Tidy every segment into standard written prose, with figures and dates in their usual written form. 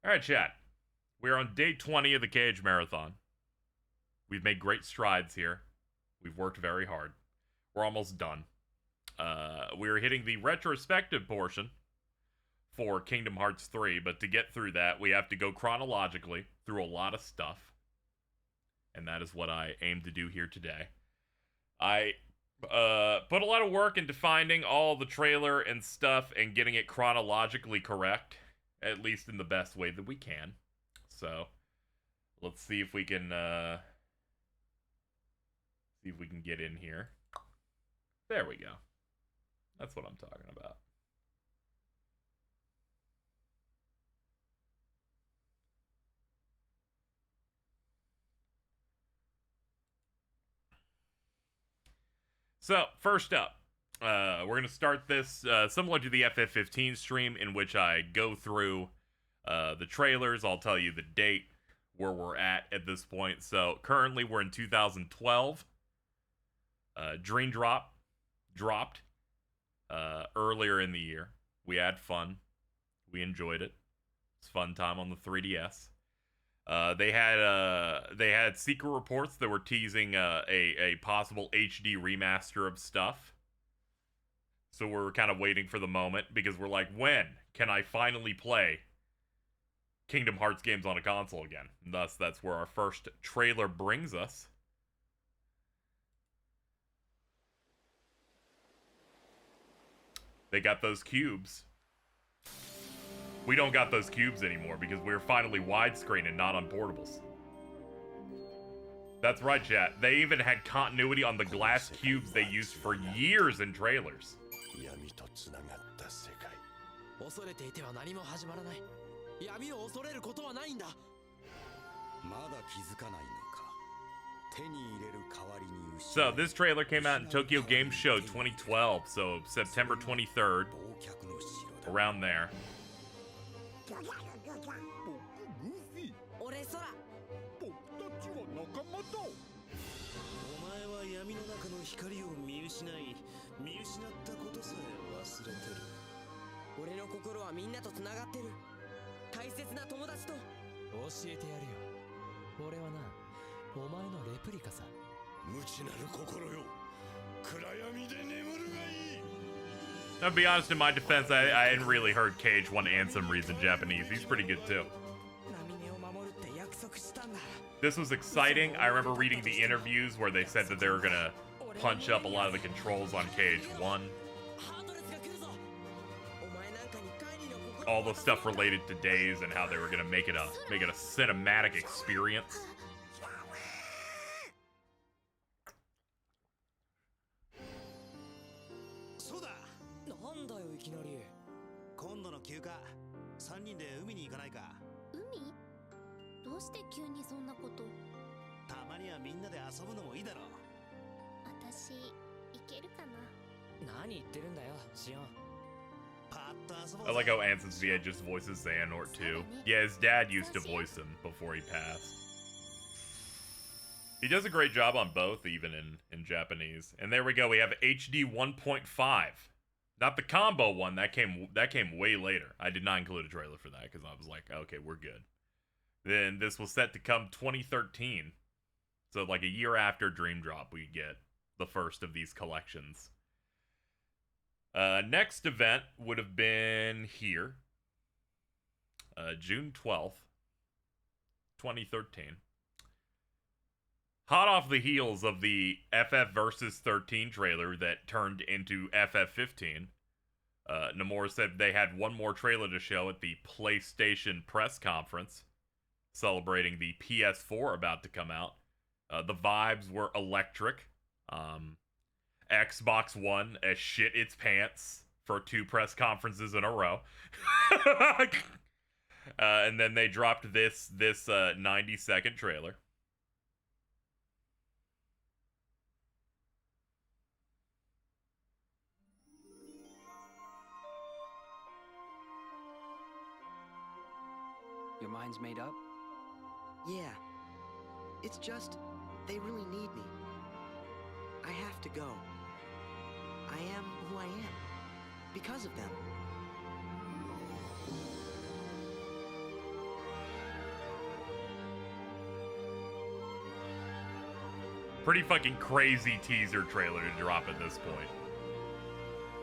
All right, chat. We're on day 20 of the Cage Marathon. We've made great strides here. We've worked very hard. We're almost done. We're hitting the retrospective portion for Kingdom Hearts 3, but to get through that, we have to go chronologically through a lot of stuff. And that is what I aim to do here today. I put a lot of work into finding all the trailer and stuff and getting it chronologically correct, at least in the best way that we can. So, let's see if we can get in here. There we go. That's what I'm talking about. So, first up, we're going to start this similar to the FF15 stream, in which I go through the trailers. I'll tell you the date, where we're at this point. So, currently we're in 2012. Dream Drop dropped earlier in the year. We had fun. We enjoyed it. It's fun time on the 3DS. They had secret reports that were teasing a possible HD remaster of stuff. So we're kind of waiting for the moment, because we're like, when can I finally play Kingdom Hearts games on a console again? And thus, that's where our first trailer brings us. They got those cubes. We don't got those cubes anymore because we're finally widescreen and not on portables. That's right, chat. They even had continuity on the glass cubes they used for years in trailers. So, this trailer came out in Tokyo Game Show 2012, so September 23rd, around there. Now, to be honest, in my defense, I hadn't really heard Cage one Ansem reads in Japanese. He's pretty good too. This was exciting. I remember reading the interviews where they said that they were gonna punch up a lot of the controls on Cage 1. All the stuff related to Days and how they were gonna make it a cinematic experience. I like how Anson's VA just voices Xehanort too. Yeah, his dad used to voice him before he passed. He does a great job on both, even in Japanese. And there we go, we have HD 1.5. Not the combo one, that came way later. I did not include a trailer for that, because I was like, okay, we're good. Then this was set to come 2013. So like a year after Dream Drop, we get the first of these collections. Next event would have been here. June 12th, 2013. Hot off the heels of the FF Versus 13 trailer that turned into FF15, Nomura said they had one more trailer to show at the PlayStation press conference, celebrating the PS4 about to come out. The vibes were electric. Xbox One has shit its pants for 2 press conferences in a row. And then they dropped this 90-second trailer. Your mind's made up? Yeah. It's just, they really need me. I have to go. I am who I am. Because of them. Pretty fucking crazy teaser trailer to drop at this point.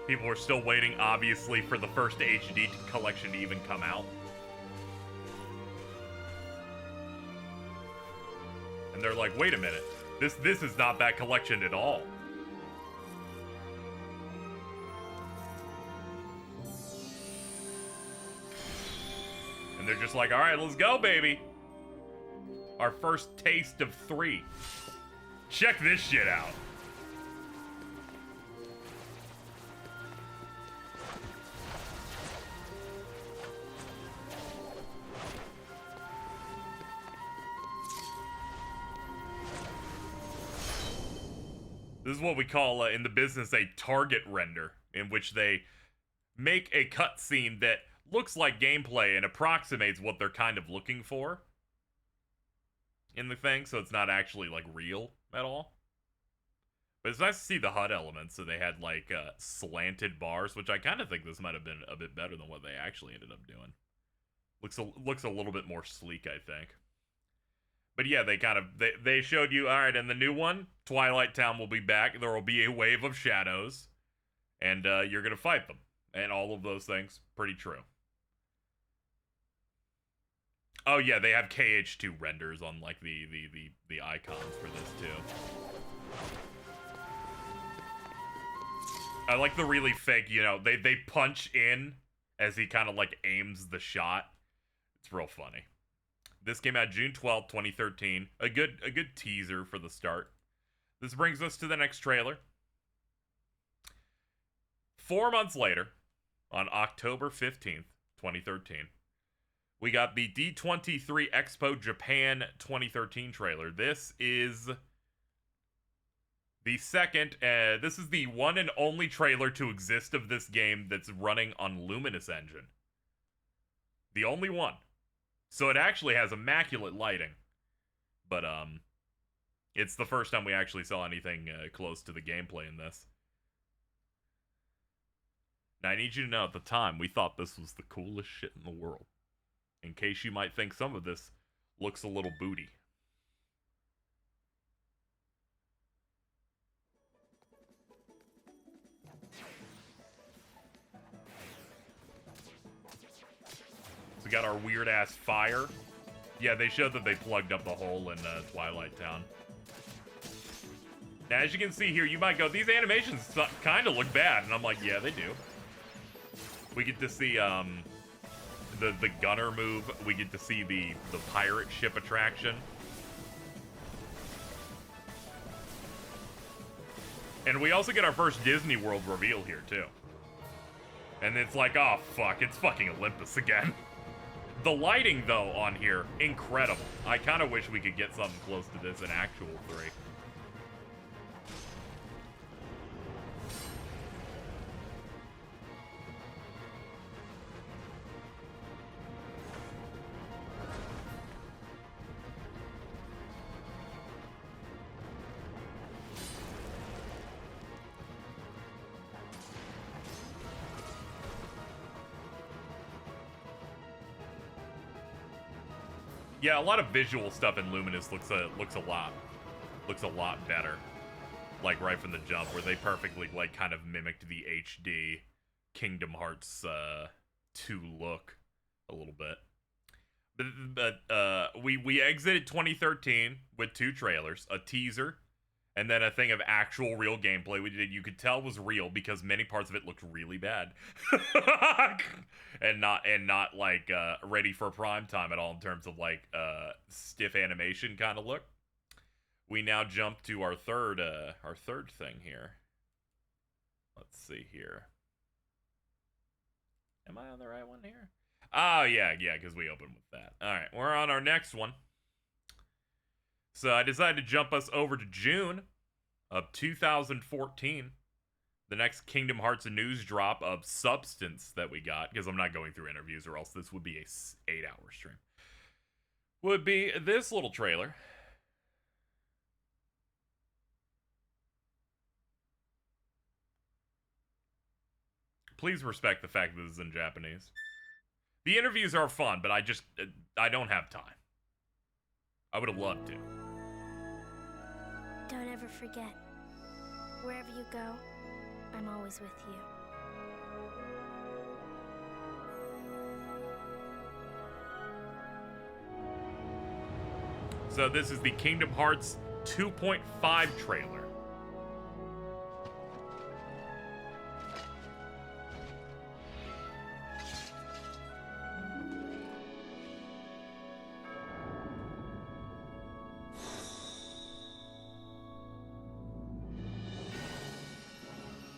People are still waiting, obviously, for the first HD collection to even come out. And they're like, wait a minute, this is not that collection at all. And they're just like, all right, let's go, baby. Our first taste of 3. Check this shit out. This is what we call, in the business, a target render, in which they make a cutscene that looks like gameplay and approximates what they're kind of looking for in the thing, so it's not actually, like, real at all. But it's nice to see the HUD elements, so they had, like, slanted bars, which I kind of think this might have been a bit better than what they actually ended up doing. Looks a little bit more sleek, I think. But yeah, they showed you, all right, in the new one, Twilight Town will be back. There will be a wave of shadows, and you're going to fight them. And all of those things, pretty true. Oh yeah, they have KH2 renders on like the icons for this too. I like the really fake, you know, they punch in as he kind of like aims the shot. It's real funny. This came out June 12th, 2013. A good teaser for the start. This brings us to the next trailer. 4 months later, on October 15th, 2013, we got the D23 Expo Japan 2013 trailer. This is the second, this is the one and only trailer to exist of this game that's running on Luminous Engine. The only one. So it actually has immaculate lighting. But, it's the first time we actually saw anything close to the gameplay in this. Now, I need you to know, at the time, we thought this was the coolest shit in the world. In case you might think some of this looks a little booty. So we got our weird-ass fire. Yeah, they showed that they plugged up the hole in Twilight Town. Now, as you can see here, you might go, these animations kind of look bad. And I'm like, yeah, they do. We get to see the gunner move. We get to see the pirate ship attraction. And we also get our first Disney World reveal here, too. And it's like, oh, fuck, it's fucking Olympus again. The lighting, though, on here, incredible. I kind of wish we could get something close to this in actual 3. Yeah, a lot of visual stuff in Luminous looks a lot better. Like right from the jump, where they perfectly like kind of mimicked the HD Kingdom Hearts 2 look a little bit. But we exited 2013 with 2 trailers, a teaser, and then a thing of actual real gameplay. You could tell was real because many parts of it looked really bad. and not like ready for prime time at all in terms of like stiff animation kind of look. We now jump to our third thing here. Let's see here. Am I on the right one here? Oh yeah, because we opened with that. All right, we're on our next one. So I decided to jump us over to June of 2014. The next Kingdom Hearts news drop of substance that we got, because I'm not going through interviews or else this would be a 8-hour stream, would be this little trailer. Please respect the fact that this is in Japanese. The interviews are fun, but I don't have time. I would have loved to. Don't ever forget. Wherever you go, I'm always with you. So this is the Kingdom Hearts 2.5 trailer.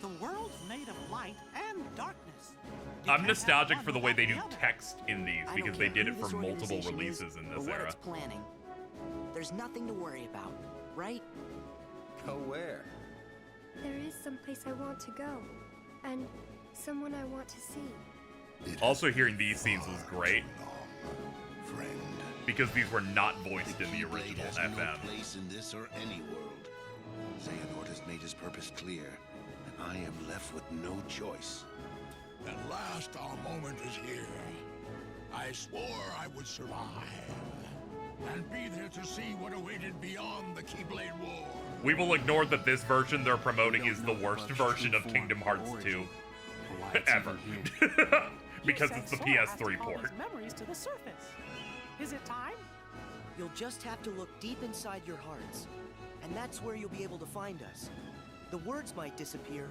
The world's made of light and darkness. I'm nostalgic for the way they do text in these because they did it for multiple releases in this or what era. it's planning. There's nothing to worry about, right? Go where? There is someplace I want to go, and someone I want to see. Also, hearing these scenes was great Friend. because these were not voiced in the Keyblade original has FM. no place in this or any world. Xehanort has made his purpose clear, and I am left with no choice. At last our moment is here. I swore I would survive and be there to see what awaited beyond the Keyblade War. We will ignore that this version they're promoting is the worst version of Kingdom Hearts 2 ever. Because it's the PS3 port. Memories to the surface. Is it time? You'll just have to look deep inside your hearts, and that's where you'll be able to find us. The words might disappear,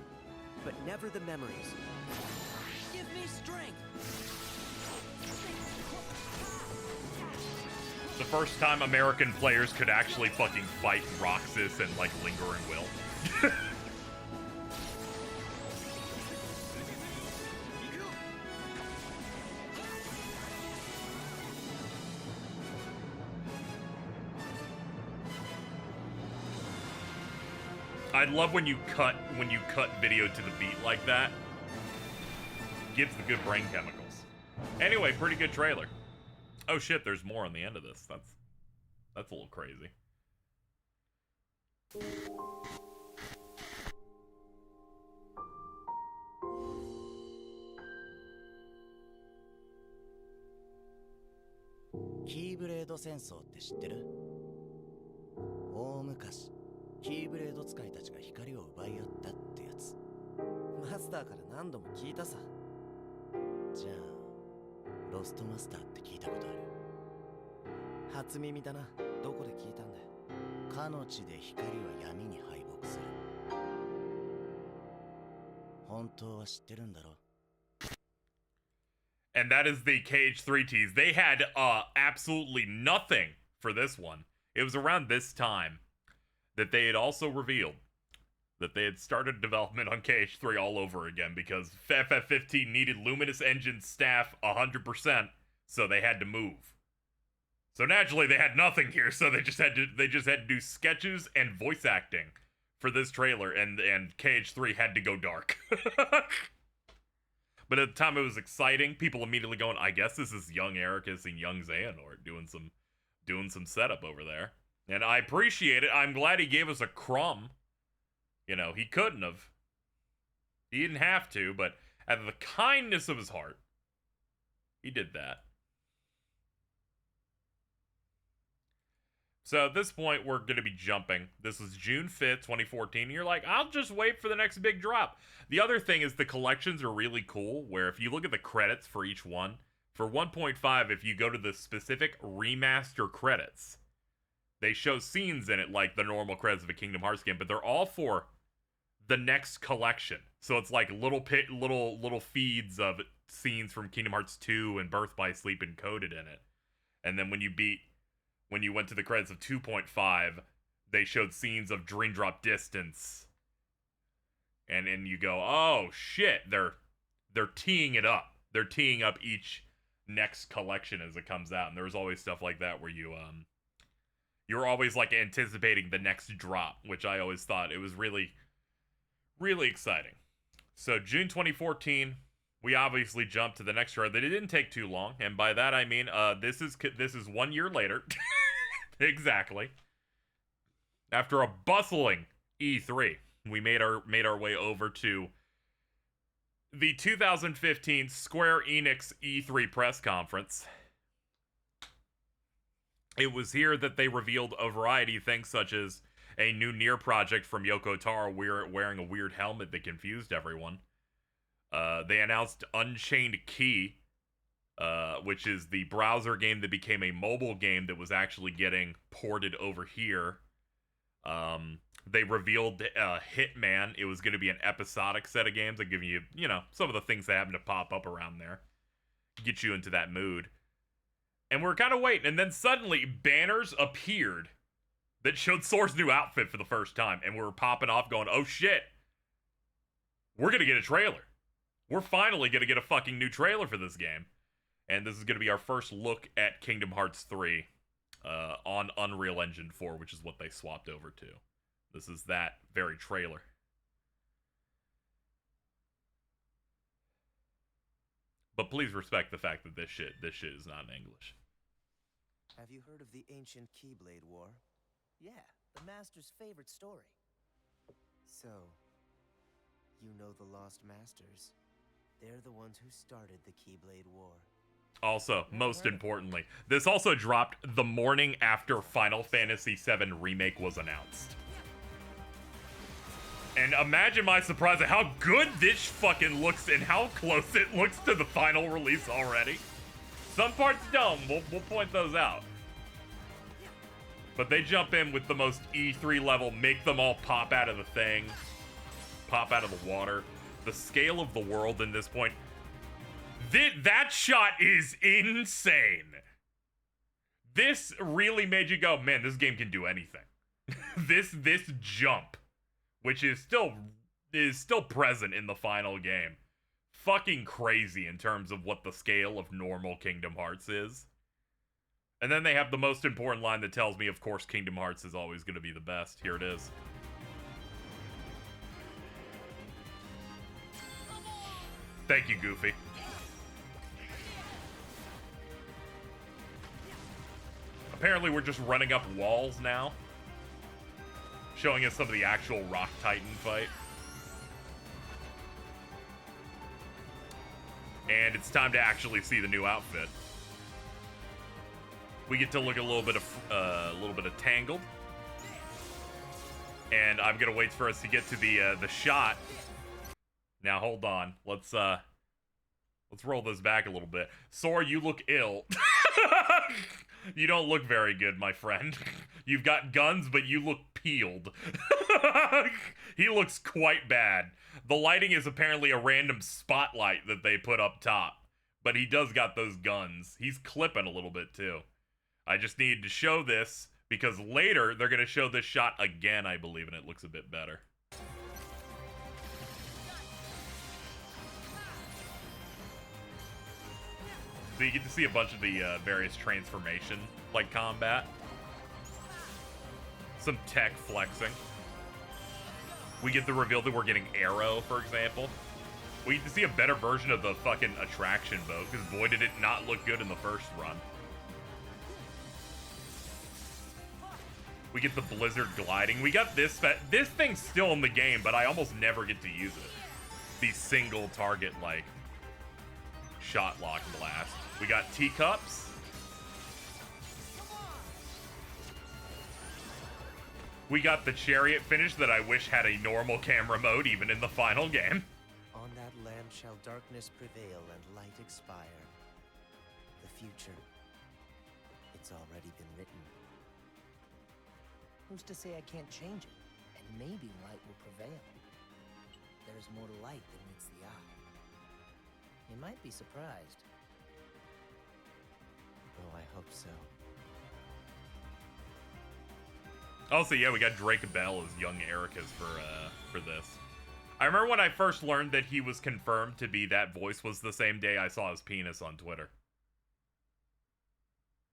but never the memories. Give me strength! The first time American players could actually fucking fight Roxas and like Lingering Will. I love when you cut video to the beat like that. Gives the good brain chemicals. Anyway, pretty good trailer. Oh shit, there's more on the end of this. That's a little crazy. Keyblade 戦争って知ってる？大昔、キーブレード使いたちが光を奪い合ったってやつ。マスターから何度も聞いたさ。じゃあ、ロストマスターって聞いたことある？初耳だな。どこで聞いたんだよ。かの地で光は闇に敗北する。本当は知ってるんだろ？ And that is the KH3 tease. They had absolutely nothing for this one. It was around this time that they had also revealed that they had started development on KH3 all over again because FF15 needed Luminous Engine staff 100%, so they had to move. So naturally they had nothing here, so they just had to do sketches and voice acting for this trailer, and KH3 had to go dark. But at the time it was exciting. People immediately going, I guess this is young Ericus and young Xehanort doing some setup over there. And I appreciate it. I'm glad he gave us a crumb. You know, he couldn't have. He didn't have to, but out of the kindness of his heart, he did that. So at this point, we're going to be jumping. This is June 5th, 2014. You're like, I'll just wait for the next big drop. The other thing is the collections are really cool, where if you look at the credits for each one, for 1.5, if you go to the specific remaster credits, they show scenes in it like the normal credits of a Kingdom Hearts game, but they're all for the next collection. So it's like little feeds of scenes from Kingdom Hearts 2 and Birth by Sleep encoded in it. And then when you went to the credits of 2.5, they showed scenes of Dream Drop Distance. And you go, oh shit, they're teeing it up. They're teeing up each next collection as it comes out. And there was always stuff like that where you're always like anticipating the next drop, which I always thought it was really, really exciting. So June 2014, we obviously jumped to the next trailer. That it didn't take too long, and by that I mean this is 1 year later. Exactly. After a bustling E3, we made our way over to the 2015 Square Enix E3 press conference. It was here that they revealed a variety of things such as a new Nier project from Yoko Taro wearing a weird helmet that confused everyone. They announced Unchained Key, which is the browser game that became a mobile game that was actually getting ported over here. They revealed Hitman. It was going to be an episodic set of games that give you, some of the things that happen to pop up around there. Get you into that mood. And we're kind of waiting, and then suddenly banners appeared that showed Sora's new outfit for the first time, and we were popping off going, oh shit, we're going to get a trailer. We're finally going to get a fucking new trailer for this game. And this is going to be our first look at Kingdom Hearts 3 on Unreal Engine 4, which is what they swapped over to. This is that very trailer. But please respect the fact that this shit is not in English. Have you heard of the ancient Keyblade War? Yeah, the Master's favorite story. So, you know the Lost Masters. They're the ones who started the Keyblade War. Also, most importantly, this also dropped the morning after Final Fantasy VII Remake was announced. And imagine my surprise at how good this fucking looks and how close it looks to the final release already. Some parts don't, we'll point those out. But they jump in with the most E3 level, make them all pop out of the thing, pop out of the water. The scale of the world in this point, that shot is insane. This really made you go, man, this game can do anything. this jump, which is still present in the final game, fucking crazy in terms of what the scale of normal Kingdom Hearts is. And then they have the most important line that tells me, of course, Kingdom Hearts is always going to be the best. Here it is. Thank you, Goofy. Apparently we're just running up walls now, showing us some of the actual Rock Titan fight. And it's time to actually see the new outfit. We get to look at a little bit of Tangled, and I'm gonna wait for us to get to the shot. Now hold on, let's roll this back a little bit. Sora, you look ill. You don't look very good, my friend. You've got guns, but you look peeled. He looks quite bad. The lighting is apparently a random spotlight that they put up top, but he does got those guns. He's clipping a little bit too. I just need to show this because later they're going to show this shot again, I believe, and it looks a bit better. So you get to see a bunch of the various transformation, like combat. Some tech flexing. We get the reveal that we're getting Arrow, for example. We get to see a better version of the fucking attraction boat, because boy did it not look good in the first run. We get the blizzard gliding. We got this thing's still in the game, but I almost never get to use it. The single target, like, shot lock blast. We got teacups. We got the chariot finish that I wish had a normal camera mode even in the final game. On that land shall darkness prevail and light expire. The future, it's already been written. Who's to say I can't change it? And maybe light will prevail. There's more to light than meets the eye. You might be surprised. Oh, I hope so. Also, yeah, we got Drake Bell as young Ericus for this. I remember when I first learned that he was confirmed to be that voice was the same day I saw his penis on Twitter.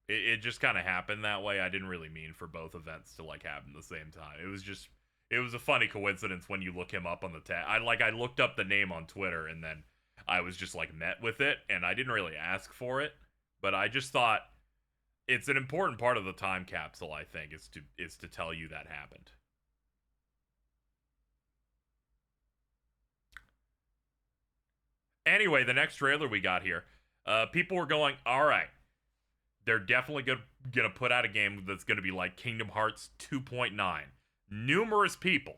It just kind of happened that way. I didn't really mean for both events to, like, happen at the same time. It was a funny coincidence when you look him up on the tab. I looked up the name on Twitter, and then I was just, like, met with it, and I didn't really ask for it. But I just thought it's an important part of the time capsule, I think, is to tell you that happened. Anyway, the next trailer we got here, people were going, all right, they're definitely gonna put out a game that's gonna be like Kingdom Hearts 2.9. numerous people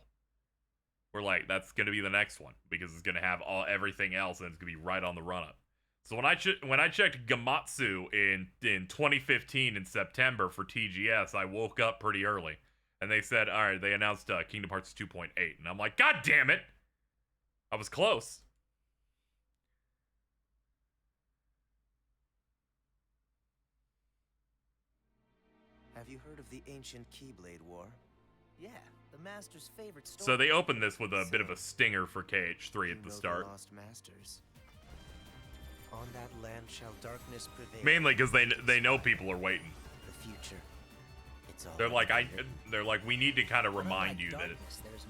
were like, that's going to be the next one because it's going to have everything else and it's going to be right on the run-up. So when I checked Gamatsu in 2015 in September for TGS, I woke up pretty early. And they said, all right, they announced Kingdom Hearts 2.8. And I'm like, God damn it! I was close. Have you heard of the ancient Keyblade War? Yeah, the Master's favorite story. So they opened this with a bit of a stinger for KH3 at the start. The lost Masters. On that land shall darkness prevail. Mainly because they know people are waiting. The future. It's all they're like, we need to kind of remind you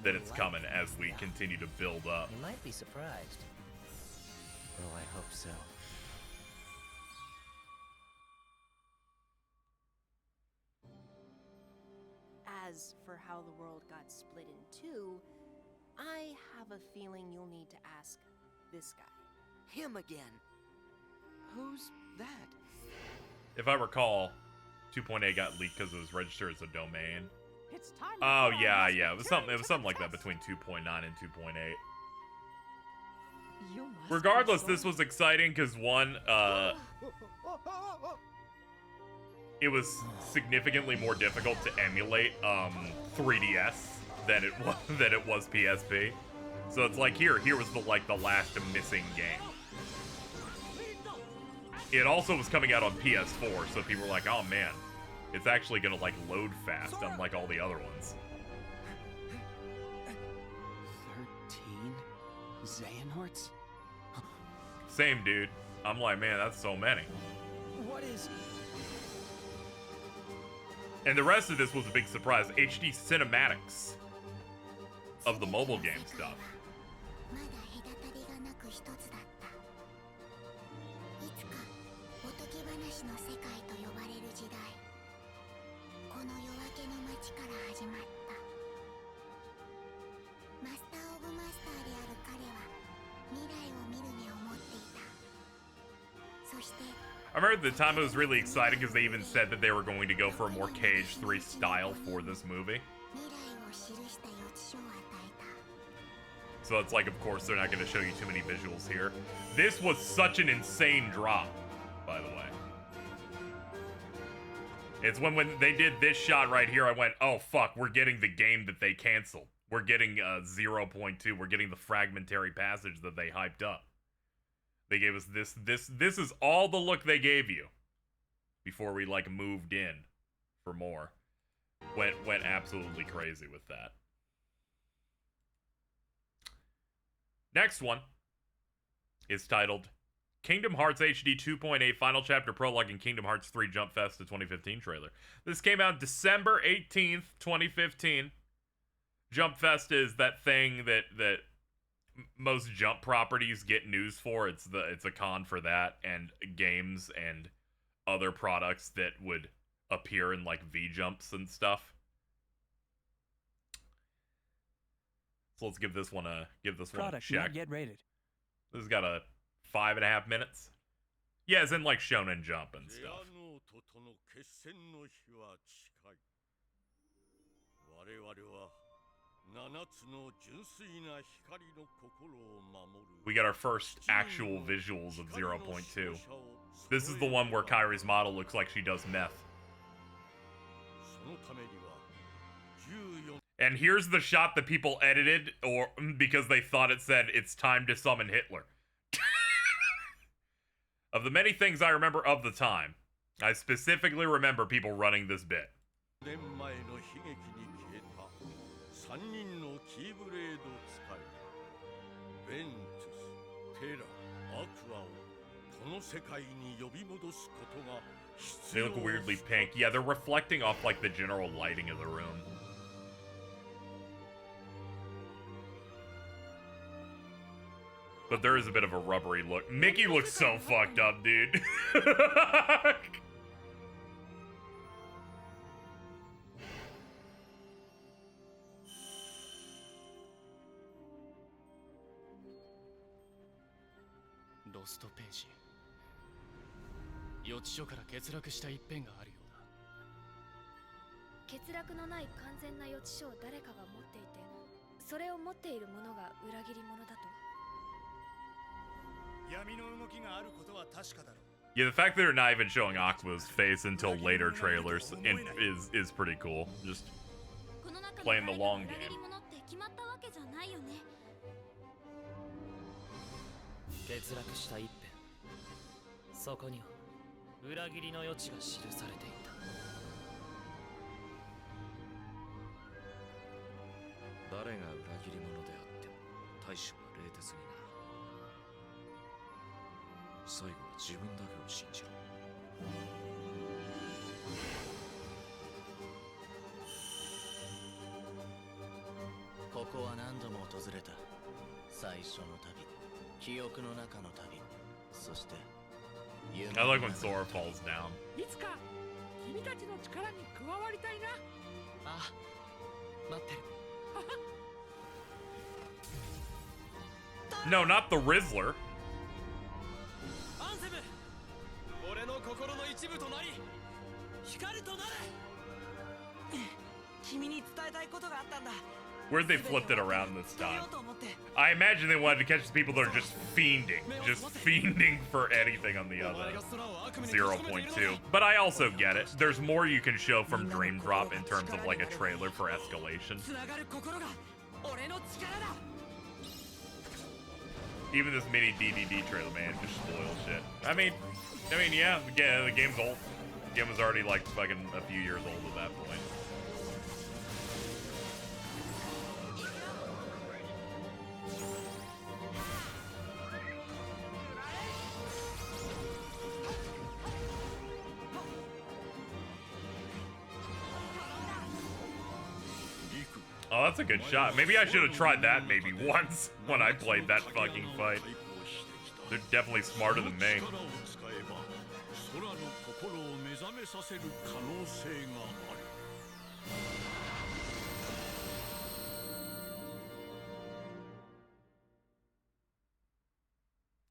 that it's coming as we continue to build up. You might be surprised. Oh, I hope so. As for how the world got split in two, I have a feeling you'll need to ask this guy. Him again. Who's that? If I recall, 2.8 got leaked because it was registered as a domain. It's time. Oh yeah. It was something like that between 2.9 and 2.8. Regardless, this was exciting because one, it was significantly more difficult to emulate 3DS than it was PSP. So it's like here was the last missing game. It also was coming out on PS4, so people were like, "Oh man, it's actually gonna load fast, unlike all the other ones." 13 Xehanorts? Same dude. I'm like, man, that's so many. What is... And the rest of this was a big surprise. HD cinematics of the mobile game stuff. I remember at the time it was really exciting because they even said that they were going to go for a more KH3 style for this movie. So it's like, of course, they're not going to show you too many visuals here. This was such an insane drop, by the way. It's when they did this shot right here, I went, oh fuck, we're getting the game that they canceled. We're getting 0.2. We're getting the fragmentary passage that they hyped up. They gave us this is all the look they gave you before we moved in for more. Went absolutely crazy with that. Next one is titled Kingdom Hearts HD 2.8 Final Chapter Prologue in Kingdom Hearts 3 Jump Fest, the 2015 trailer. This came out December 18th, 2015. Jump Fest is that thing that most Jump properties get news for. It's a con for that and games and other products that would appear in V-Jumps and stuff. So let's give this one a Product check. not yet rated. This has got a 5.5 minutes. Yeah, it's in Shonen Jump and stuff. We got our first actual visuals of 0.2. This is the one where Kairi's model looks like she does meth. And here's the shot that people edited or because they thought it said it's time to summon Hitler. Of the many things I remember of the time, I specifically remember people running this bit. They look weirdly pink. Yeah, they're reflecting off the general lighting of the room. But there is a bit of a rubbery look. Mickey looks so fucked up, dude. 欠落のない完全な予知書を誰かが持っていて、それを持っている者が裏切り者だと。闇の動きがあることは確かだろう。 Yeah, the fact that they're not even showing Aqua's face until later trailers is pretty cool. Just playing the long game. 欠落した一辺、そこには裏切りの余地が記されていた。誰が裏切り者であっても対処は冷徹にな。最後は自分だけを信じろ。ここは何度も訪れた最初の旅、記憶の中の旅、そして I like when Sora falls down. いつか君たちの力に加わりたいな。あ、待ってる。 No, not the Rizzler. アンセム、俺の心の一部となり光となれ。君に伝えたいことがあったんだ。 Where'd they flipped it around this time? I imagine they wanted to catch the people that are just fiending for anything on the other 0.2. But I also get it. There's more you can show from Dream Drop in terms of like a trailer for escalation. Even this mini DDD trailer, man, just spoils shit. I mean, yeah, the game's old. The game was already like fucking a few years old at that point. Oh, that's a good shot. Maybe I should have tried that maybe once when I played that fucking fight. They're definitely smarter than me.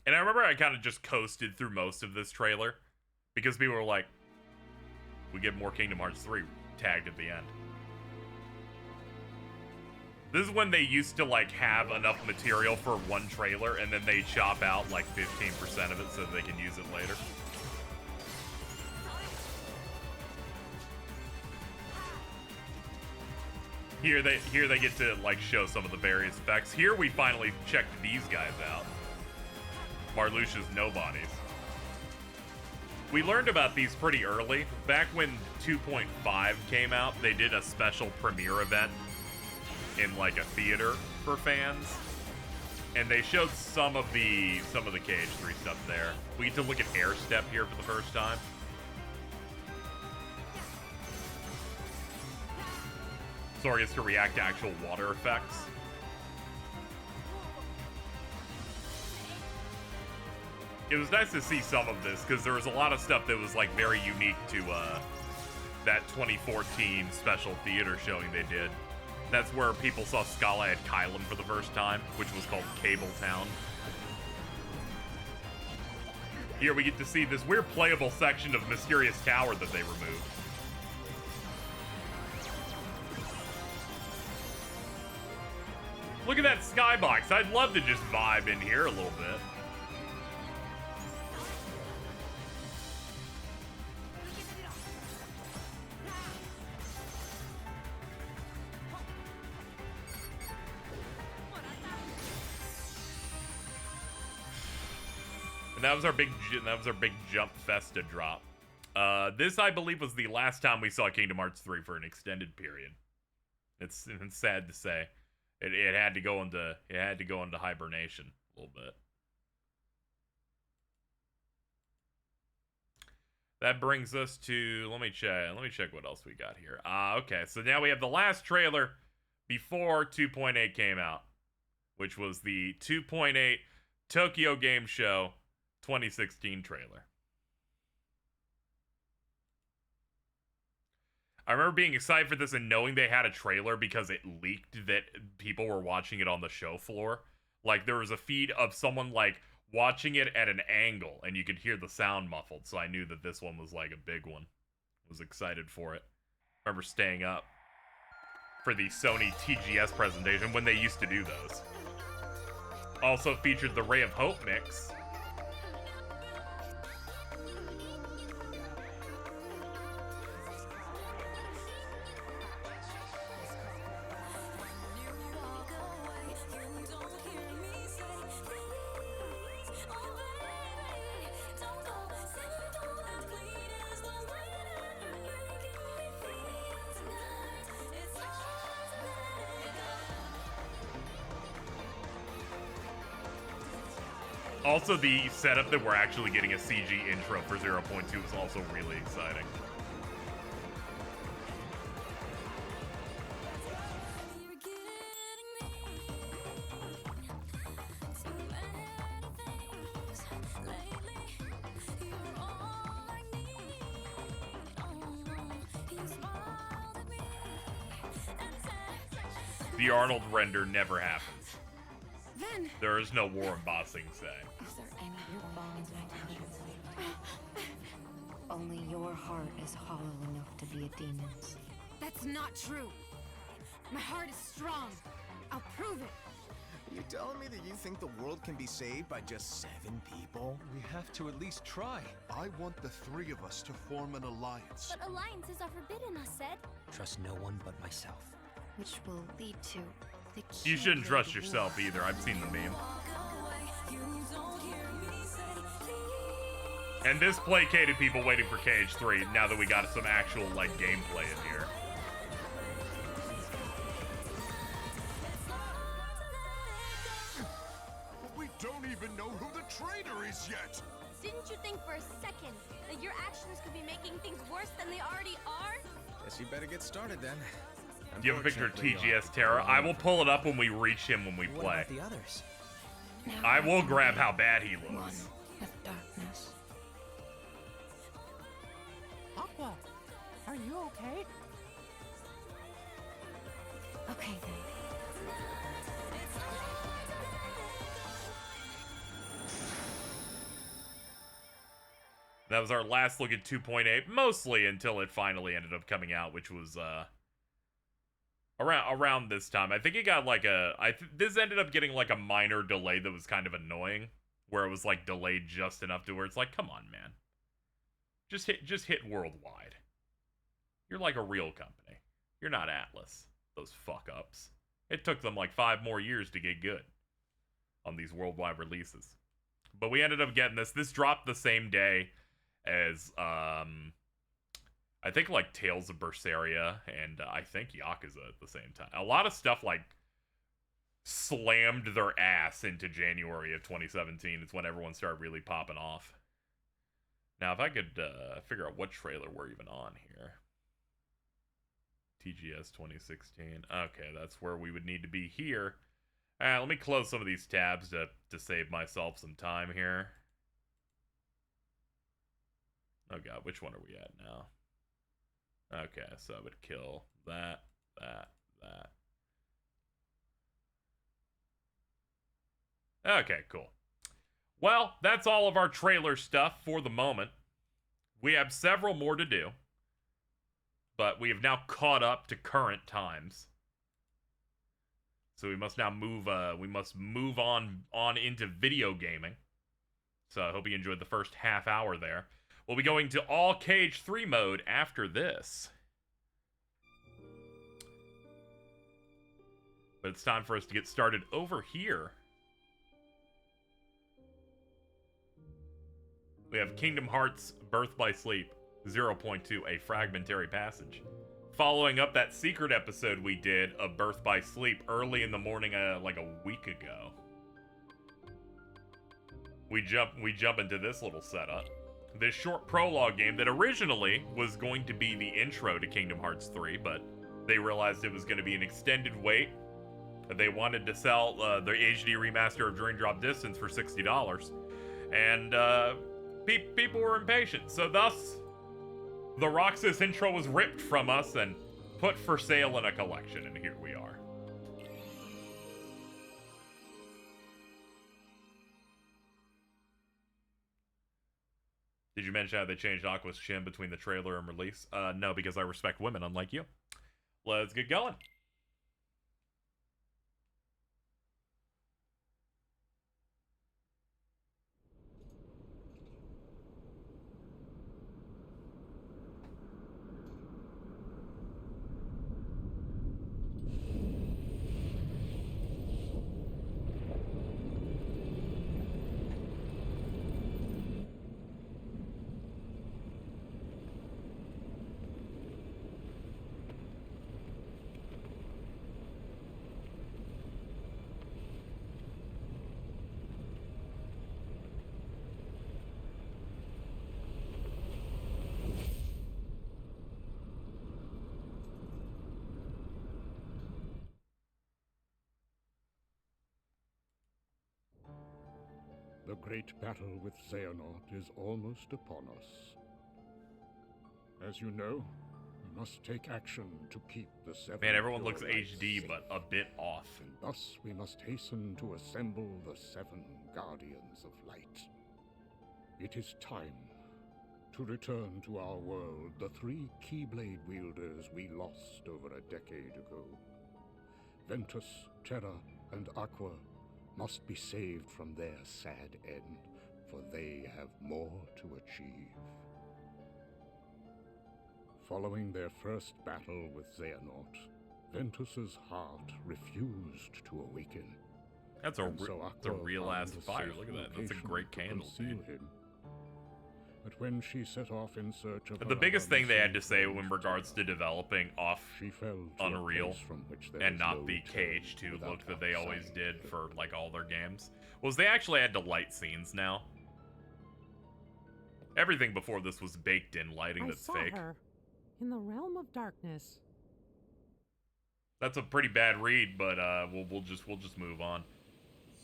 And I remember I kind of just coasted through most of this trailer because people were like, we get more Kingdom Hearts 3 tagged at the end. This is when they used to like have enough material for one trailer and then they chop out like 15% of it so they can use it later. Here they get to like show some of the various effects. Here we finally checked these guys out. Marluxia's nobodies. We learned about these pretty early. Back when 2.5 came out, they did a special premiere event in like a theater for fans, and they showed some of the KH3 stuff there. We get to look at Air Step here for the first time. Sora gets to react to actual water effects. It was nice to see some of this because there was a lot of stuff that was like very unique to that 2014 special theater showing they did. That's where people saw Scala at Kylum for the first time, which was called Cable Town. Here we get to see this weird playable section of Mysterious Tower that they removed. Look at that skybox. I'd love to just vibe in here a little bit. And that was our big Jump Festa drop. This, I believe, was the last time we saw Kingdom Hearts 3 for an extended period. It's sad to say. It had to go into hibernation a little bit. That brings us to let me check what else we got here. Okay, so now we have the last trailer before 2.8 came out, which was the 2.8 Tokyo Game Show 2016 trailer. I remember being excited for this and knowing they had a trailer because it leaked that people were watching it on the show floor. Like, there was a feed of someone, like, watching it at an angle, and you could hear the sound muffled, so I knew that this one was, like, a big one. I was excited for it. remember staying up for the Sony TGS presentation when they used to do those. Also featured the Ray of Hope mix. Also, the setup that we're actually getting a CG intro for 0.2 is also really exciting. The Arnold render never happens. There is no war embossing say. Is there any bonds I touch? Only your heart is hollow enough to be a demon's. That's not true. My heart is strong. I'll prove it. You telling me that you think the world can be saved by just 7 people? We have to at least try. I want the 3 of us to form an alliance. But alliances are forbidden, I said. Trust no one but myself. Which will lead to the You shouldn't trust yourself either. I've seen the meme. And this placated people waiting for KH3 now that we got some actual, like, gameplay in here. We don't even know who the traitor is yet. Didn't you think for a second that your actions could be making things worse than they already are? Guess you better get started then. Do you have a picture of TGS Terra? I will pull it up when we reach him when we What play. about the others? I will grab how bad he looks. One with darkness. Aqua, are you okay? Okay then. That was our last look at 2.8, mostly until it finally ended up coming out, which was around this time. I think it got like this ended up getting like a minor delay that was kind of annoying, where it was like delayed just enough to where it's like, come on, man, just hit worldwide. You're like a real company. You're not Atlas. Those fuck ups. It took them like 5 more years to get good on these worldwide releases, but we ended up getting this. This dropped the same day as I think like Tales of Berseria and I think Yakuza at the same time. A lot of stuff like slammed their ass into January of 2017. It's when everyone started really popping off. Now, if I could figure out what trailer we're even on here. TGS 2016. Okay, that's where we would need to be here. Let me close some of these tabs to save myself some time here. Oh god, which one are we at now? Okay, so I would kill that. Okay, cool. Well, that's all of our trailer stuff for the moment. We have several more to do, but we have now caught up to current times. So we must now move on into video gaming. So I hope you enjoyed the first half hour there. We'll be going to all KH3 mode after this. But it's time for us to get started over here. We have Kingdom Hearts Birth by Sleep 0.2, a fragmentary passage. Following up that secret episode we did of Birth by Sleep early in the morning, like a week ago. We jump into this little setup. This short prologue game that originally was going to be the intro to Kingdom Hearts 3, but they realized it was going to be an extended wait. They wanted to sell the HD remaster of Dream Drop Distance for $60, and people were impatient. So thus, the Roxas intro was ripped from us and put for sale in a collection, and here we are. Did you mention how they changed Aqua's chin between the trailer and release? No, because I respect women, unlike you. Let's get going. The great battle with Xehanort is almost upon us. As you know, we must take action to keep the seven. Man, everyone looks pure lights HD, safe. but a bit off. And thus we must hasten to assemble the 7 Guardians of Light. It is time to return to our world the 3 Keyblade wielders we lost over a decade ago. Ventus, Terra, and Aqua must be saved from their sad end, for they have more to achieve. Following their first battle with Xehanort, Ventus's heart refused to awaken. That's And so that's a Aqua real ass found a fire. safe Look at that. That's a location great to candle, conceal dude. him. But when she set off in search of The her biggest other thing they had to missing say friends, in regards to developing off she fell to a Unreal place from which there and is not no the return KH2 without look that they always outside did terror. for like all their games was they actually had to light scenes now. Everything before this was baked in lighting I that's saw fake. her in the realm of darkness. That's a pretty bad read, but we'll just move on.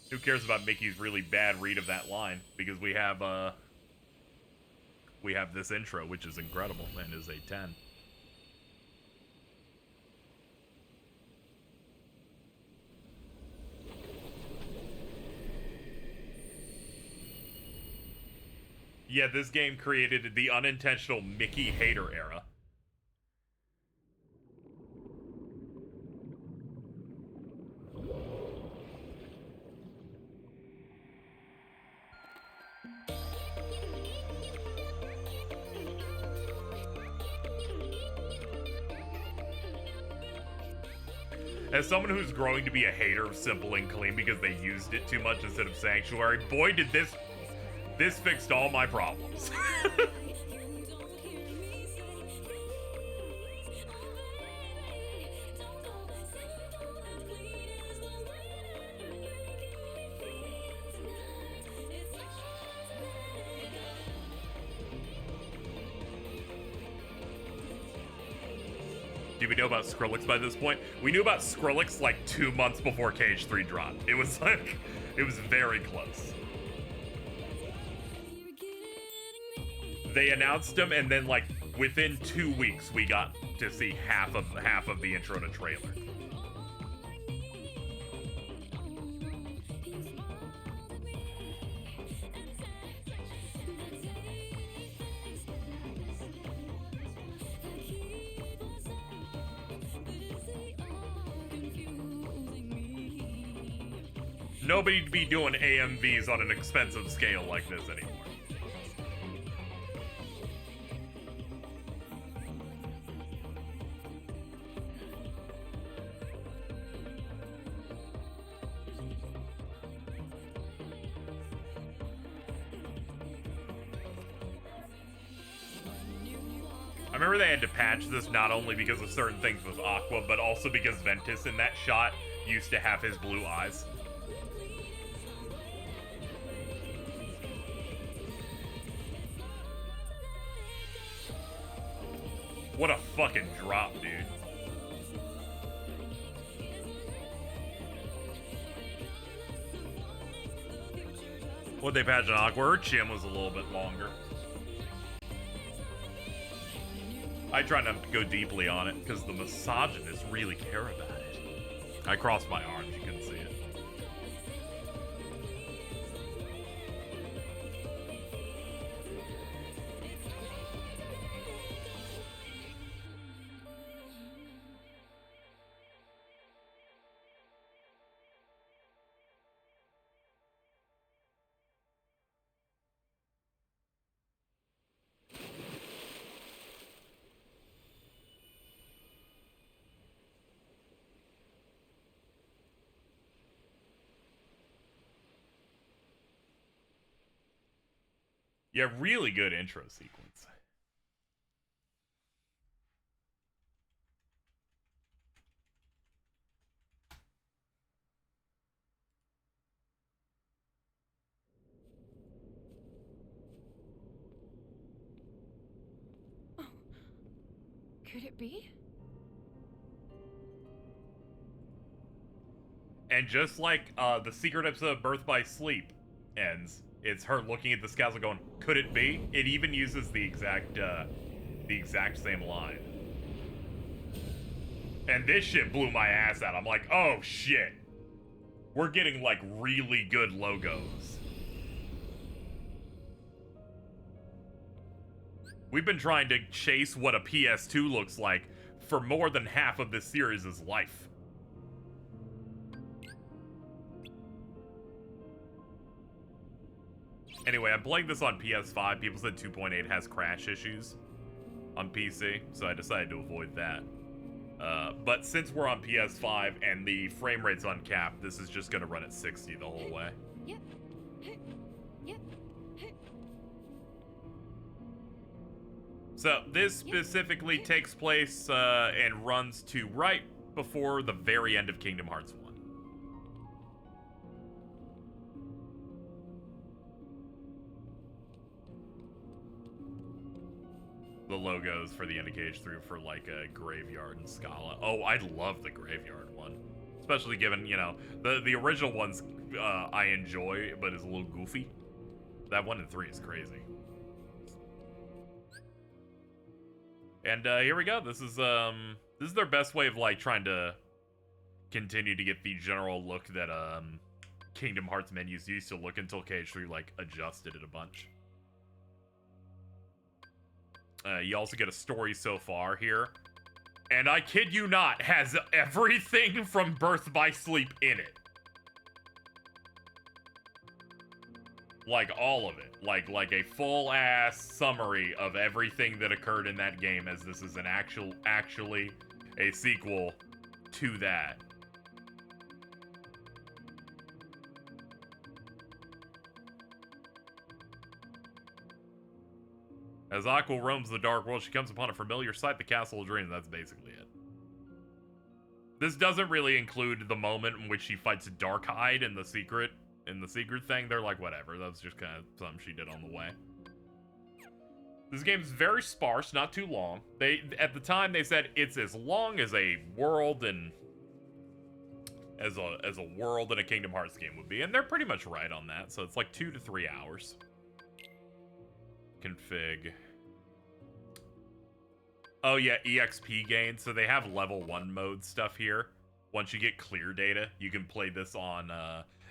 Who cares about Mickey's really bad read of that line? Because we have this intro, which is incredible and is a 10. Yeah, this game created the unintentional Mickey hater era. As someone who's growing to be a hater of Simple and Clean because they used it too much instead of Sanctuary, boy did this fixed all my problems. Do we know about Skrillex by this point? We knew about Skrillex like 2 months before KH3 dropped. It was like, it was very close. They announced him, and then like within 2 weeks, we got to see half of the intro and a trailer. Nobody be doing AMVs on an expensive scale like this anymore. I remember they had to patch this not only because of certain things with Aqua, but also because Ventus in that shot used to have his blue eyes. What a fucking drop, dude. What they patched on Aqua, her chin was a little bit longer. I try not to go deeply on it because the misogynists really care about it. I crossed my arms, you couldn't see it. Yeah, really good intro sequence. Could it be? And just like the secret episode of Birth by Sleep ends, it's her looking at the scales and going, "Could it be?" It even uses the exact same line. And this shit blew my ass out. I'm like, oh shit, we're getting like really good logos. We've been trying to chase what a PS2 looks like for more than half of this series' life. Anyway, I'm playing this on PS5. People said 2.8 has crash issues on PC, so I decided to avoid that. But since we're on PS5 and the frame rate's uncapped, this is just gonna run at 60 the whole way. So this specifically takes place and runs to right before the very end of Kingdom Hearts 1. The logos for the end of Cage 3 for like a Graveyard and Scala. Oh, I love the Graveyard one. Especially given, you know, the original ones I enjoy, but is a little goofy. That 1 and 3 is crazy. And here we go. This is their best way of like trying to continue to get the general look that Kingdom Hearts menus used to look until Cage 3 like adjusted it a bunch. You also get a story so far here. And I kid you not, has everything from Birth by Sleep in it. Like all of it. Like a full ass summary of everything that occurred in that game, as this is an actually a sequel to that. As Aqua roams the dark world, she comes upon a familiar sight, the Castle of Dreams. That's basically it. This doesn't really include the moment in which she fights Darkhyde in the secret thing. They're like, whatever, that's just kind of something she did on the way. This game's very sparse, not too long. At the time they said it's as long as a world and as a world in a Kingdom Hearts game would be, and they're pretty much right on that. So it's like 2 to 3 hours. Config. Oh yeah, EXP gain. So they have level 1 mode stuff here. Once you get clear data, you can play this on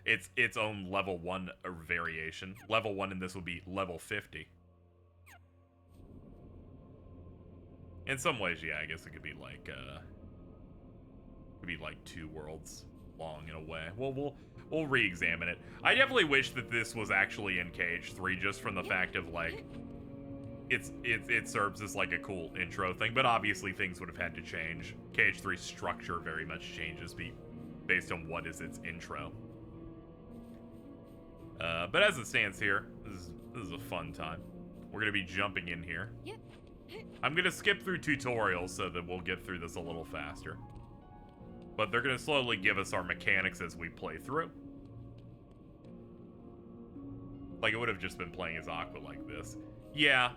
its own level 1 variation. Level 1 in this would be level 50. In some ways, yeah, I guess it could be like 2 worlds long in a way. Well, we'll re-examine it. I definitely wish that this was actually in Cage 3, just from the fact of like it serves as like a cool intro thing, but obviously things would have had to change. Cage 3's structure very much changes based on what is its intro. But as it stands here, this is a fun time. We're gonna be jumping in here. I'm gonna skip through tutorials so that we'll get through this a little faster. But they're gonna slowly give us our mechanics as we play through. Like, it would have just been playing as Aqua like this. Yeah,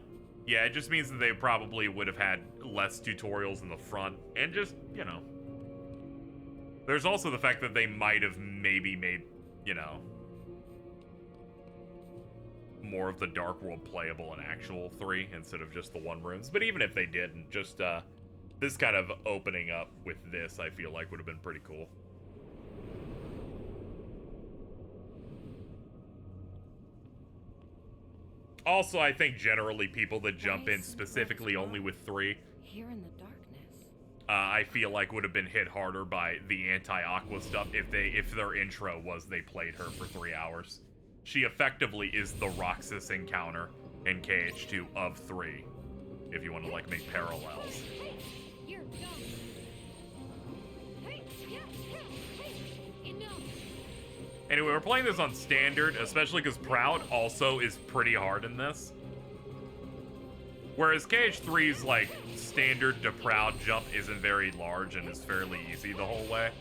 it just means that they probably would have had less tutorials in the front, and just, you know. There's also the fact that they might have maybe made, you know, more of the Dark World playable in actual 3 instead of just the 1 rooms. But even if they didn't, just this kind of opening up with this, I feel like would have been pretty cool. Also, I think generally people that jump in specifically only with 3, Here in the darkness. I feel like would have been hit harder by the anti-Aqua stuff if their intro was they played her for 3 hours. She effectively is the Roxas encounter in Cage 2 of 3, if you want to like make parallels. Anyway, we're playing this on standard, especially because Proud also is pretty hard in this. Whereas KH3's like standard to Proud jump isn't very large and is fairly easy the whole way.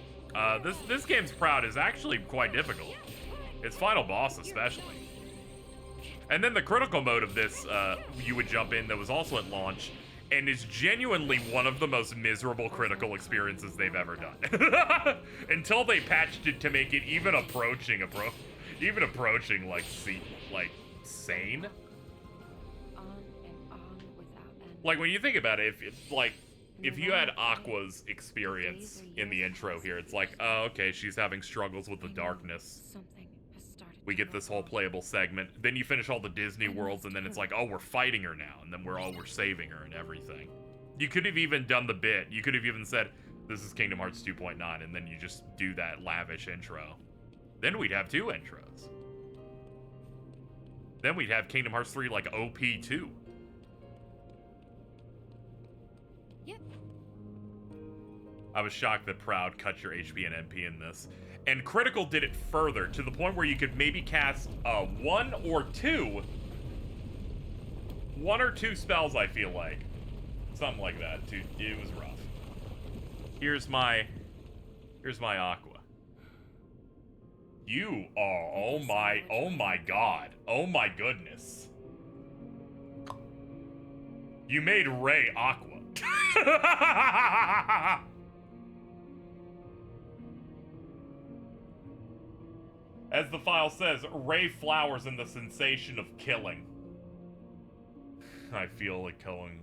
This game's Proud is actually quite difficult. Its final boss especially. And then the critical mode of this, you would jump in that was also at launch, and is genuinely one of the most miserable critical experiences they've ever done. Until they patched it to make it even approaching like sane. Like when you think about it, if you had Aqua's experience in the intro here, it's like, oh, okay, she's having struggles with the darkness. We get this whole playable segment. Then you finish all the Disney worlds, and then it's like, oh, we're fighting her now, and then we're saving her and everything. You could have even done the bit. You could have even said, this is Kingdom Hearts 2.9, and then you just do that lavish intro. Then we'd have 2 intros. Then we'd have Kingdom Hearts 3 like OP2. Yep. I was shocked that Proud cut your HP and MP in this. And Critical did it further, to the point where you could maybe cast 1 or 2 spells, I feel like. Something like that, too. It was rough. Here's my Aqua. You are, oh my god. Oh my goodness. You made Ray Aqua. As the file says, Ray flowers in the sensation of killing. I feel like killing.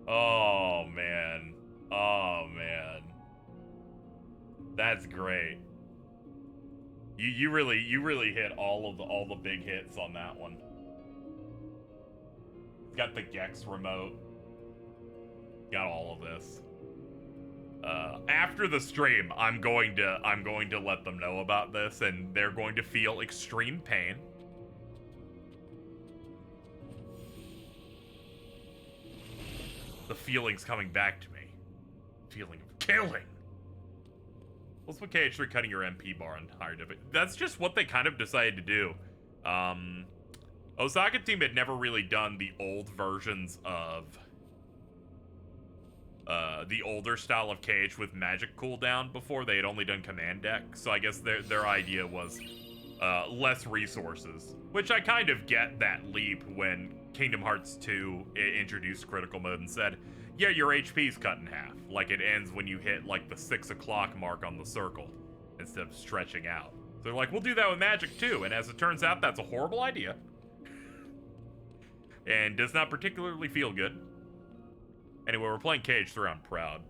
Oh man. Oh man. That's great. You really hit all the big hits on that one. Got the Gex remote. Got all of this. After the stream, I'm going to let them know about this, and they're going to feel extreme pain. The feeling's coming back to me. Feeling of killing. What's with KH3 cutting your MP bar on higher difficulty? That's just what they kind of decided to do. Osaka team had never really done the old versions of the older style of KH with magic cooldown before. They had only done command deck, so I guess their idea was less resources, which I kind of get that leap when Kingdom Hearts 2 introduced critical mode and said, yeah, your HP's cut in half. Like, it ends when you hit like the 6 o'clock mark on the circle instead of stretching out. So they're like, we'll do that with magic too, and as it turns out, that's a horrible idea and does not particularly feel good. Anyway, we're playing KH3 on Proud.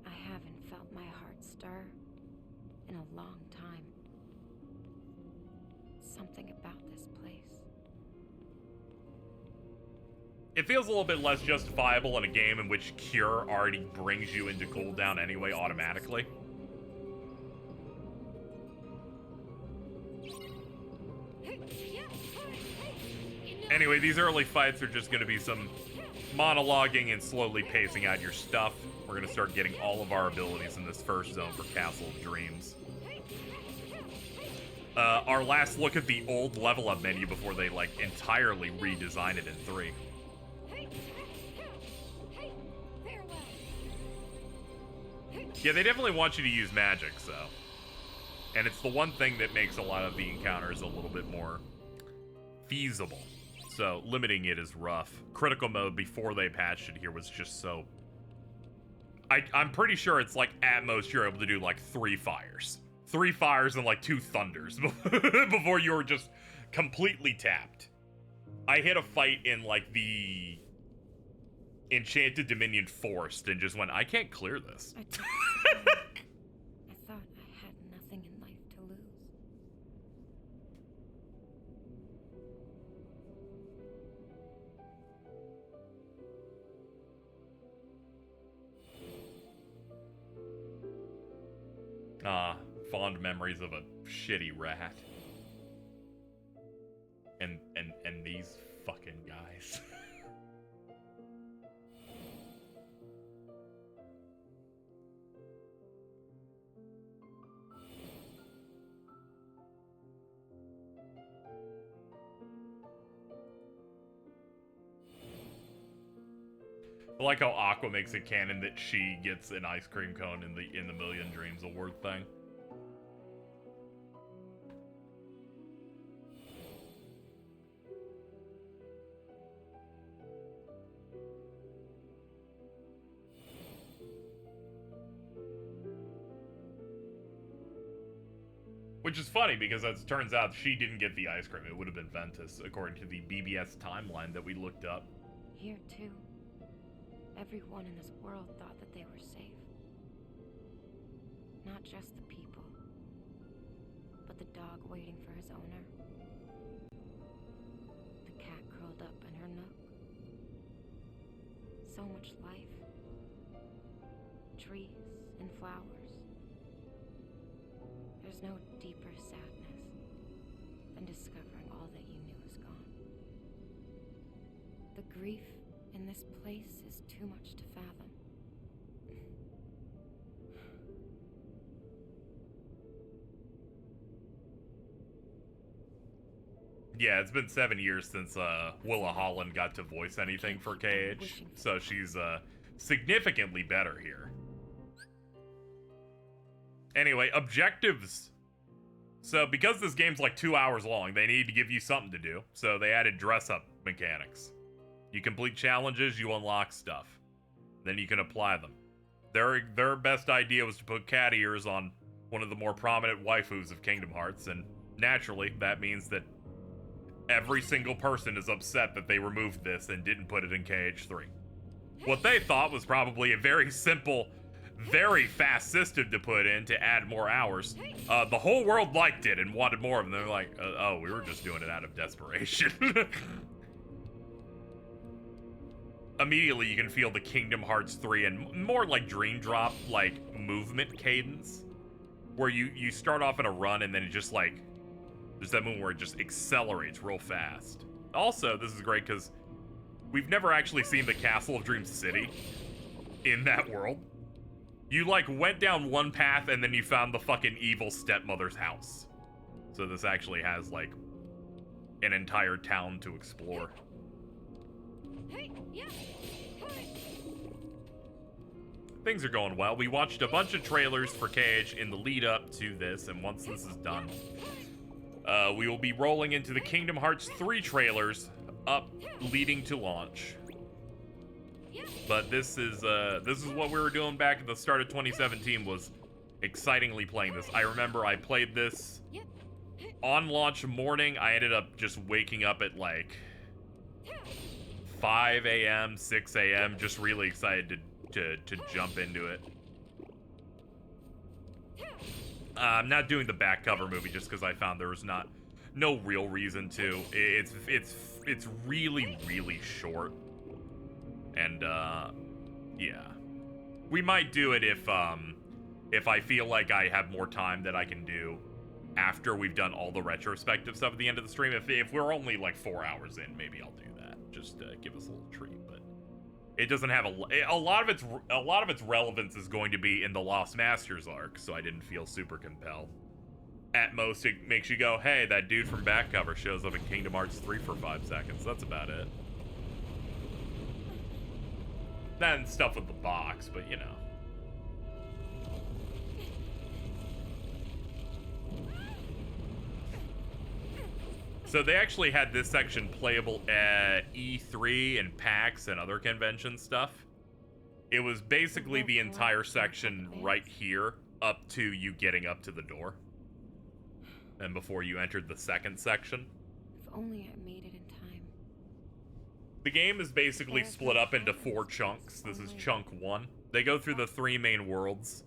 I haven't felt my heart stir in a long time. Something about this place. It feels a little bit less justifiable in a game in which Cure already brings you into cooldown anyway automatically. Anyway, these early fights are just going to be some monologuing and slowly pacing out your stuff. We're going to start getting all of our abilities in this first zone for Castle of Dreams. Our last look at the old level up menu before they like entirely redesign it in 3. Yeah, they definitely want you to use magic, so. And it's the one thing that makes a lot of the encounters a little bit more feasible. So limiting it is rough. Critical mode before they patched it here was just so... I'm pretty sure it's like at most you're able to do like 3 fires. 3 fires and like 2 thunders before you're just completely tapped. I hit a fight in like the Enchanted Dominion Forest and just went, I can't clear this. I thought I had nothing in life to lose. Fond memories of a shitty rat. And these fucking guys. I like how Aqua makes it canon that she gets an ice cream cone in the Million Dreams award thing. Which is funny because as it turns out, she didn't get the ice cream. It would have been Ventus, according to the BBS timeline that we looked up. Here, too. Everyone in this world thought that they were safe. Not just the people, but the dog waiting for his owner. The cat curled up in her nook. So much life. Trees and flowers. There's no deeper sadness than discovering all that you knew is gone. The grief in this place is too much to fathom. Yeah, it's been 7 years since Willa Holland got to voice anything for KH, so she's significantly better here. Anyway, objectives. So because this game's like 2 hours long, they need to give you something to do. So they added dress-up mechanics. You complete challenges, you unlock stuff. Then you can apply them. Their best idea was to put cat ears on one of the more prominent waifus of Kingdom Hearts, and naturally, that means that every single person is upset that they removed this and didn't put it in KH3. What they thought was probably a very simple, very fast system to put in to add more hours. The whole world liked it and wanted more of them. They're like, oh, we were just doing it out of desperation. Immediately, you can feel the Kingdom Hearts 3 and more like Dream Drop, like, movement cadence. Where you start off in a run and then it just, like, there's that moment where it just accelerates real fast. Also, this is great because we've never actually seen the Castle of Dream City in that world. You, like, went down one path and then you found the fucking evil stepmother's house. So this actually has, like, an entire town to explore. Things are going well. We watched a bunch of trailers for KH in the lead up to this, and once this is done, we will be rolling into the Kingdom Hearts 3 trailers up leading to launch. But this is what we were doing back at the start of 2017, was excitingly playing this. I remember I played this on launch morning. I ended up just waking up at like 5 a.m., 6 a.m., just really excited to jump into it. I'm not doing the back cover movie just because I found there was no real reason to. It's really, really short. And, yeah. We might do it if I feel like I have more time that I can do after we've done all the retrospective stuff at the end of the stream. If we're only like 4 hours in, maybe I'll do that. Just give us a little treat. But it doesn't have a lot of its relevance is going to be in the Lost Masters arc, so I didn't feel super compelled. At most, it makes you go, hey, that dude from back cover shows up in Kingdom Hearts 3 for 5 seconds. That's about it. Then stuff with the box, but you know. So they actually had this section playable at E3 and PAX and other convention stuff. It was basically the entire section right here up to you getting up to the door. And before you entered the second section. If only I made it in time. The game is basically split up into 4 chunks. This is chunk 1. They go through the 3 main worlds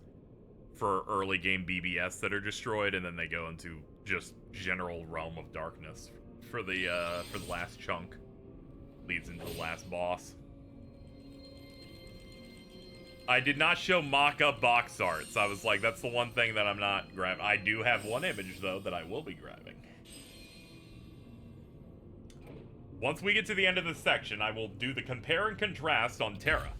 for early game BBS that are destroyed, and then they go into just general realm of darkness for the last chunk. Leads into the last boss. I did not show mock-up box arts. I was like, that's the one thing that I'm not grabbing. I do have one image, though, that I will be grabbing. Once we get to the end of this section, I will do the compare and contrast on Terra.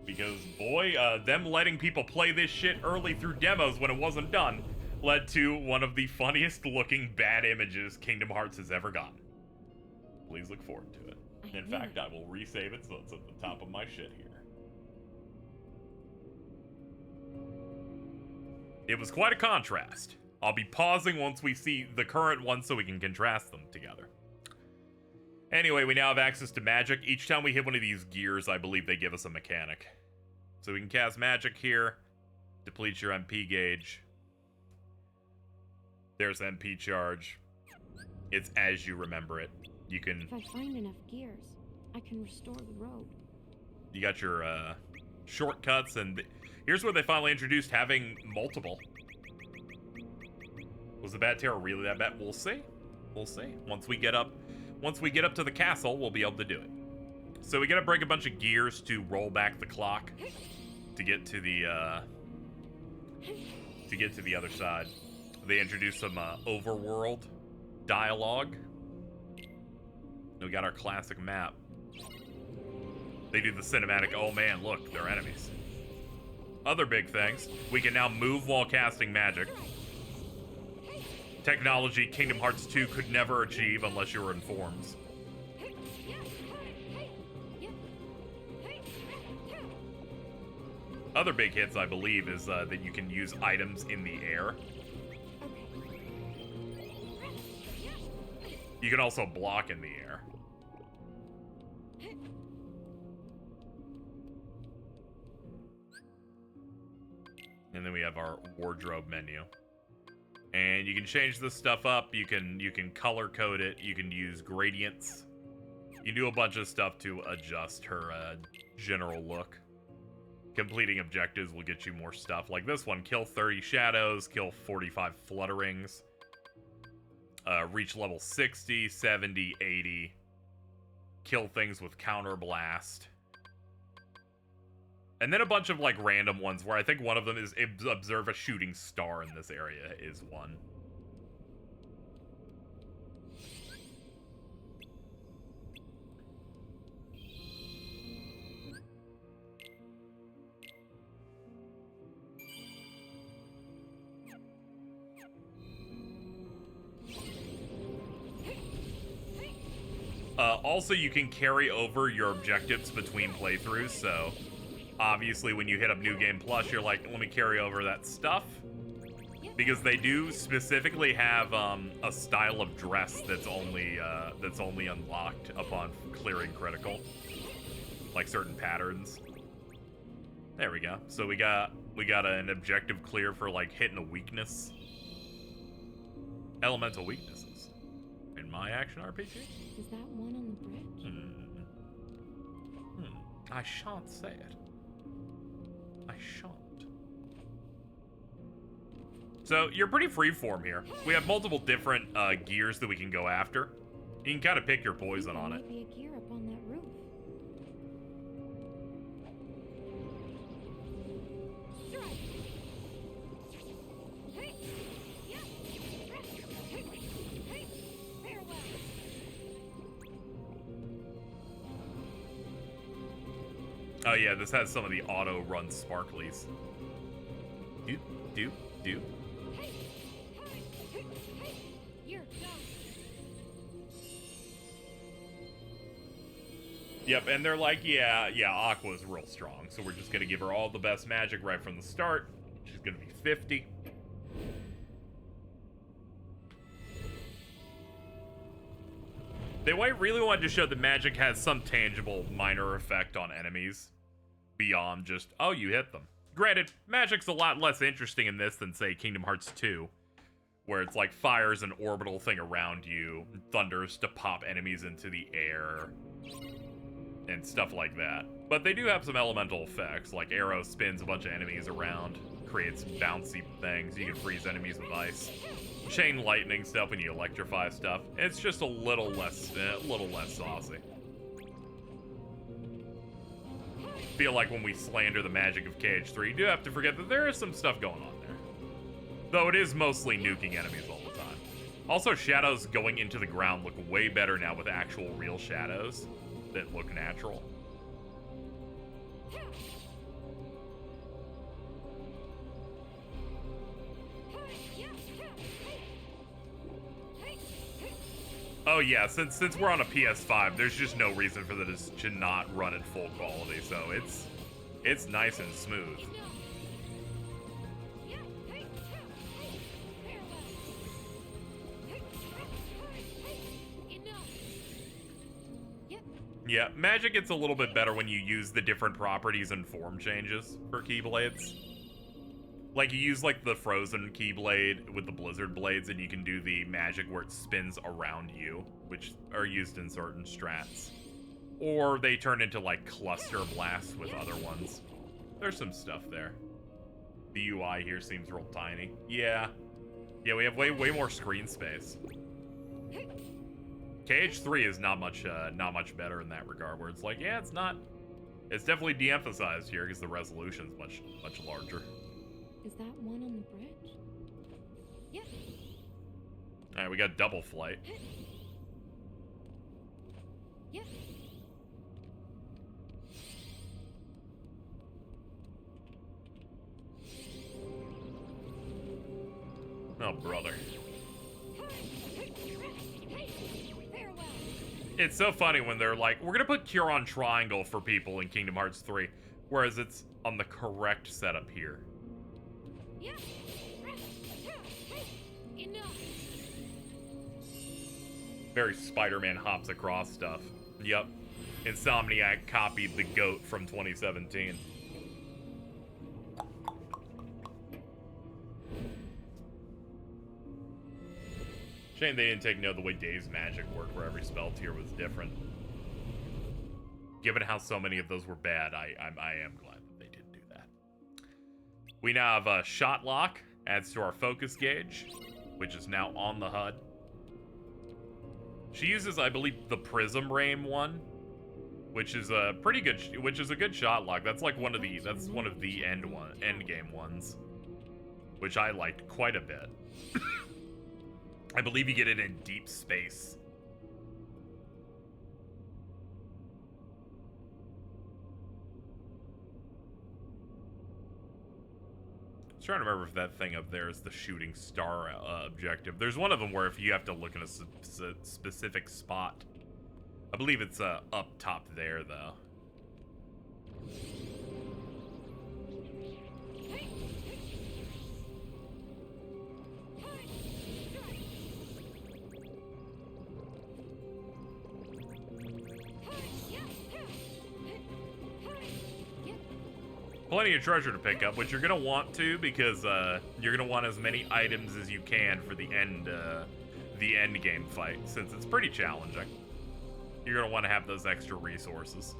Because, boy, them letting people play this shit early through demos when it wasn't done led to one of the funniest looking bad images Kingdom Hearts has ever gotten. Please look forward to it. I In fact, I will resave it so it's at the top of my shit here. It was quite a contrast. I'll be pausing once we see the current one so we can contrast them together. Anyway, we now have access to magic. Each time we hit one of these gears, I believe they give us a mechanic. So we can cast magic here. Depletes your MP gauge. There's MP charge. It's as you remember it. You can... If I find enough gears, I can restore the road. You got your shortcuts, and here's where they finally introduced having multiple. Was the Bat Terror really that bad? We'll see. We'll see. Once we get up to the castle, we'll be able to do it. So we gotta break a bunch of gears to roll back the clock to get to the other side. They introduced some overworld dialogue. We got our classic map. They do the cinematic, oh man, look, they're enemies. Other big things, we can now move while casting magic. Technology Kingdom Hearts 2 could never achieve unless you were in forms. Other big hits, I believe, is that you can use items in the air. You can also block in the air. And then we have our wardrobe menu. And you can change this stuff up. You can color code it. You can use gradients. You can do a bunch of stuff to adjust her general look. Completing objectives will get you more stuff. Like this one, kill 30 shadows, kill 45 flutterings. Reach level 60, 70, 80. Kill things with counterblast. And then a bunch of, like, random ones where I think one of them is observe a shooting star in this area is one. Also, you can carry over your objectives between playthroughs, so... Obviously, when you hit up New Game Plus, you're like, let me carry over that stuff. Because they do specifically have a style of dress that's only unlocked upon clearing critical. Like certain patterns. There we go. So we got an objective clear for like hitting a weakness. Elemental weaknesses. In my action RPG? Is that one on the bridge? I shan't say it. I shan't. So, you're pretty freeform here. We have multiple different gears that we can go after. You can kind of pick your poison on it. There might be a gear up on that roof. Oh yeah, this has some of the auto-run sparklies. Doop, doop, doop. Yep, and they're like, yeah, Aqua's real strong, so we're just gonna give her all the best magic right from the start. She's gonna be 50. They really wanted to show that magic has some tangible minor effect on enemies beyond just, oh, you hit them. Granted, magic's a lot less interesting in this than, say, Kingdom Hearts 2, where it's like fires an orbital thing around you, thunders to pop enemies into the air, and stuff like that. But they do have some elemental effects, like Arrow spins a bunch of enemies around, creates bouncy things. You can freeze enemies with ice. Chain lightning stuff when you electrify stuff. It's just a little less saucy. Feel like when we slander the magic of KH3, you do have to forget that there is some stuff going on there. Though it is mostly nuking enemies all the time. Also, shadows going into the ground look way better now with actual real shadows that look natural. Oh yeah, since we're on a PS5, there's just no reason for this to not run at full quality, so it's nice and smooth. Yeah, magic gets a little bit better when you use the different properties and form changes for Keyblades. Like, you use, like, the frozen Keyblade with the blizzard blades, and you can do the magic where it spins around you, which are used in certain strats. Or they turn into, like, cluster blasts with other ones. There's some stuff there. The UI here seems real tiny. Yeah. Yeah, we have way more screen space. KH3 is not much better in that regard, where it's like, yeah, it's definitely de-emphasized here because the resolution's much larger. Is that one on the bridge? Yeah. Alright, we got double flight. Yeah. Oh, brother. It's so funny when they're like, we're gonna put cure on triangle for people in Kingdom Hearts 3, whereas it's on the correct setup here. Very Spider-Man hops across stuff. Yep. Insomniac copied the GOAT from 2017. Shame they didn't take note of the way Dave's magic worked, where every spell tier was different. Given how so many of those were bad, I am glad that they didn't do that. We now have a shot lock, adds to our focus gauge, which is now on the HUD. She uses, I believe, the Prism Rain one, which is a pretty good, which is a good shot lock. That's like one of the end game ones, which I liked quite a bit. I believe you get it in deep space. I was trying to remember if that thing up there is the shooting star objective. There's one of them where if you have to look in a specific spot. I believe it's up top there, though. Plenty of treasure to pick up, which you're gonna want to, because you're gonna want as many items as you can for the end game fight, since it's pretty challenging. You're gonna want to have those extra resources.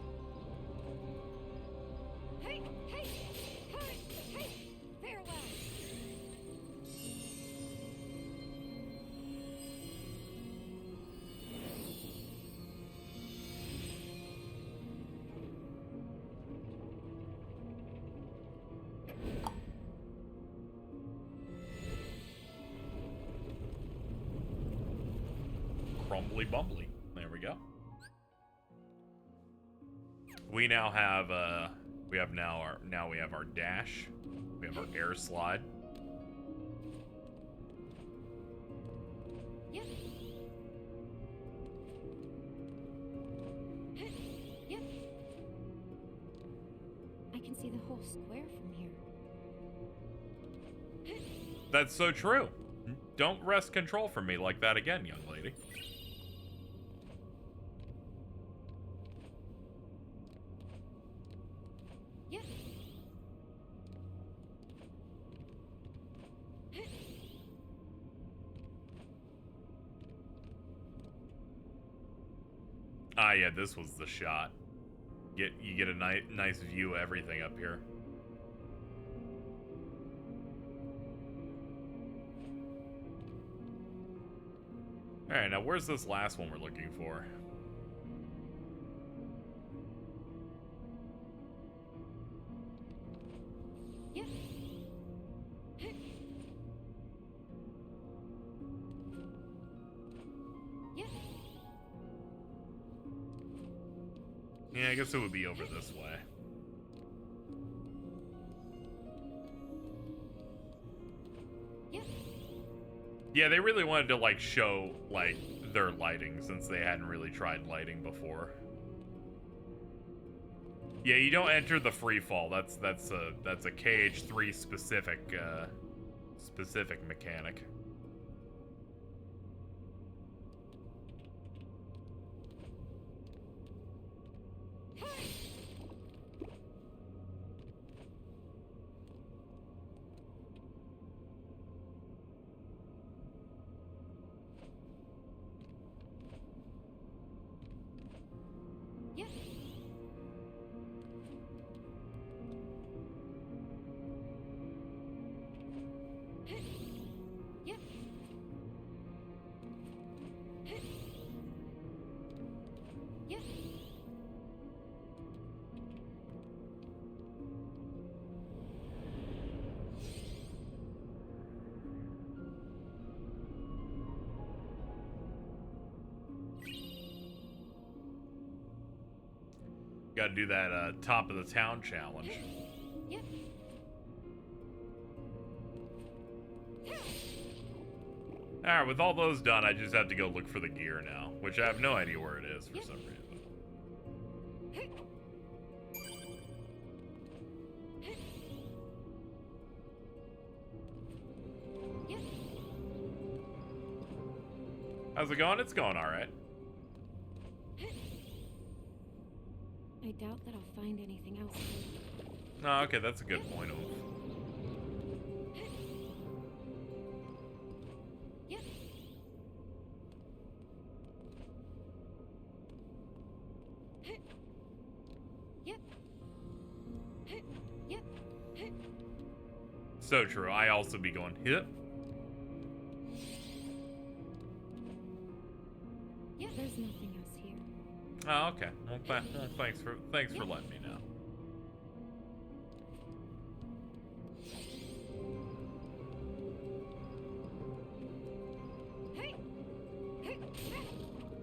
Crumbly bumbly. There we go. We now have we have our dash. We have our air slide. Yep. Yep. I can see the whole square from here. That's so true. Don't wrest control from me like that again, young lady. Ah, yeah, this was the shot. You get a nice view of everything up here. All right, now where's this last one we're looking for? Yep. Yep. Yeah, I guess it would be over this way. Yep. Yeah, they really wanted to, like, show, like, their lighting, since they hadn't really tried lighting before. Yeah, you don't enter the free fall. That's a KH3 specific specific mechanic. Got to do that top of the town challenge. Alright, with all those done, I just have to go look for the gear now, which I have no idea where it is for some reason. How's it going? It's going alright. I doubt that I'll find anything else. Oh, okay, that's a good point. So true. I also be going hit. Yeah, there's nothing else here. Oh, okay. Well, thanks for letting me know.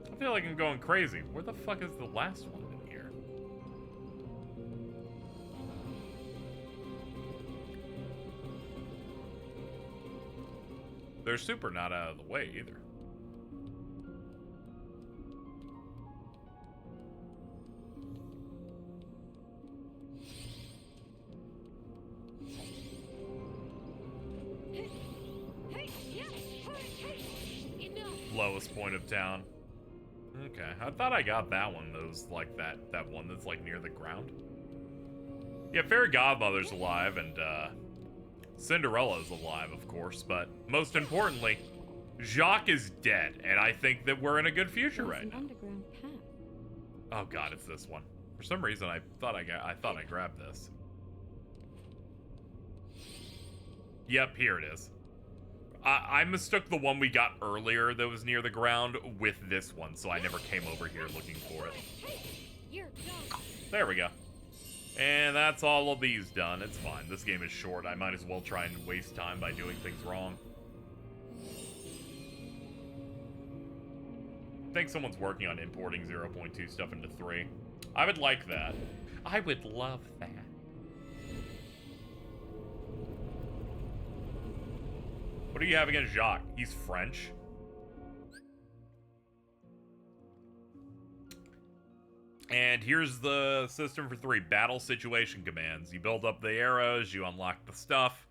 I feel like I'm going crazy. Where the fuck is the last one in here? They're super not out of the way either. Lowest point of town. Okay, I thought I got that one. Those like that one that's like near the ground. Yeah, Fairy Godmother's alive and Cinderella's alive, of course, but most importantly, Jacques is dead, and I think that we're in a good future right now. Underground path. Oh god, it's this one. For some reason, I thought I grabbed this. Yep, here it is. I mistook the one we got earlier that was near the ground with this one, so I never came over here looking for it. There we go. And that's all of these done. It's fine. This game is short. I might as well try and waste time by doing things wrong. I think someone's working on importing 0.2 stuff into 3. I would like that. I would love that. What do you have against Jacques? He's French. And here's the system for 3. Battle situation commands. You build up the arrows, you unlock the stuff.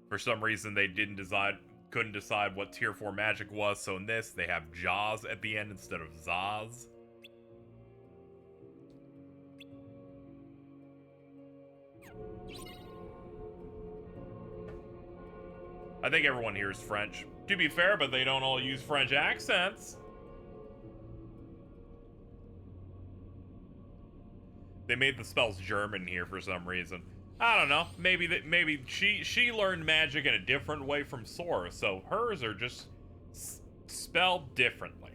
For some reason, they couldn't decide what tier 4 magic was, so in this, they have Jaws at the end instead of Zaz. I think everyone here is French. To be fair, but they don't all use French accents. They made the spells German here for some reason. I don't know. Maybe she learned magic in a different way from Sora, so hers are just spelled differently.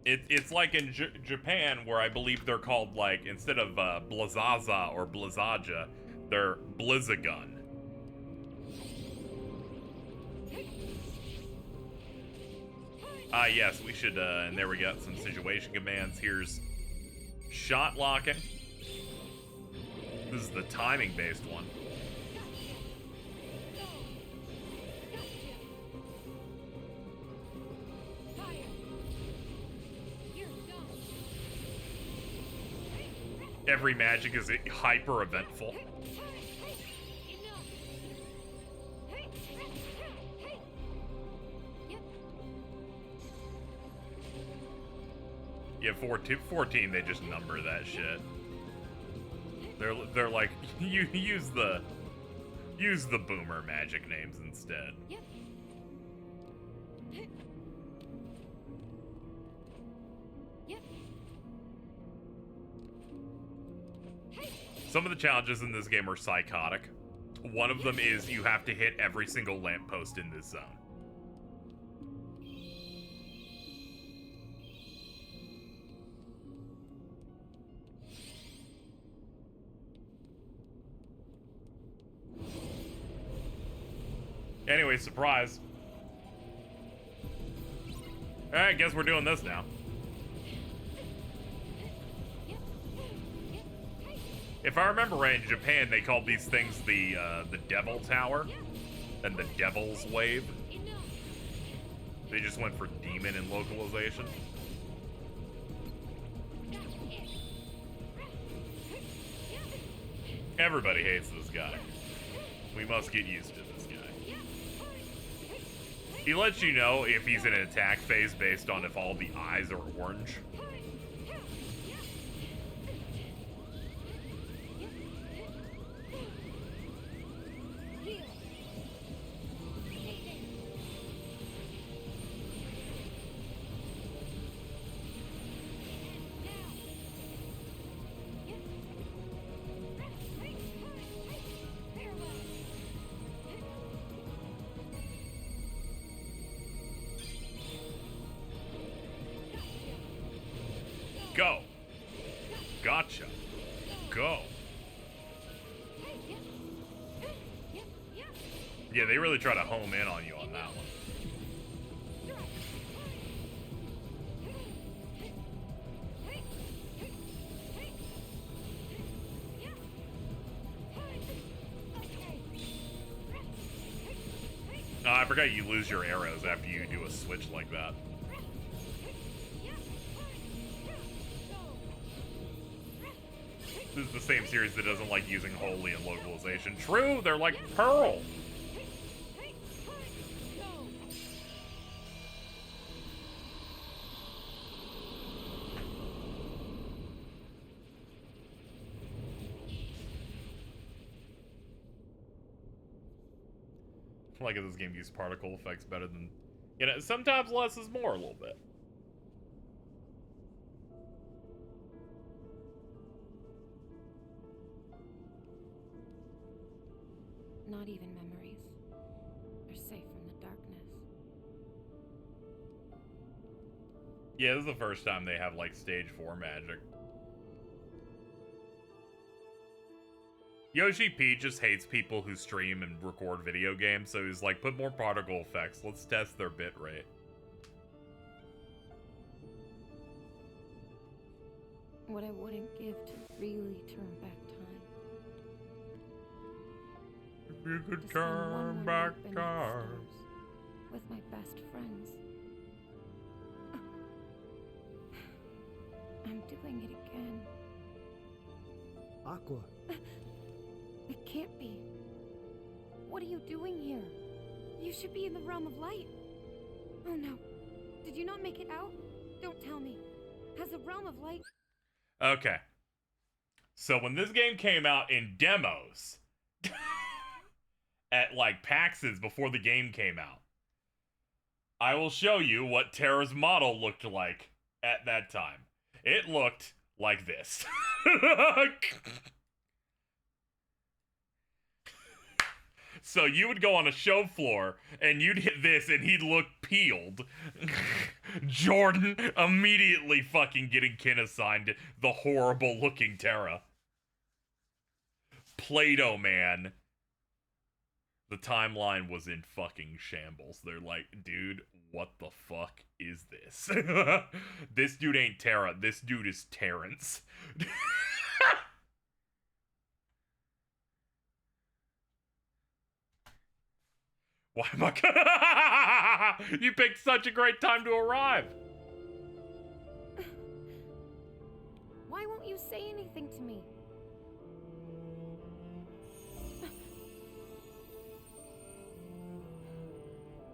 It's like in Japan, where I believe they're called, like, instead of Blazaza or Blazaja, they're Blizzagun. Yes, we should, and there we got some situation commands. Here's shot locking. This is the timing-based one. every magic is hyper eventful. Yeah, 14, they just number that shit. They're like, you use the boomer magic names instead. Some of the challenges in this game are psychotic. One of them is you have to hit every single lamppost in this zone. Anyway, surprise. Alright, guess we're doing this now. If I remember right, in Japan, they called these things the Devil Tower and the Devil's Wave. They just went for demon in localization. Everybody hates this guy. We must get used to this guy. He lets you know if he's in an attack phase based on if all the eyes are orange. Go. Gotcha. Go. Yeah, they really try to home in on you on that one. Oh, I forgot you lose your arrows after you do a switch like that. This is the same series that doesn't like using Holy in localization. True, they're like Pearl. I like how this game uses particle effects better than, you know, sometimes less is more a little bit. Not even memories are safe from the darkness. Yeah, this is the first time they have, like, stage 4 magic. Yoshi P just hates people who stream and record video games, so he's like, put more particle effects. Let's test their bitrate. What I wouldn't give to really turn back time. If you could To spend one turn more back night beneath time. stars with my best friends. I'm doing it again. Aqua. It can't be. What are you doing here? You should be in the realm of light. Oh no. Did you not make it out? Don't tell me. Has the realm of light... Okay. So when this game came out in demos, at like PAXs before the game came out, I will show you what Terra's model looked like at that time. It looked like this. So you would go on a show floor, and you'd hit this, and he'd look peeled. Jordan immediately fucking getting kin assigned the horrible-looking Terra. Play-Doh, man. The timeline was in fucking shambles. They're like, dude, what the fuck is this? This dude ain't Terra. This dude is Terrence. Why am I You picked such a great time to arrive. Why won't you say anything to me?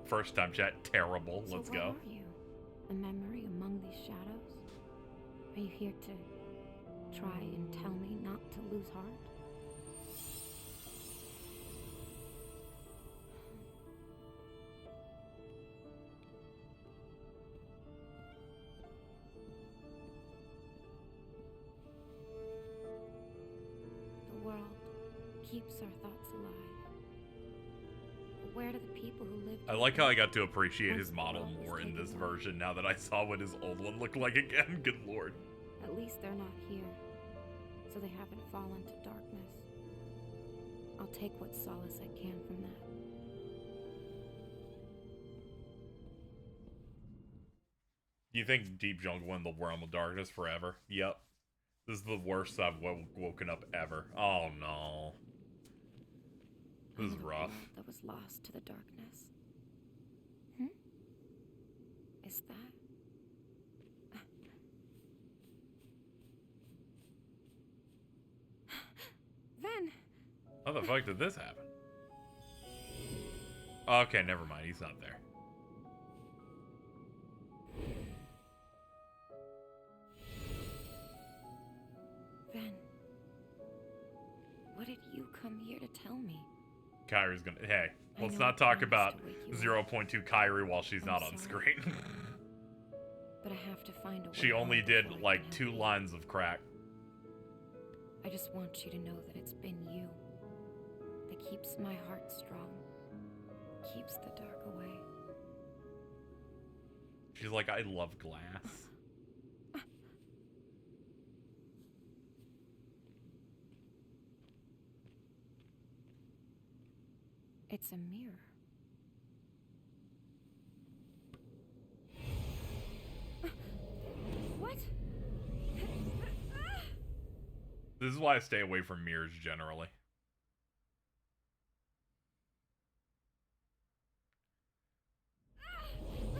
First time chat, terrible. So Let's what go. are you? A memory among these shadows? Are you here to try and tell me not to lose heart? The world keeps our thoughts alive. But where do the people who live? I like how I got to appreciate his model more in this version now that I saw what his old one looked like again. Good lord. At least they're not here, so they haven't fallen to darkness. I'll take what solace I can from that. Do you think Deep Jungle in the realm of darkness forever? Yep. This is the worst I've woken up ever. Oh no. This is rough. That was lost to the darkness. Is that? Then. How the fuck did this happen? Okay, never mind. He's not there. Then. What did you come here to tell me? Kyrie's gonna. Hey, let's not talk about 0.2 Kyrie while she's not on screen. But I have to find a way. She only did like 2 lines of crack. I just want you to know that it's been you that keeps my heart strong, keeps the dark away. She's like, I love glass. It's a mirror. What? This is why I stay away from mirrors generally.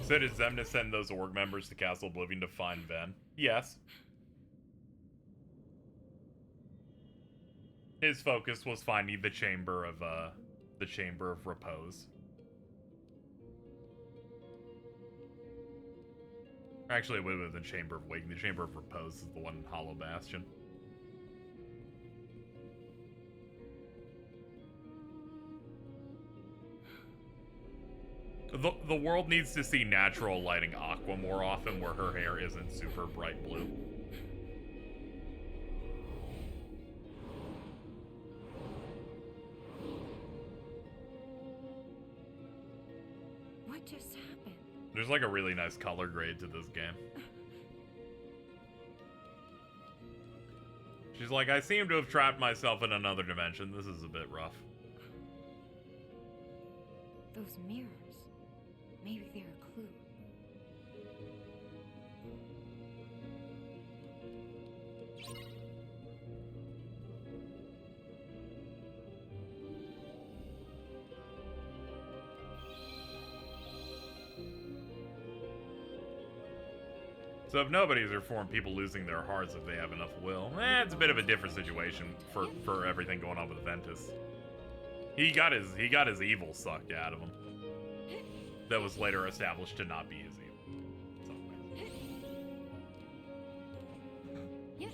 So did Zemna send those org members to Castle Oblivion to find Ven? Yes. His focus was finding the Chamber of Repose. Actually, it would have been the Chamber of Waking. The Chamber of Repose is the one in Hollow Bastion. The world needs to see natural lighting Aqua more often where her hair isn't super bright blue. What just happened? There's like a really nice color grade to this game. She's like, I seem to have trapped myself in another dimension. This is a bit rough. Those mirrors. Maybe they're a clue. So if nobody's reformed people losing their hearts if they have enough will, it's a bit of a different situation for everything going on with Ventus. He got his evil sucked out of him. That was later established to not be his evil.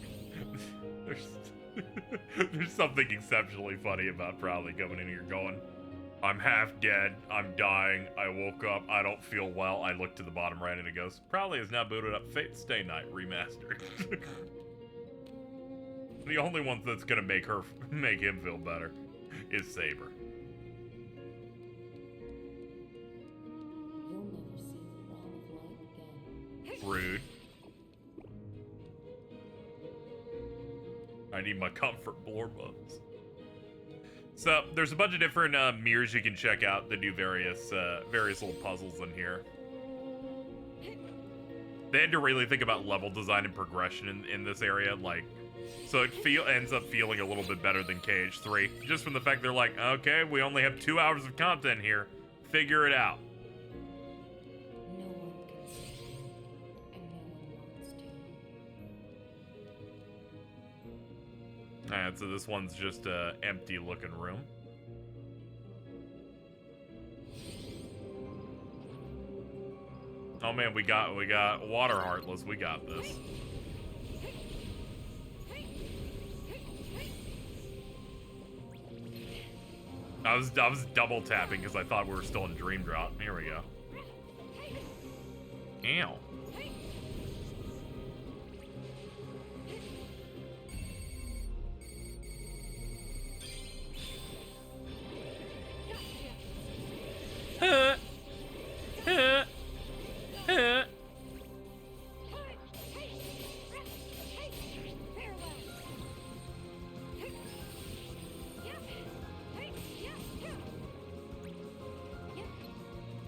There's something exceptionally funny about Proudly coming in here going, I'm half dead, I'm dying, I woke up, I don't feel well. I look to the bottom right and it goes, Proudly has now booted up Fate Stay Night Remastered. The only one that's gonna make him feel better is Saber. You'll never see the realm of light again. Rude. I need my comfort blur bugs. So there's a bunch of different mirrors you can check out that do various little puzzles in here. They had to really think about level design and progression in this area, like, so it ends up feeling a little bit better than KH3, just from the fact they're like, okay, we only have 2 hours of content here, figure it out. No one can see, and no one wants to. Alright, so this one's just a empty looking room. Oh man, we got Water Heartless. We got this. I was double tapping because I thought we were still in Dream Drop. Here we go. Ow.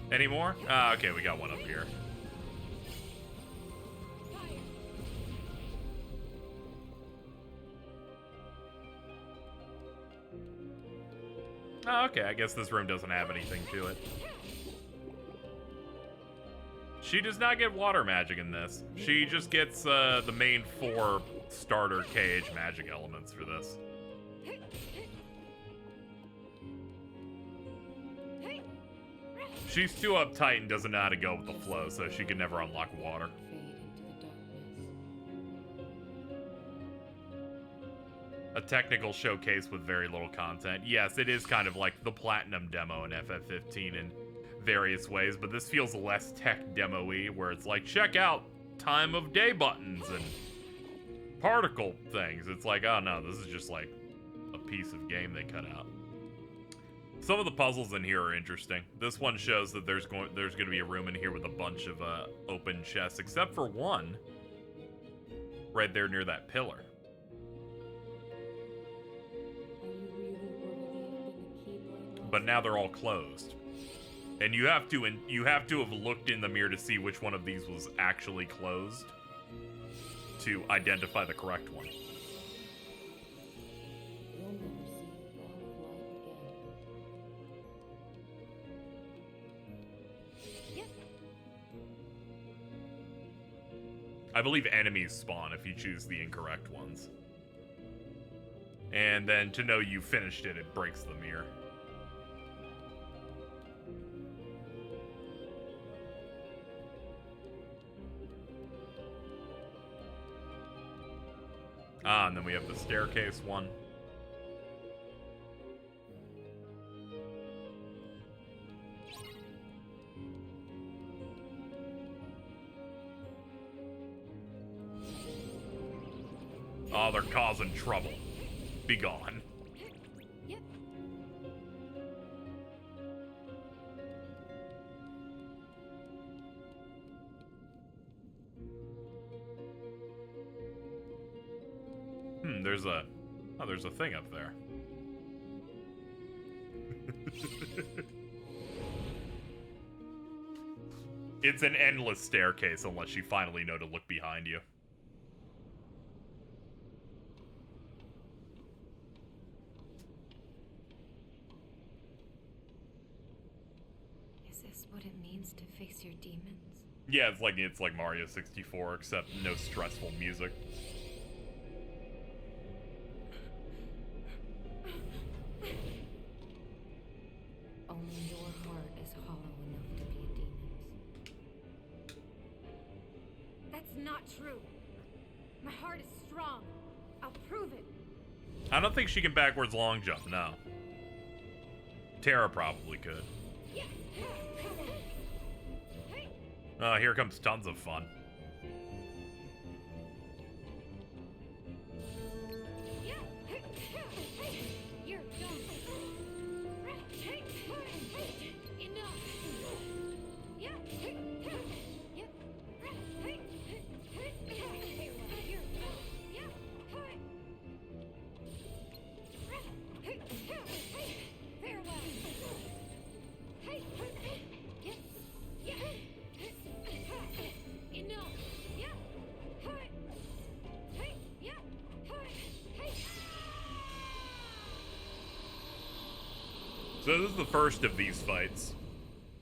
Any more? Okay, we got one up here. Oh, okay, I guess this room doesn't have anything to it. She does not get water magic in this. She just gets the main 4 starter KH magic elements for this. She's too uptight and doesn't know how to go with the flow, so she can never unlock water. A technical showcase with very little content. Yes, it is kind of like the Platinum demo in FF15 in various ways, but this feels less tech demo-y, where it's like, check out time of day buttons and particle things. It's like, oh no, this is just like a piece of game they cut out. Some of the puzzles in here are interesting. This one shows that there's going to be a room in here with a bunch of open chests, except for one right there near that pillar. But now they're all closed, and you have to have looked in the mirror to see which one of these was actually closed to identify the correct one. I believe enemies spawn if you choose the incorrect ones. And then to know you finished it, it breaks the mirror. Ah, and then we have the staircase one. Oh, they're causing trouble. Be gone. There's a thing up there. It's an endless staircase unless you finally know to look behind you. Is this what it means to face your demons? Yeah, it's like Mario 64, except no stressful music. Only your heart is hollow enough to be a demon's. That's not true. My heart is strong. I'll prove it. I don't think she can backwards long jump, no. Terra probably could. Here comes tons of fun. You're done. Enough. So this is the first of these fights.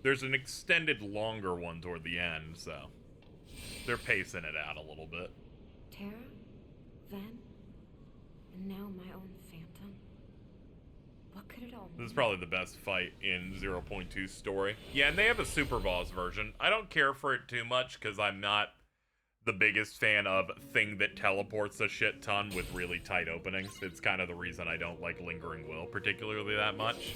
There's an extended, longer one toward the end, so they're pacing it out a little bit. Terra, Ven, and And now my own phantom. What could it all mean? This is probably the best fight in 0.2's story. Yeah, and they have a super boss version. I don't care for it too much because I'm not the biggest fan of thing that teleports a shit ton with really tight openings. It's kind of the reason I don't like Lingering Will particularly that much.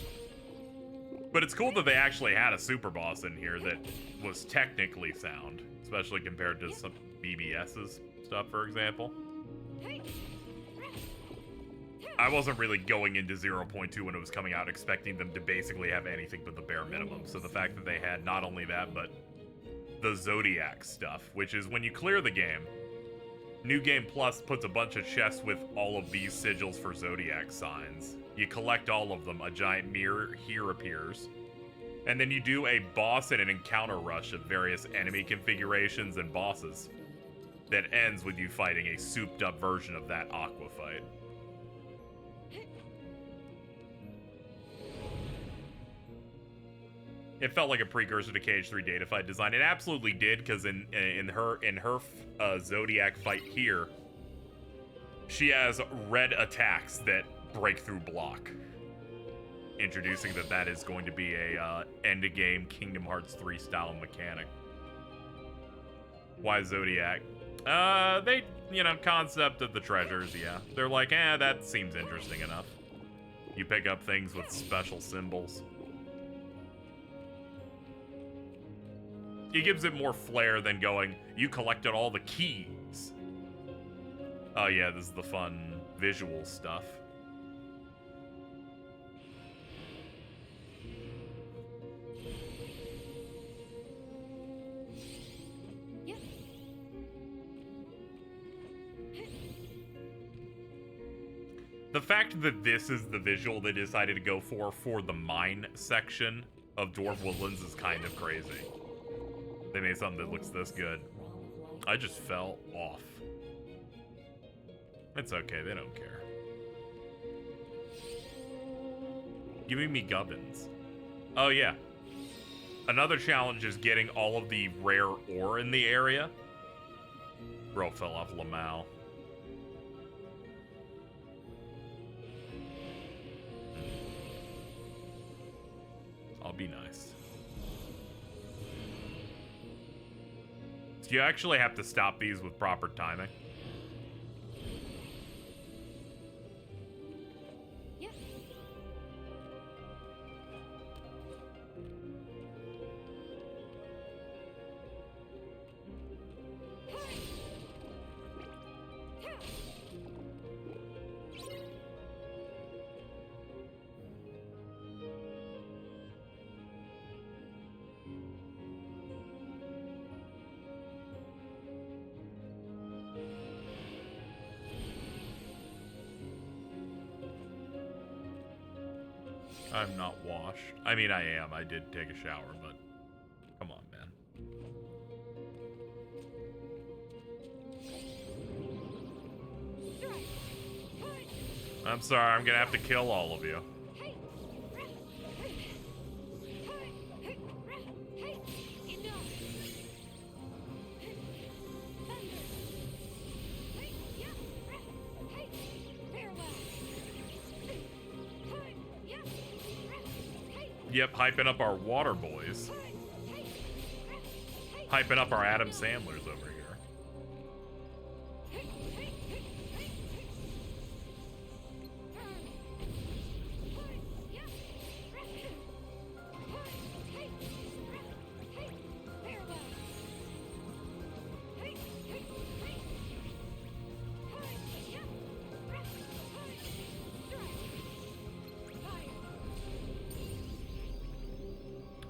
But it's cool that they actually had a super boss in here that was technically sound, especially compared to some BBS's stuff, for example. I wasn't really going into 0.2 when it was coming out expecting them to basically have anything but the bare minimum. So the fact that they had not only that, but the Zodiac stuff, which is when you clear the game, New Game Plus puts a bunch of chests with all of these sigils for Zodiac signs. You collect all of them, a giant mirror here appears, and then you do a boss and an encounter rush of various enemy configurations and bosses that ends with you fighting a souped up version of that Aqua fight. It felt like a precursor to KH3 Data fight design. It absolutely did, because in her Zodiac fight here, she has red attacks that break through block, introducing that is going to be a end of game Kingdom Hearts 3 style mechanic. Why Zodiac? They, concept of the treasures, yeah. They're like, that seems interesting enough. You pick up things with special symbols. It gives it more flair than going, you collected all the keys. Oh yeah, this is the fun visual stuff. The fact that this is the visual they decided to go for the mine section of Dwarf Woodlands is kind of crazy. They made something that looks this good. I just fell off. It's okay, they don't care. Giving me gubbins. Oh yeah. Another challenge is getting all of the rare ore in the area. Bro fell off Lamau. I'll be nice. You actually have to stop these with proper timing. I'm not washed. I mean, I am. I did take a shower, but come on, man. I'm sorry. I'm gonna have to kill all of you. Yep, hyping up our water boys. Hyping up our Adam Sandlers over here.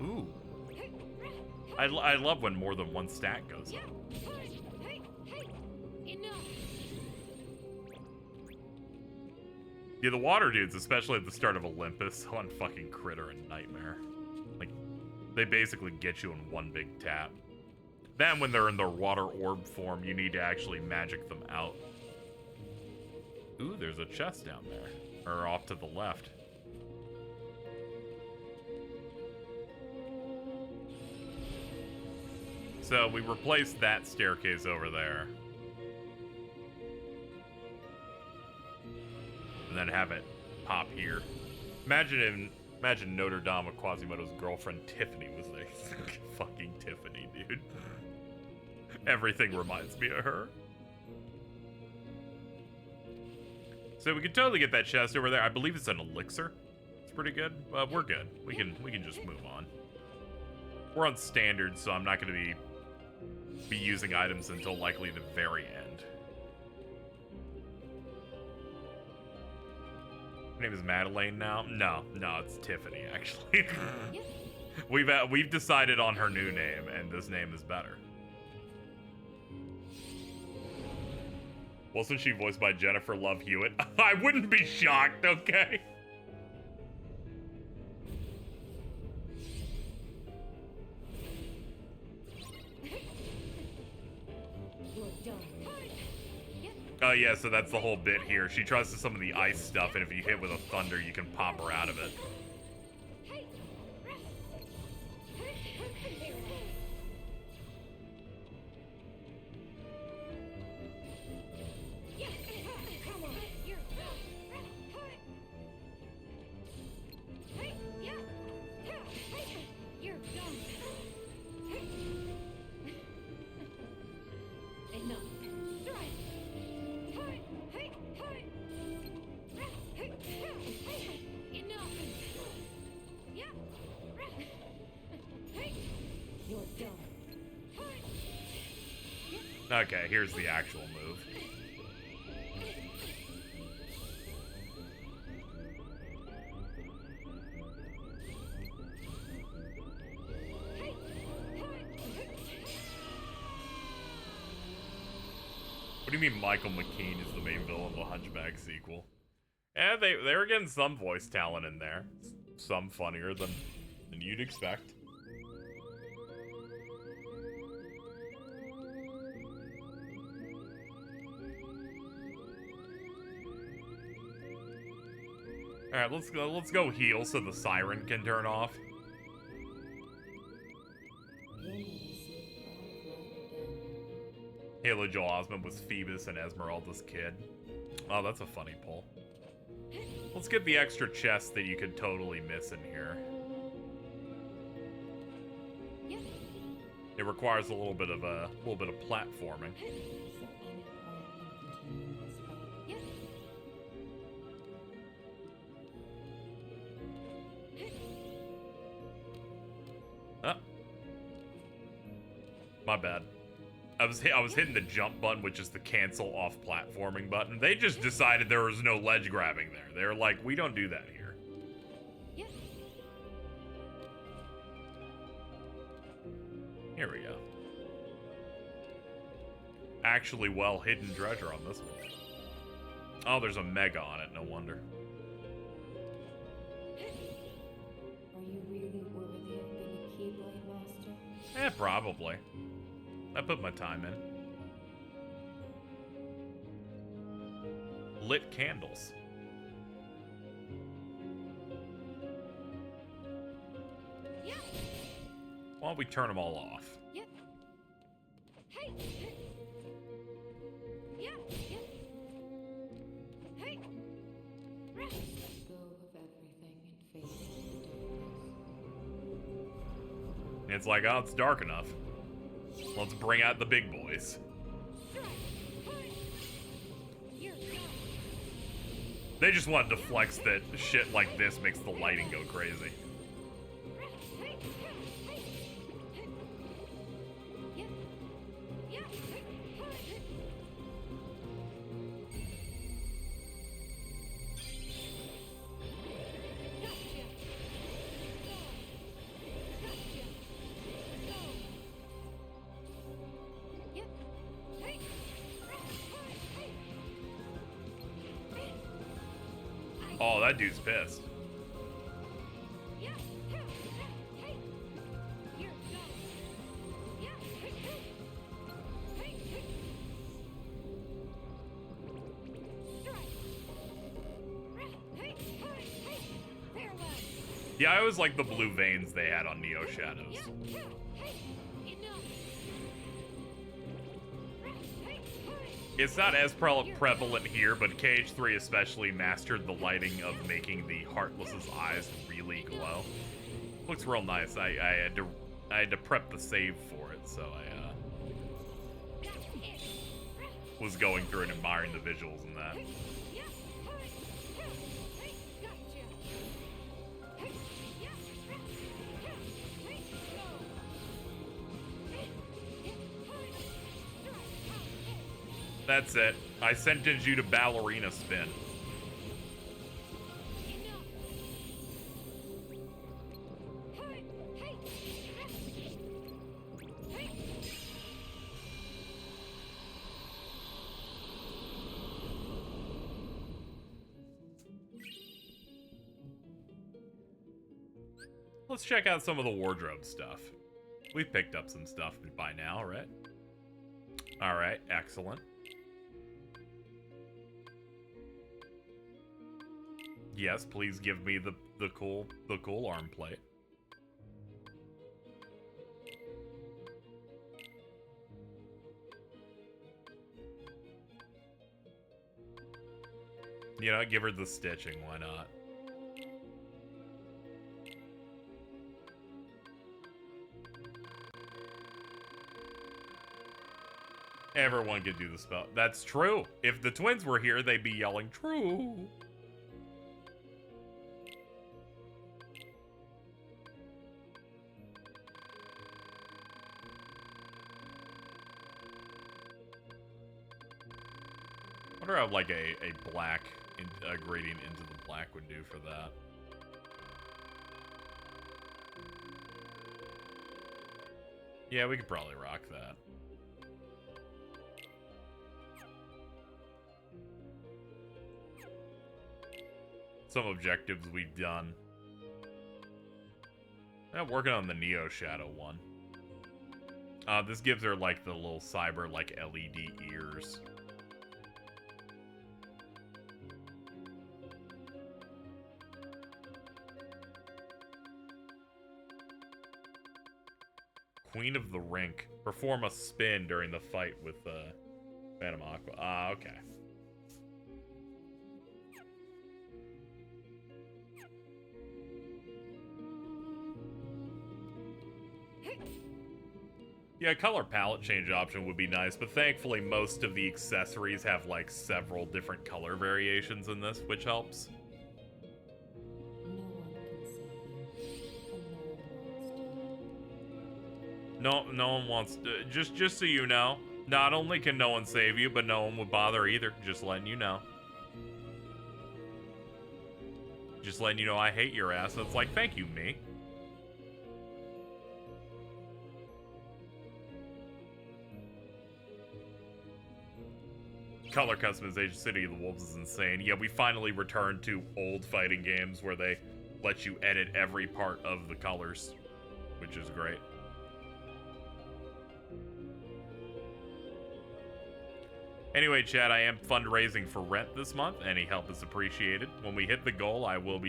Ooh. I love when more than one stat goes up. Yeah, the water dudes, especially at the start of Olympus, on fucking Critter and Nightmare. Like, they basically get you in one big tap. Then when they're in their water orb form, you need to actually magic them out. Ooh, there's a chest down there. Or off to the left. So we replaced that staircase over there. then have it pop here. Imagine Notre Dame with Quasimodo's girlfriend Tiffany was there. Fucking Tiffany, dude. Everything reminds me of her. So we could totally get that chest over there. I believe it's an elixir. It's pretty good, but we're good. We can just move on. We're on standard, so I'm not going to be using items until likely the very end. Her name is Madeleine now? No, it's Tiffany, actually. We've decided on her new name, and this name is better. Wasn't she voiced by Jennifer Love Hewitt? I wouldn't be shocked, okay? Oh yeah, so that's the whole bit here. She tries to summon the ice stuff, and if you hit with a thunder, you can pop her out of it. Okay, here's the actual move. What do you mean Michael McKean is the main villain of the Hunchback sequel? Yeah, they were getting some voice talent in there. Some funnier than you'd expect. Alright, let's go heal so the siren can turn off. Halo Joel Osment was Phoebus and Esmeralda's kid. Oh, that's a funny pull. Let's get the extra chest that you could totally miss in here. It requires a little bit of platforming. My bad. I was hitting the jump button, which is the cancel off platforming button. They just decided there was no ledge grabbing there. They're like, we don't do that here. Here we go. Actually well hidden treasure on this one. Oh, there's a mega on it, no wonder. Are you really worthy of being a Keyblade Master? Eh, probably. I put my time in. Lit candles. Why don't we turn them all off? It's like, oh, it's dark enough. Let's bring out the big boys. They just wanted to flex that shit like this makes the lighting go crazy. Oh, that dude's pissed. Yeah, I always like the blue veins they had on Neo Shadows. It's not as prevalent here, but KH3 especially mastered the lighting of making the Heartless's eyes really glow. Looks real nice. I had to prep the save for it, so I was going through and admiring the visuals in that. That's it. I sentenced you to ballerina spin. Let's check out some of the wardrobe stuff. We've picked up some stuff by now, right? Alright, excellent. Yes, please give me the cool arm plate. You know, give her the stitching, why not? Everyone could do the spell. That's true. If the twins were here, they'd be yelling, true. I wonder how, like, a black gradient into the black would do for that. Yeah, we could probably rock that. Some objectives we've done. I'm working on the Neo Shadow one. This gives her, like, the little cyber, like, LED ears. Queen of the Rink. Perform a spin during the fight with Phantom Aqua. Ah, okay. Yeah, color palette change option would be nice, but thankfully most of the accessories have like several different color variations in this, which helps. No one wants to. Just so you know, not only can no one save you, but no one would bother either. Just letting you know. Just letting you know I hate your ass. It's like, thank you, me. Color customization City of the Wolves is insane. Yeah, we finally returned to old fighting games where they let you edit every part of the colors, which is great. Anyway, chat, I am fundraising for rent this month. Any help is appreciated. When we hit the goal, I will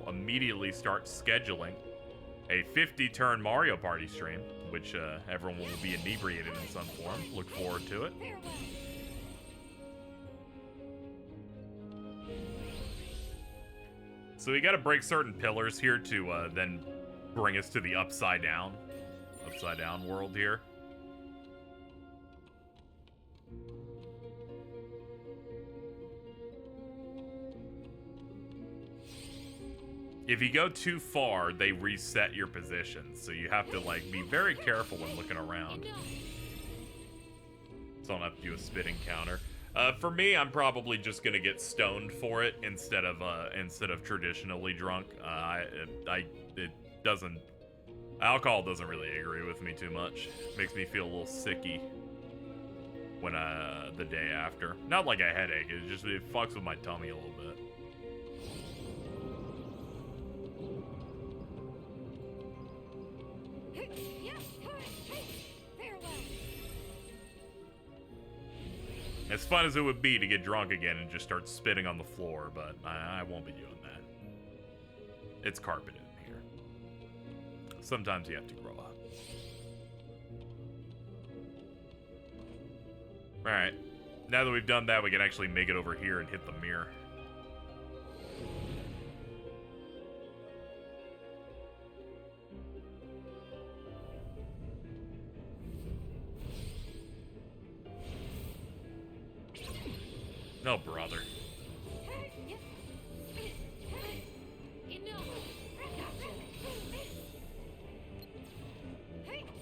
immediately start scheduling a 50-turn Mario Party stream, which everyone will be inebriated in some form. Look forward to it. So we got to break certain pillars here to then bring us to the upside down world here. If you go too far, they reset your position, so you have to like be very careful when looking around. So I don't have to do a spitting counter. For me, I'm probably just gonna get stoned for it instead of traditionally drunk. Alcohol doesn't really agree with me too much. Makes me feel a little sicky when the day after. Not like a headache. It fucks with my tummy a little bit. As fun as it would be to get drunk again and just start spitting on the floor, but I won't be doing that. It's carpeted in here. Sometimes you have to grow up. Alright. Now that we've done that, we can actually make it over here and hit the mirror. No, brother.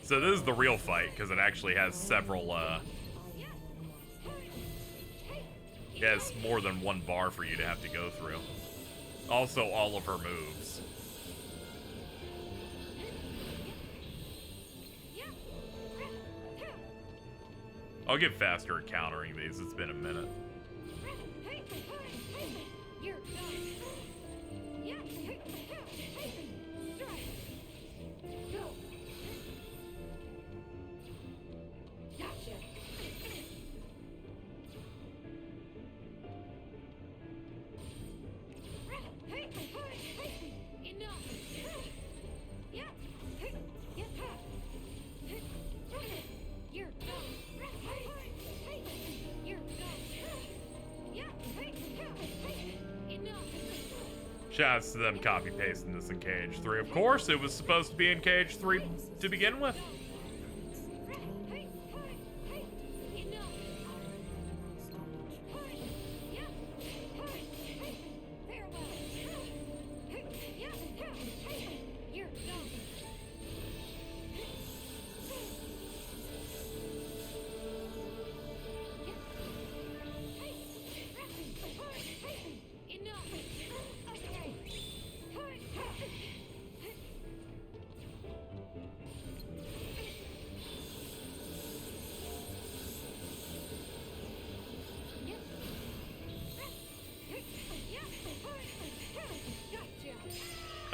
So this is the real fight, because it actually has several, it has more than one bar for you to have to go through. Also, all of her moves. I'll get faster at countering these, it's been a minute. Shouts to them copy pasting this in Cage 3. Of course, it was supposed to be in Cage 3 to begin with.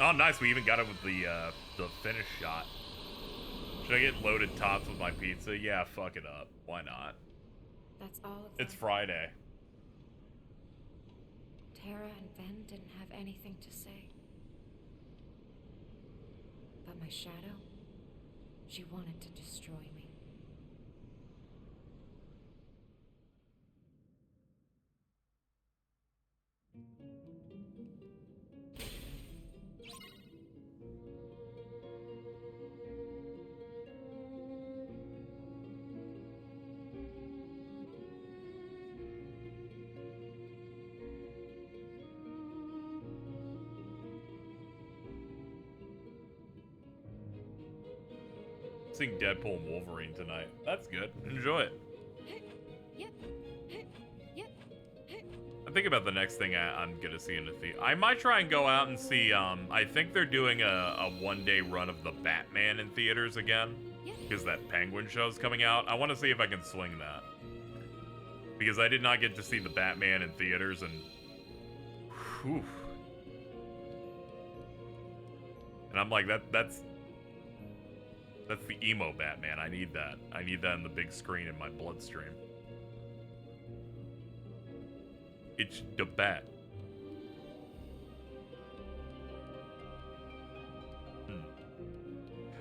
Oh, nice. We even got it with the finish shot. Should I get loaded tots with my pizza? Yeah, fuck it up. Why not? That's all of It's them. Friday. Tara and Ben didn't have anything to say. But my shadow, she wanted to destroy me. Seeing Deadpool and Wolverine tonight. That's good. Enjoy it. I think about the next thing I'm gonna see in the theater. I might try and go out and see, I think they're doing a one-day run of the Batman in theaters again. Because that Penguin show's coming out. I want to see if I can swing that. Because I did not get to see the Batman in theaters, and... whew. And I'm like, that's the emo Batman. I need that. I need that in the big screen in my bloodstream. It's the bat.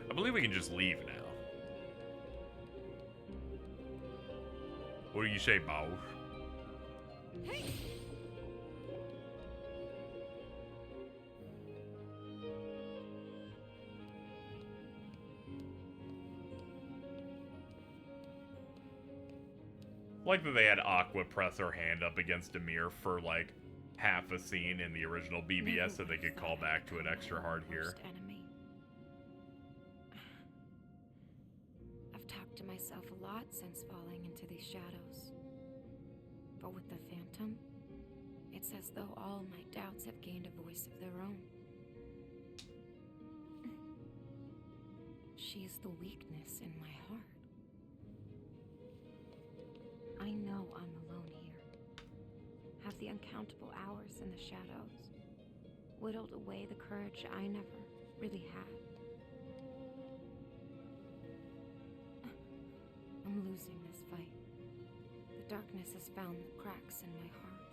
I believe we can just leave now. What do you say, boss? Like that they had Aqua press her hand up against a mirror for like half a scene in the original BBS so they could call back to it extra hard here. Enemy. I've talked to myself a lot since falling into these shadows. But with the Phantom, it's as though all my doubts have gained a voice of their own. She's the weakness in my heart. I know I'm alone here. Have the uncountable hours in the shadows whittled away the courage I never really had. I'm losing this fight. The darkness has found the cracks in my heart.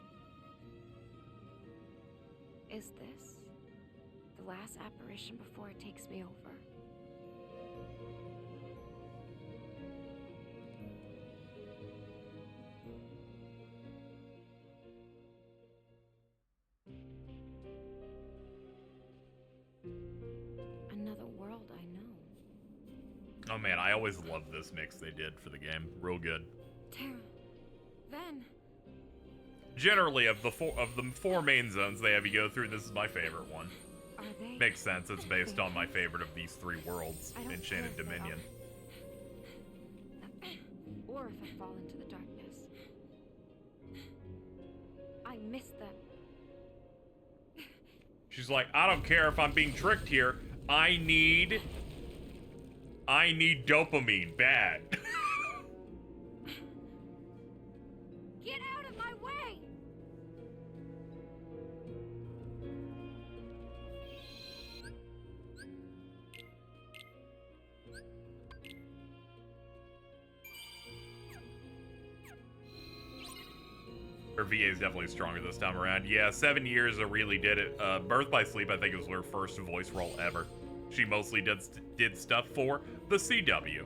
Is this the last apparition before it takes me over? Oh man, I always loved this mix they did for the game. Real good. Tara. Then. Generally, of the four main zones they have you go through, this is my favorite one. Are they? Makes sense. It's based on my favorite of these three worlds, Enchanted Dominion. Or if I fall into the darkness. I miss them. She's like, I don't care if I'm being tricked here. I need dopamine bad. Get out of my way! Her VA is definitely stronger this time around. Yeah, 7 years really did it. Birth by Sleep, I think it was her first voice role ever. She mostly did stuff for the CW.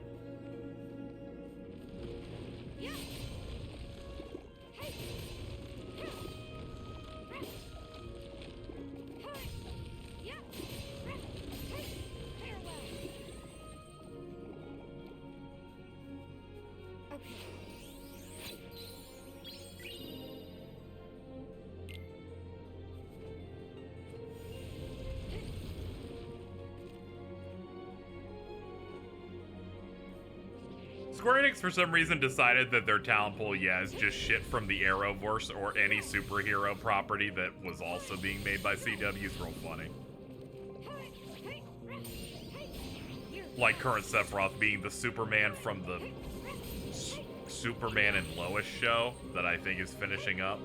Square Enix, for some reason, decided that their talent pool, is just shit from the Arrowverse or any superhero property that was also being made by CW. It's real funny. Like current Sephiroth being the Superman from the Superman and Lois show that I think is finishing up.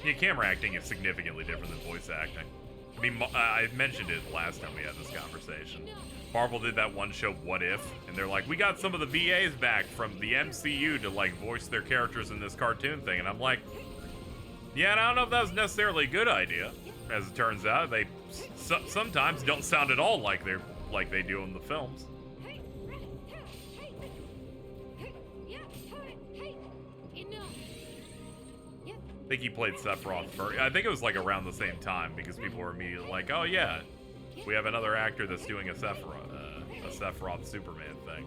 Yeah, camera acting is significantly different than voice acting. I mean, I mentioned it last time we had this conversation. Marvel did that one show, What If? And they're like, we got some of the VAs back from the MCU to, like, voice their characters in this cartoon thing. And I'm like, yeah, and I don't know if that was necessarily a good idea. As it turns out, they sometimes don't sound at all like they do in the films. I think he played Sephiroth first. I think it was like around the same time because people were immediately like, "Oh yeah, we have another actor that's doing a Sephiroth Superman thing."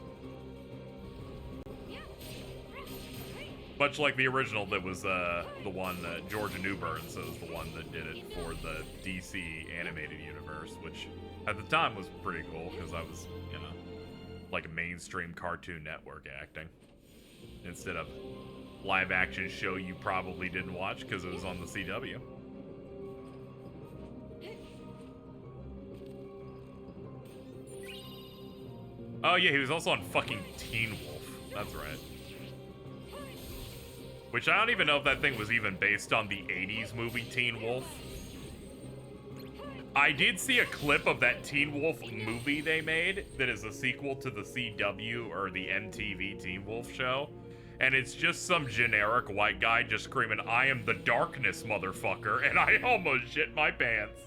Much like the original, that was the one Georgia Newburns, so was the one that did it for the DC animated universe, which at the time was pretty cool because I was, like a mainstream Cartoon Network acting instead of live action show you probably didn't watch because it was on the CW. Oh yeah, he was also on fucking Teen Wolf. That's right. Which I don't even know if that thing was even based on the 80s movie Teen Wolf. I did see a clip of that Teen Wolf movie they made that is a sequel to the CW or the MTV Teen Wolf show. And it's just some generic white guy just screaming, "I am the darkness, motherfucker," and I almost shit my pants.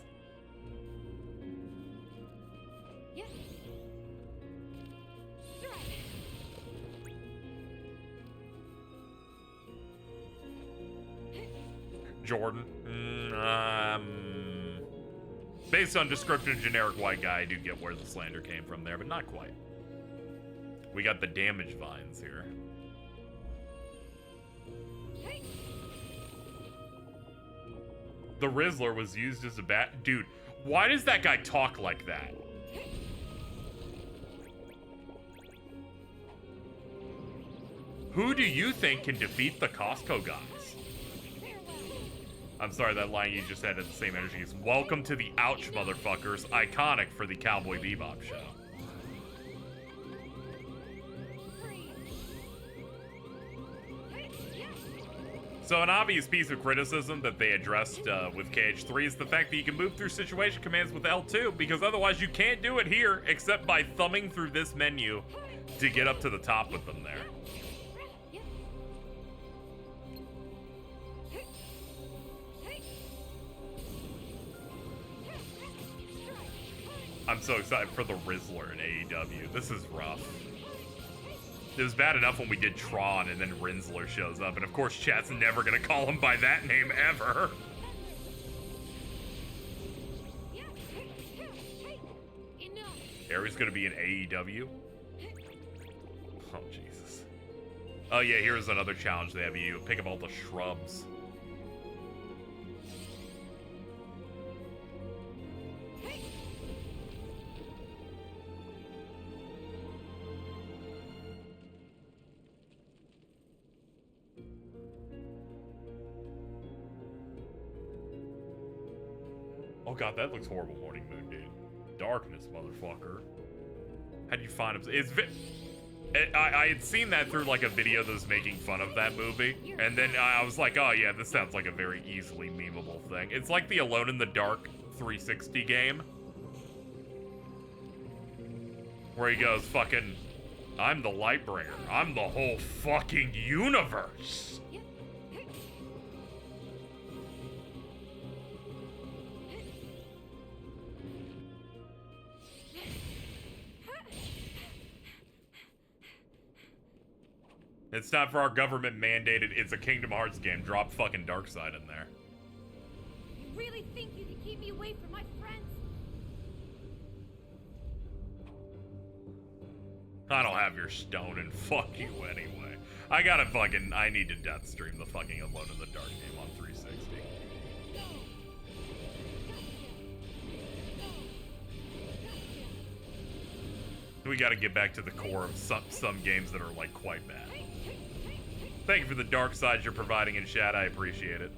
Jordan. Based on description, generic white guy, I do get where the slander came from there, but not quite. We got the damage vines here. The Rizzler was used as a bat. Dude, why does that guy talk like that? Who do you think can defeat the Costco guys? I'm sorry, that line you just had at the same energy is "Welcome to the Ouch, motherfuckers," iconic for the Cowboy Bebop show. So an obvious piece of criticism that they addressed with KH3 is the fact that you can move through situation commands with L2 because otherwise you can't do it here except by thumbing through this menu to get up to the top with them there. I'm so excited for the Rizzler in AEW. This is rough. It was bad enough when we did Tron and then Rinsler shows up, and of course chat's never gonna call him by that name ever. Ares gonna be in AEW? Oh, Jesus. Oh yeah, here's another challenge they have you. Pick up all the shrubs. Oh god, that looks horrible, Morning Moon, dude. Darkness, motherfucker. How'd you find him? I had seen that through like a video that was making fun of that movie, and then I was like, oh yeah, this sounds like a very easily memeable thing. It's like the Alone in the Dark 360 game, where he goes, fucking, I'm the Lightbringer. I'm the whole fucking universe. It's not for our government mandated, it's a Kingdom Hearts game. Drop fucking Darkseid in there. You really think you can keep me away from my friends? I don't have your stone and fuck you anyway. I need to death stream the fucking Alone in the Dark game on 360. We gotta get back to the core of some games that are like quite bad. Thank you for the dark sides you're providing in chat. I appreciate it.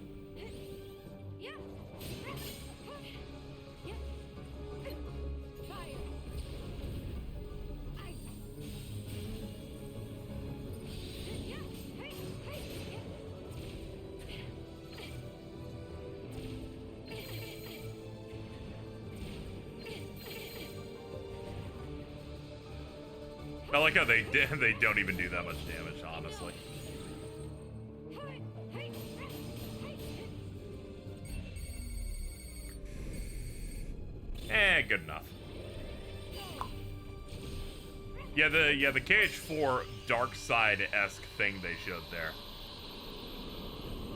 I like how they don't even do that much damage, honestly. Good enough. Yeah, the KH4 Darkseid-esque thing they showed there.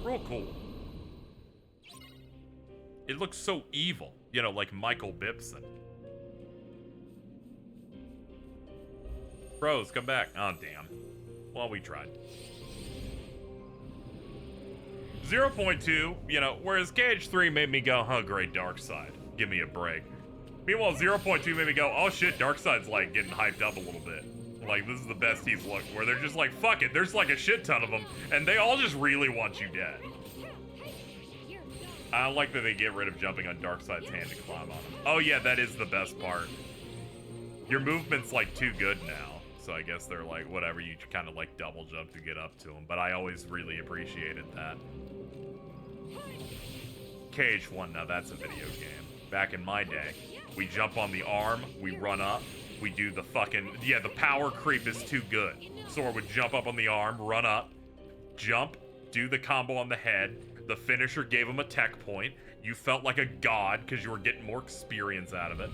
Real cool. It looks so evil, you know, like Michael Bibson. Bros, come back. Oh, damn. Well, we tried. 0.2, you know, whereas KH3 made me go, huh, great, Darkseid. Give me a break. Meanwhile, 0.2 made me go, oh shit, Darkseid's like getting hyped up a little bit. Like, this is the best he's looked, where they're just like, fuck it, there's like a shit ton of them, and they all just really want you dead. I don't like that they get rid of jumping on Darkseid's hand to climb on him. Oh yeah, that is the best part. Your movement's like too good now, so I guess they're like, whatever, you kind of like double jump to get up to him, but I always really appreciated that. KH1, now that's a video game. Back in my day, we jump on the arm, we run up, we do the fucking, yeah, the power creep is too good. Sora would jump up on the arm, run up, jump, do the combo on the head, the finisher gave him a tech point, you felt like a god because you were getting more experience out of it.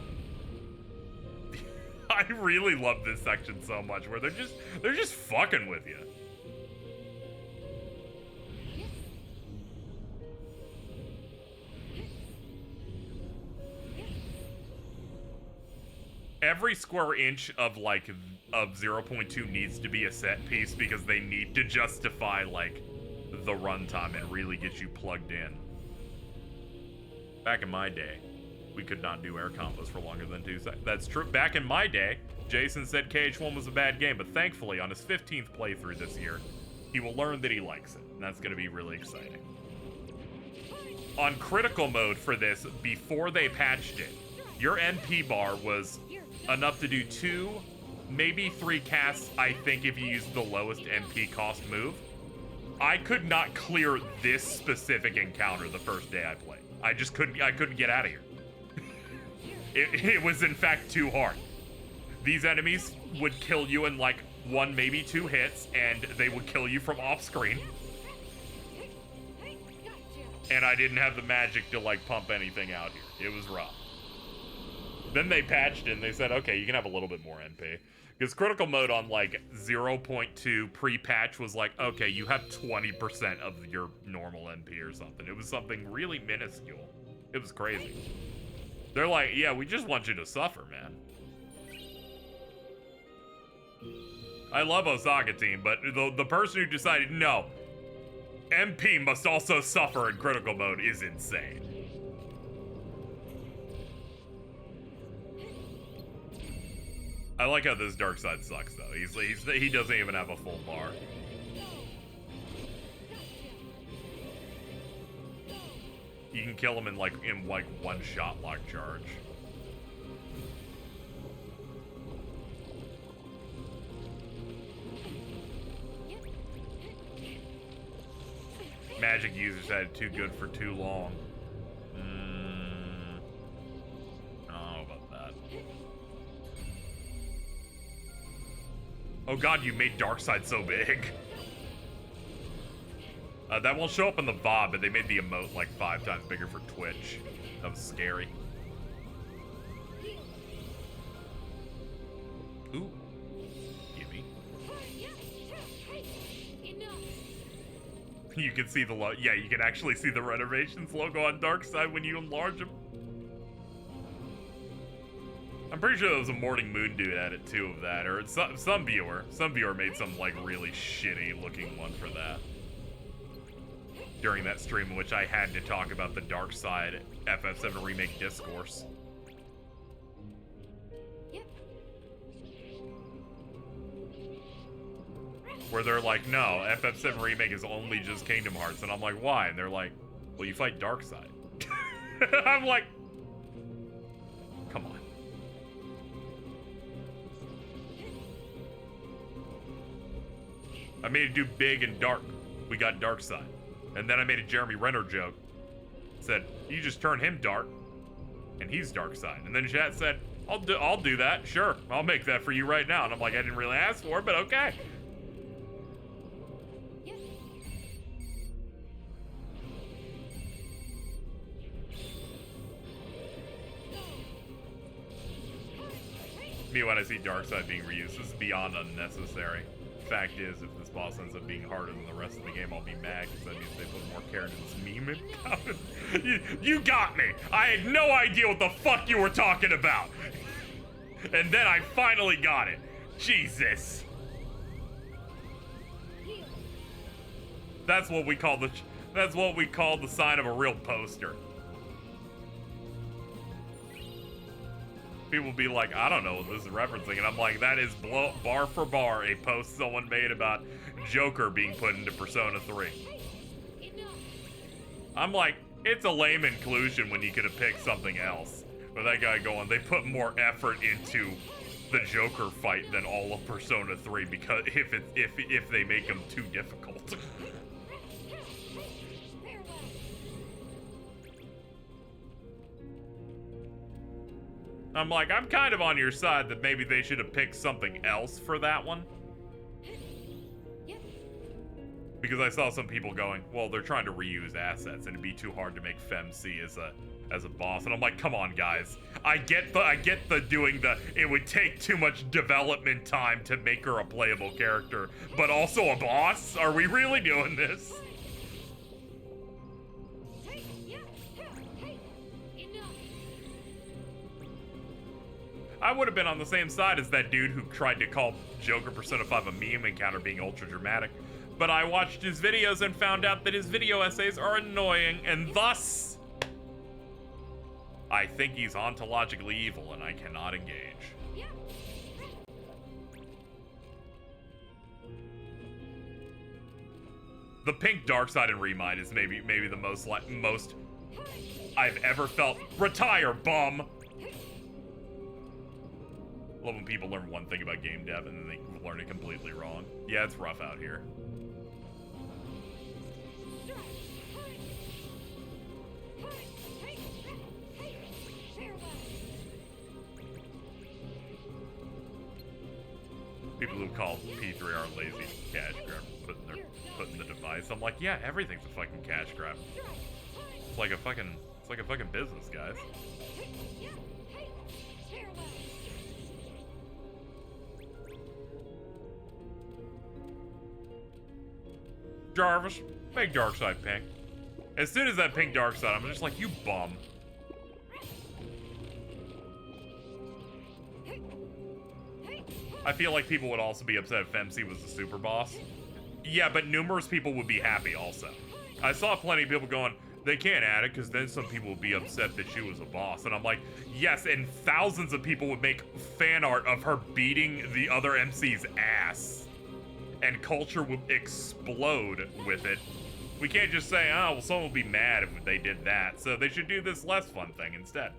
I really love this section so much, where they're just fucking with you. Every square inch of like of 0.2 needs to be a set piece because they need to justify like the runtime and really get you plugged in. Back in my day, we could not do air combos for longer than 2 seconds. That's true. Back in my day, Jason said KH1 was a bad game, but thankfully on his 15th playthrough this year, he will learn that he likes it, and that's going to be really exciting. On critical mode for this, before they patched it, your NP bar was enough to do 2, maybe 3 casts, I think, if you use the lowest NP cost move. I could not clear this specific encounter the first day I played. I couldn't get out of here. It was in fact too hard. These enemies would kill you in like 1, maybe 2 hits, and they would kill you from off screen. And I didn't have the magic to like pump anything out here. It was rough. Then they patched it and they said, okay, you can have a little bit more MP. Because critical mode on like 0.2 pre-patch was like, okay, you have 20% of your normal MP or something. It was something really minuscule. It was crazy. They're like, yeah, we just want you to suffer, man. I love Osaka team, but the person who decided, no, MP must also suffer in critical mode is insane. I like how this dark side sucks though. He doesn't even have a full bar. You can kill him in like one shot lock charge. Magic users had it too good for too long. I don't know about that. Oh god, you made Darkseid so big. That won't show up in the VOD, but they made the emote like 5 times bigger for Twitch. That was scary. Ooh. Gimme. You can see the yeah, you can actually see the Renovations logo on Darkseid when you enlarge him. I'm pretty sure there was a Morning Moon dude at it too of that, or some viewer made some like really shitty looking one for that. During that stream in which I had to talk about the Darkseid FF7 Remake discourse. Where they're like, no, FF7 Remake is only just Kingdom Hearts. And I'm like, why? And they're like, well, you fight Darkseid. I'm like, come on. I made it do big and dark. We got Darkseid. And then I made a Jeremy Renner joke. Said, you just turn him dark, and he's Darkseid. And then chat said, I'll do that. Sure, I'll make that for you right now. And I'm like, I didn't really ask for it, but okay. Me when I see Darkseid being reused, this is beyond unnecessary. Fact is, if this boss ends up being harder than the rest of the game, I'll be mad because that means they put more care into this meme. You got me! I had no idea what the fuck you were talking about! And then I finally got it. Jesus. That's what we call the sign of a real poster. People be like, I don't know what this is referencing, and I'm like, that is bar for bar a post someone made about Joker being put into Persona 3. I'm like, it's a lame inclusion when you could have picked something else. But that guy going, they put more effort into the Joker fight than all of Persona 3 because if they make him too difficult. I'm like, I'm kind of on your side that maybe they should have picked something else for that one. Because I saw some people going, well, they're trying to reuse assets and it'd be too hard to make FemC as a boss. And I'm like, come on, guys. I get the doing the, it would take too much development time to make her a playable character, but also a boss? Are we really doing this? I would have been on the same side as that dude who tried to call Joker Persona 5 a meme encounter being ultra dramatic. But I watched his videos and found out that his video essays are annoying, and thus, I think he's ontologically evil and I cannot engage. The pink Darkseid in Remind is maybe the most I've ever felt. Retire, bum! Love when people learn one thing about game dev and then they learn it completely wrong. Yeah, it's rough out here. People who call P3R lazy cash grab putting the device. I'm like, yeah, everything's a fucking cash grab. It's like a fucking business, guys. Jarvis, make Darkseid pink. As soon as that pink Darkseid, I'm just like, you bum. I feel like people would also be upset if MC was the super boss. Yeah, but numerous people would be happy also. I saw plenty of people going, they can't add it because then some people would be upset that she was a boss. And I'm like, yes, and thousands of people would make fan art of her beating the other MC's ass. And culture would explode with it. We can't just say, oh, well, someone will be mad if they did that. So they should do this less fun thing instead.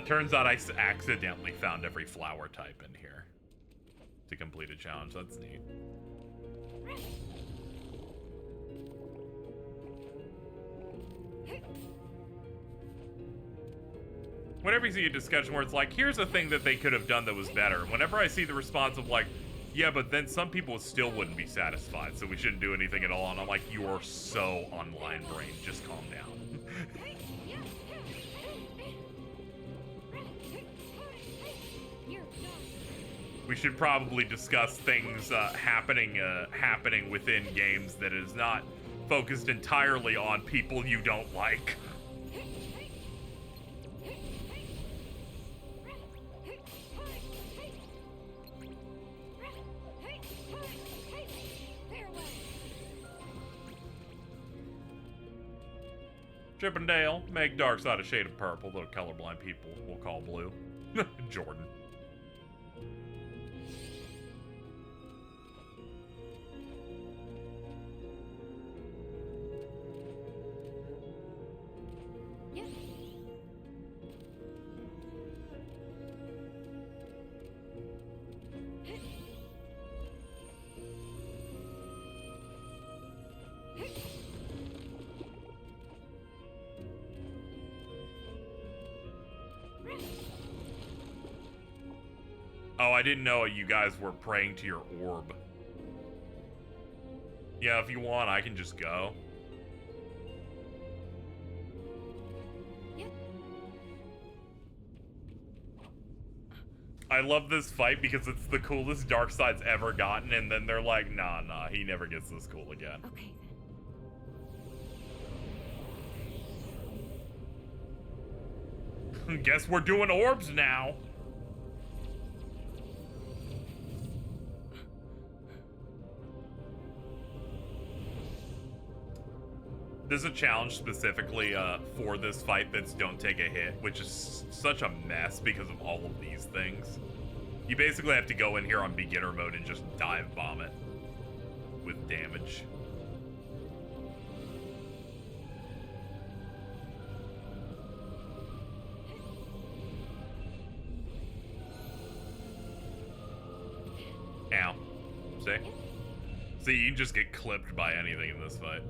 Turns out I accidentally found every flower type in here to complete a challenge. That's neat. Whenever you see a discussion where it's like, here's a thing that they could have done that was better, whenever I see the response of like, yeah, but then some people still wouldn't be satisfied, so we shouldn't do anything at all, and I'm like, you are so online brain, just calm down. We should probably discuss things happening within games that is not focused entirely on people you don't like. Chippendale, make Darkseid a shade of purple that colorblind people will call blue. Jordan. Oh, I didn't know you guys were praying to your orb. Yeah, if you want, I can just go. I love this fight because it's the coolest Darkseid's ever gotten, and then they're like, nah, he never gets this cool again. Okay, then. Guess we're doing orbs now. There's a challenge specifically for this fight that's don't take a hit, which is such a mess because of all of these things. You basically have to go in here on beginner mode and just dive bomb it with damage. Ow. See, you can just get clipped by anything in this fight.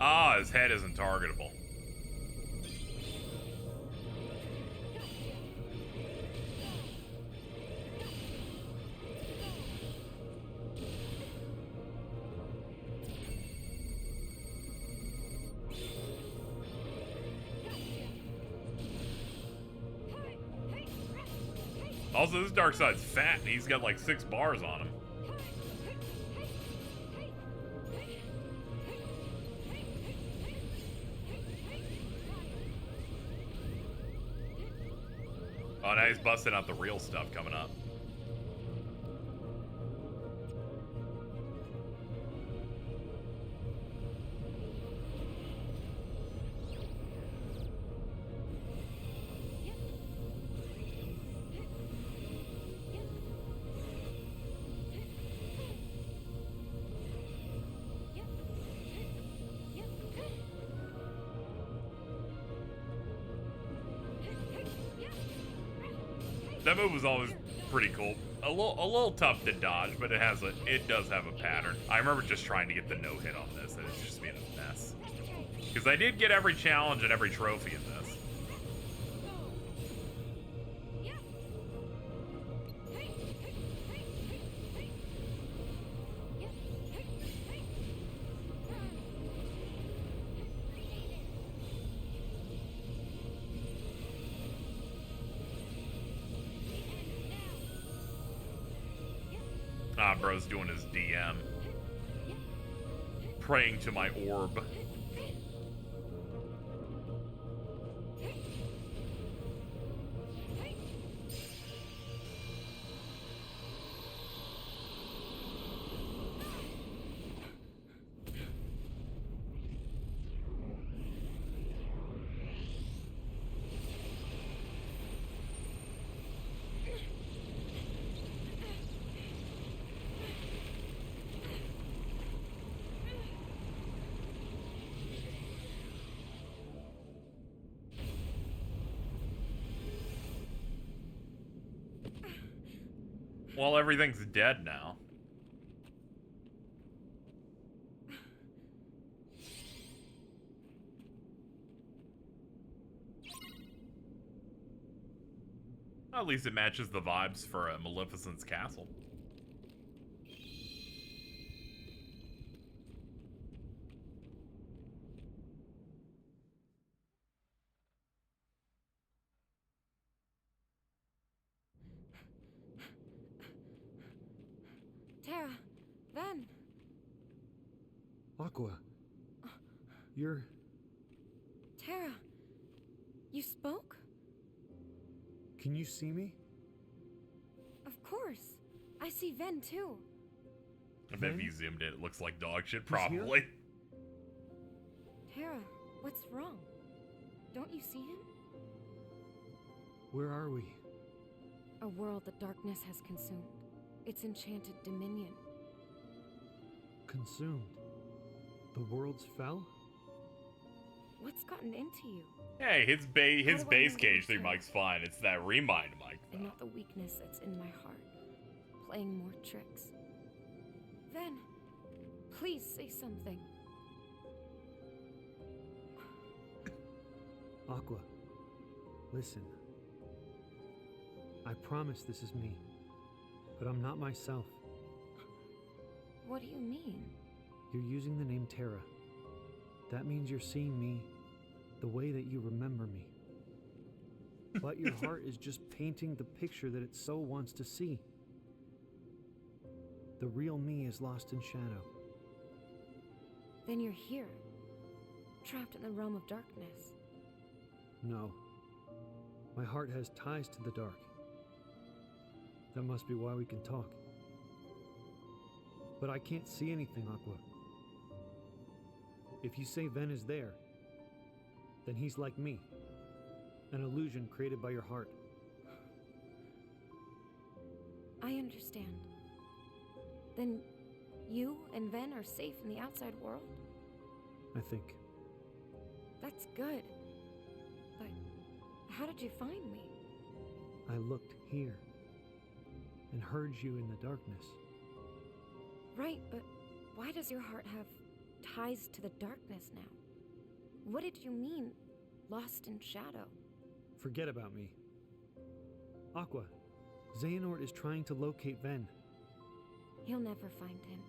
Ah, his head isn't targetable. Also, this Darkseid's fat and he's got like 6 bars on him. Oh, now he's busting out the real stuff coming up. That move was always pretty cool. a little tough to dodge, but it does have a pattern. I remember just trying to get the no hit on this, and it's just being a mess. Because I did get every challenge and every trophy in this. Ah, bro's doing his DM. Praying to my orb. Well, everything's dead now. At least it matches the vibes for Maleficent's castle. Terra, Ven. Aqua, you're... Terra, you spoke? Can you see me? Of course. I see Ven too. I bet if you zoomed in, it looks like dog shit, probably. Terra, what's wrong? Don't you see him? Where are we? A world the darkness has consumed. Its enchanted dominion. Consumed? The worlds fell? What's gotten into you? Hey, his base cage 3 mic's fine. It's that remind mic, though. And not the weakness that's in my heart. Playing more tricks. Ven, please say something. Aqua, listen. I promise this is me, but I'm not myself. What do you mean? You're using the name Terra. That means you're seeing me the way that you remember me. But your heart is just painting the picture that it so wants to see. The real me is lost in shadow. Then you're here, trapped in the realm of darkness. No. My heart has ties to the dark. That must be why we can talk. But I can't see anything, Aqua. If you say Ven is there, then he's like me. An illusion created by your heart. I understand. Then you and Ven are safe in the outside world? I think. That's good. But how did you find me? I looked here and heard you in the darkness. Right, but why does your heart have ties to the darkness now? What did you mean, lost in shadow? Forget about me. Aqua, Xehanort is trying to locate Ven. He'll never find him.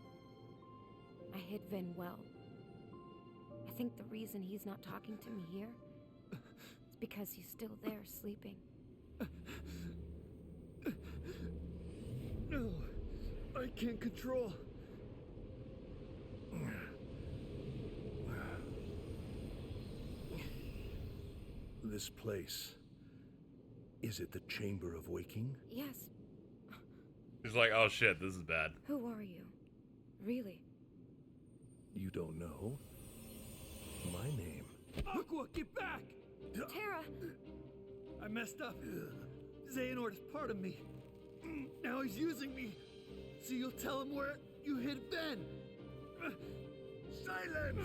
I hid Ven well. I think the reason he's not talking to me here is because he's still there sleeping. No, I can't control. This place, is it the Chamber of Waking? Yes. He's like, oh shit, this is bad. Who are you? Really? You don't know? My name. Aqua, get back! Terra! I messed up. Xehanort is part of me. Now he's using me. So you'll tell him where you hid Ven. Silence!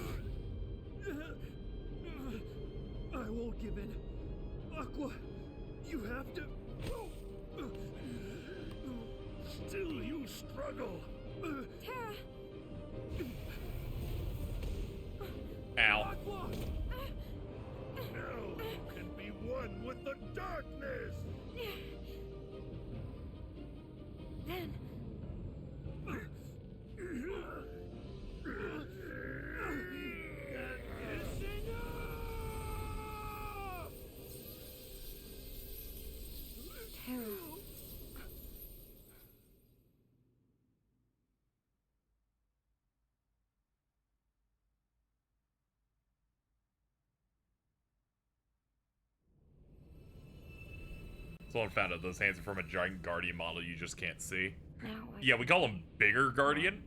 I won't give in. Aqua, you have to... Still you struggle. Terra! Ow. Aqua! Now you can be one with the darkness. Then... Terra. Someone found out those hands are from a giant Guardian model you just can't see. Now Yeah, we call him Bigger Guardian.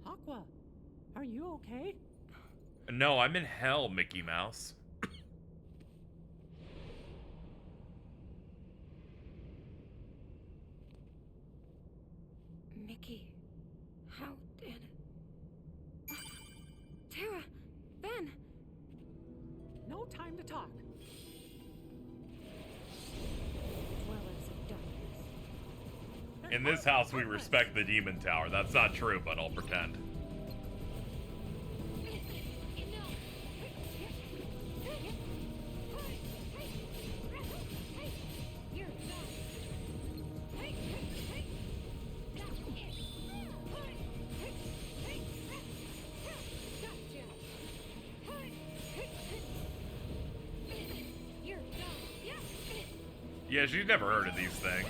Aqua, are you okay? No, I'm in hell, Mickey Mouse. Mickey, how did... Terra! Ben! No time to talk. Dwellers of darkness. In this house, we respect the Demon Tower. That's not true, but I'll pretend. Yeah, she's never heard of these things.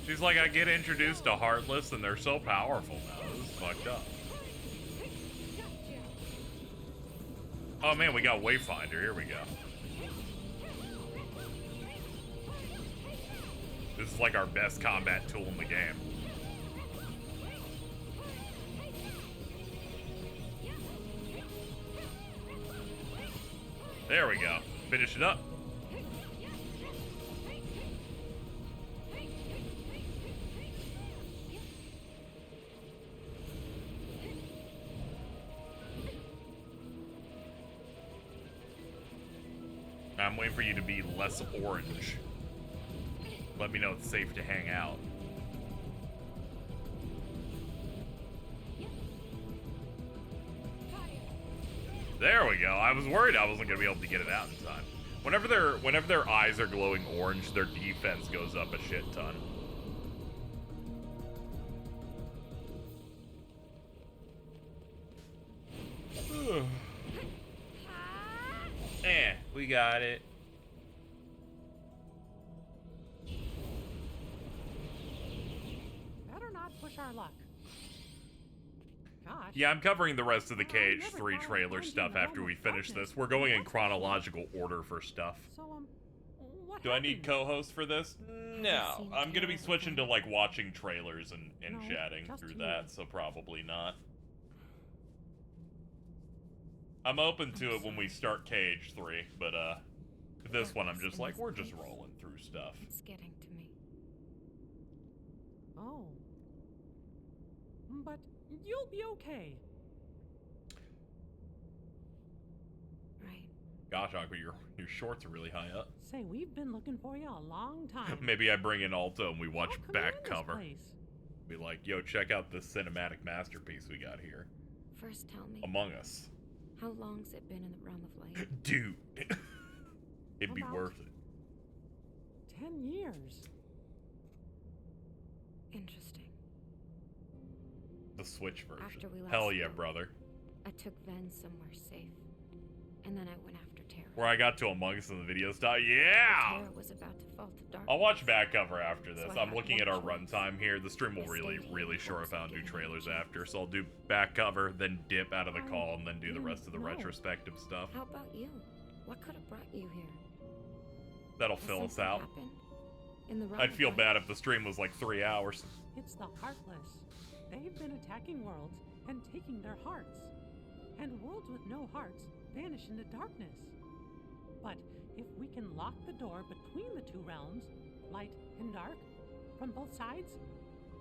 She's like, I get introduced to Heartless and they're so powerful now. This is fucked up. Oh man, we got Wayfinder. Here we go. This is like our best combat tool in the game. There we go. Finish it up. I'm waiting for you to be less orange. Let me know it's safe to hang out. There we go. I was worried I wasn't gonna be able to get it out in time. Whenever their eyes are glowing orange, their defense goes up a shit ton. We got it. Better not push our luck. Gosh. Yeah, I'm covering the rest of the Cage 3 trailer stuff after we finish this. We're going in chronological order for stuff. So, what Do I need co-host for this? No. I'm gonna be switching to, like, watching trailers and chatting through that, so probably not. I'm open to it when we start Cage 3, but, this one I'm just like, we're just rolling through stuff. It's getting to me. Oh. But you'll be okay. Right. Gosh, Aqua, your shorts are really high up. Say, we've been looking for you a long time. Maybe I bring in Alto and we watch back cover. Place. Be like, yo, check out this cinematic masterpiece we got here. First tell me. Among Us. How long's it been in the realm of light? Dude. It'd be worth it. 10 years. Interesting. The Switch version. After we last Hell yeah, spoke, brother. I took Ven somewhere safe. And then I went after Terra. Where I got to Among Us in the video style. Yeah! Terra was about to fall to darkness. I'll watch back cover after this. So I I'm had looking one at our choice. runtime here. The stream will really short if I don't do trailers after. So I'll do back cover, then dip out of the call, and then do the rest of the retrospective stuff. How about you? What could have brought you here? That'll Has fill us something out. happened? In the realm I'd of feel light? bad if the stream was like 3 hours. It's the Heartless. They've been attacking worlds and taking their hearts. And worlds with no hearts vanish into darkness. But if we can lock the door between the two realms, light and dark, from both sides,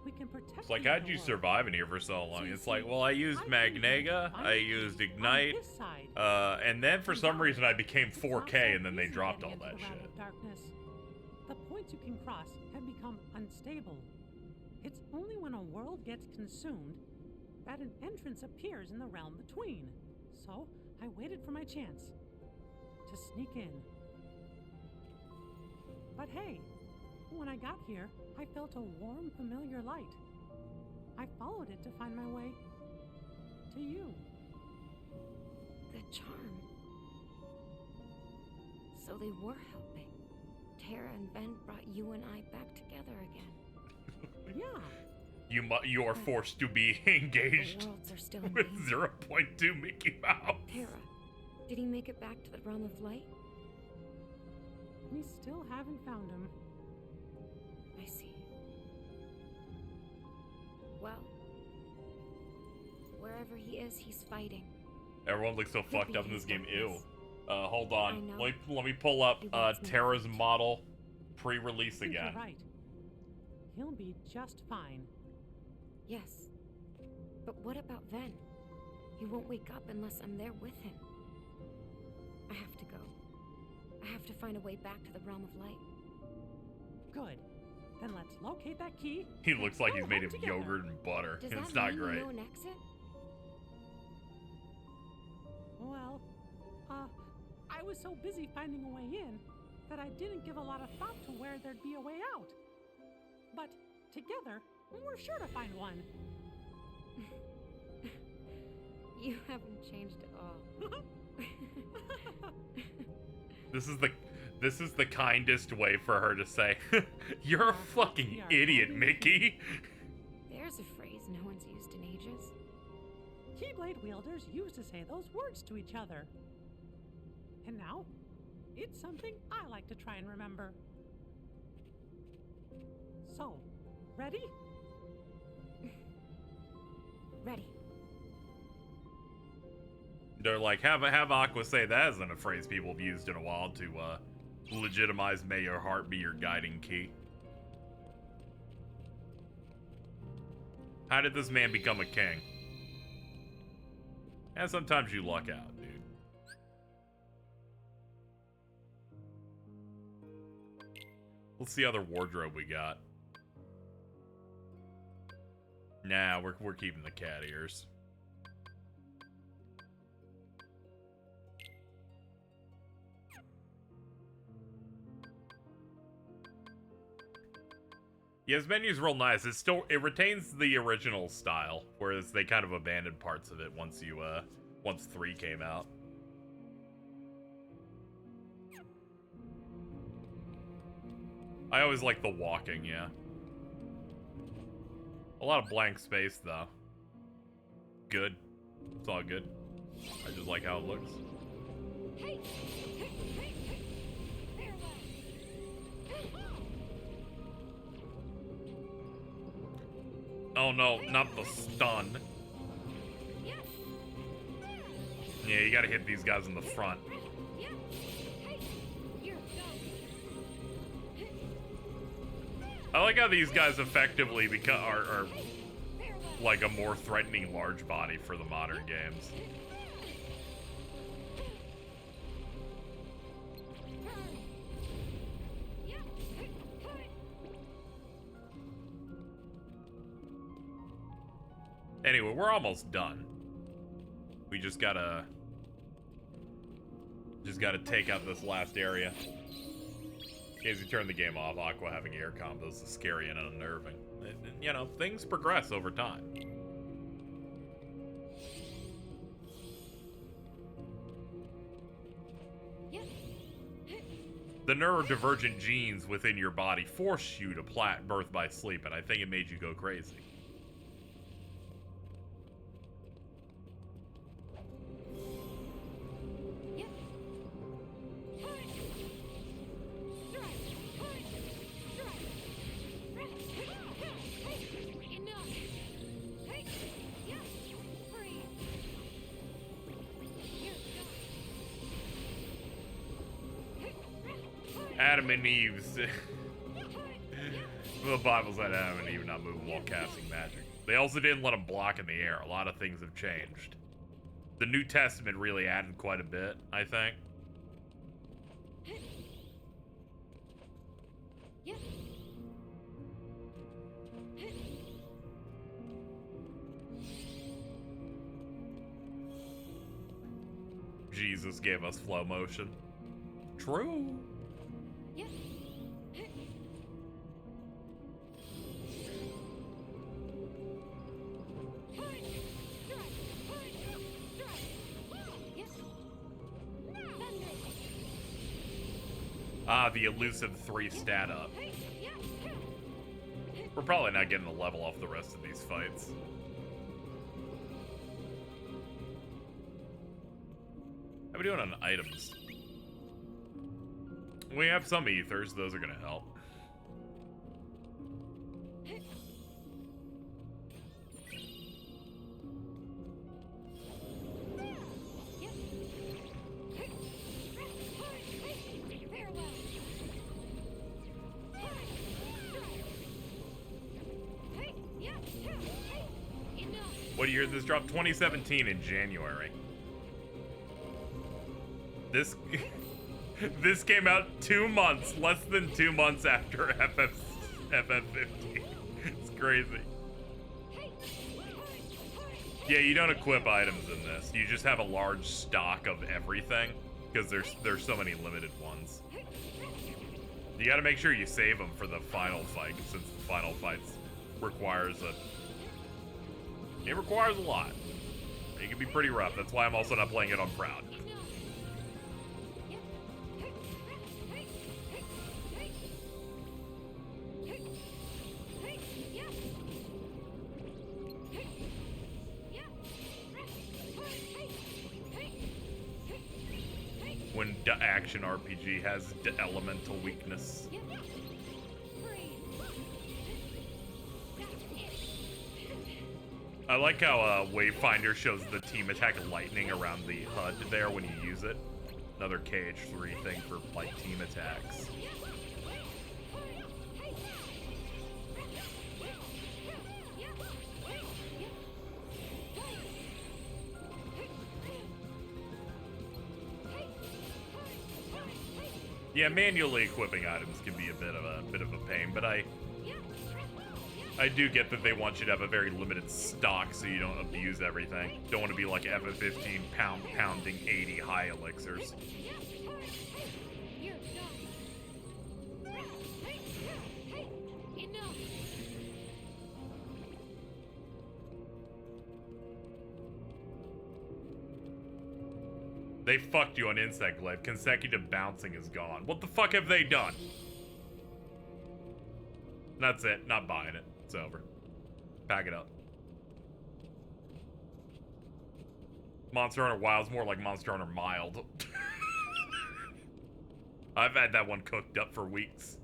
we can protect. It's like, the how'd you world. survive in here for so long? So It's you like, see, well, I used I think Magnega, I'm I the used key on Ignite, his side. and then for some reason I became It's not 4K, so and then they easy dropped getting all that into the realm shit. of darkness. The points you can cross have become unstable. It's only when a world gets consumed that an entrance appears in the realm between. So I waited for my chance to sneak in. But hey, when I got here, I felt a warm, familiar light. I followed it to find my way to you. The charm. So they were helping. Tara and Ben brought you and I back together again. Yeah. You are forced to be engaged The worlds are still in with danger. 0.2 Mickey Mouse. Tara, did he make it back to the realm of light? We still haven't found him. I see. Well, wherever he is, he's fighting. Everyone looks so He'll fucked be up in this his game. Ew. darkness. Hold I on. know. Let me pull up He wants me to Terra's fight. model pre-release I think again. you're right. He'll be just fine. Yes. But what about Ven? He won't wake up unless I'm there with him. I have to go. I have to find a way back to the realm of light. Good. Then let's locate that key. He and looks like go he's made home of together. yogurt and butter. Does It's that not mean great. you know an exit? Well, I was so busy finding a way in that I didn't give a lot of thought to where there'd be a way out. But together, we're sure to find one. You haven't changed at all. This is the kindest way for her to say, "You're a fucking we are idiot, going- Mickey." There's a phrase no one's used in ages. Keyblade wielders used to say those words to each other. And now, it's something I like to try and remember. So, ready? Ready. They're like, have Aqua say that isn't a phrase people have used in a while to legitimize "May your heart be your guiding key." How did this man become a king? And sometimes you luck out, dude. Let's see other wardrobe we got. Nah, we're keeping the cat ears. Yeah, this menu's real nice. It retains the original style, whereas they kind of abandoned parts of it once 3 came out. I always like the walking, yeah. A lot of blank space, though. Good. It's all good. I just like how it looks. Oh no, not the stun. Yeah, you gotta hit these guys in the front. I like how these guys effectively are like a more threatening large body for the modern games. Anyway, we're almost done. We just gotta take out this last area. In case you turn the game off, Aqua having air combos is scary and unnerving. And, you know, things progress over time. The neurodivergent genes within your body force you to birth by sleep, and I think it made you go crazy. Adam and Eve's The Bible said Adam and Eve not move while casting magic. They also didn't let them block in the air. A lot of things have changed. The New Testament really added quite a bit, I think. Jesus gave us flow motion. True. Ah, the elusive 3 stat up. We're probably not getting a level off the rest of these fights. How are we doing on items? We have some ethers, those are gonna help. What year did this drop? 2017 in January. This this came out 2 months, less than 2 months after FF15. It's crazy. Yeah, you don't equip items in this. You just have a large stock of everything because there's so many limited ones. You got to make sure you save them for the final fight, since the final fight requires it requires a lot. It can be pretty rough. That's why I'm also not playing it on Proud. When the action RPG has the elemental weakness. I like how Wayfinder shows the team attack lightning around the HUD there when you use it. Another KH3 thing for like team attacks. Yeah, manually equipping items can be a bit of a pain, but I do get that they want you to have a very limited stock so you don't abuse everything. Don't want to be like FF15 pounding 80 high elixirs. They fucked you on Insect Glaive. Consecutive bouncing is gone. What the fuck have they done? That's it. Not buying it. It's over. Pack it up. Monster Hunter Wild's more like Monster Hunter Mild. I've had that one cooked up for weeks.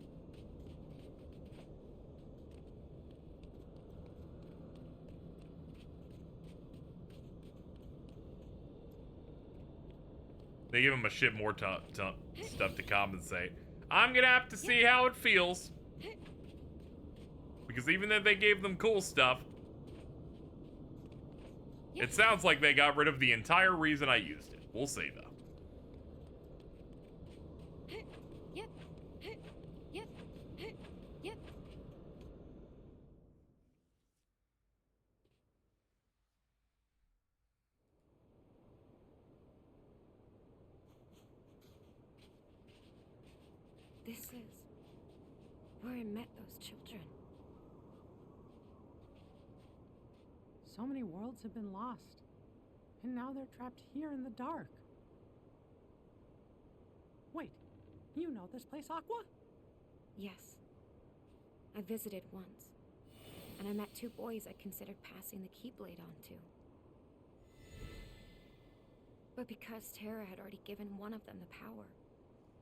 They give him a shit more stuff to compensate. I'm gonna have to see how it feels. Because even if they gave them cool stuff, it sounds like they got rid of the entire reason I used it. We'll see, though. This is where I met those children. So many worlds have been lost, and now they're trapped here in the dark. Wait, you know this place, Aqua? Yes. I visited once, and I met 2 boys I considered passing the Keyblade on to. But because Terra had already given one of them the power.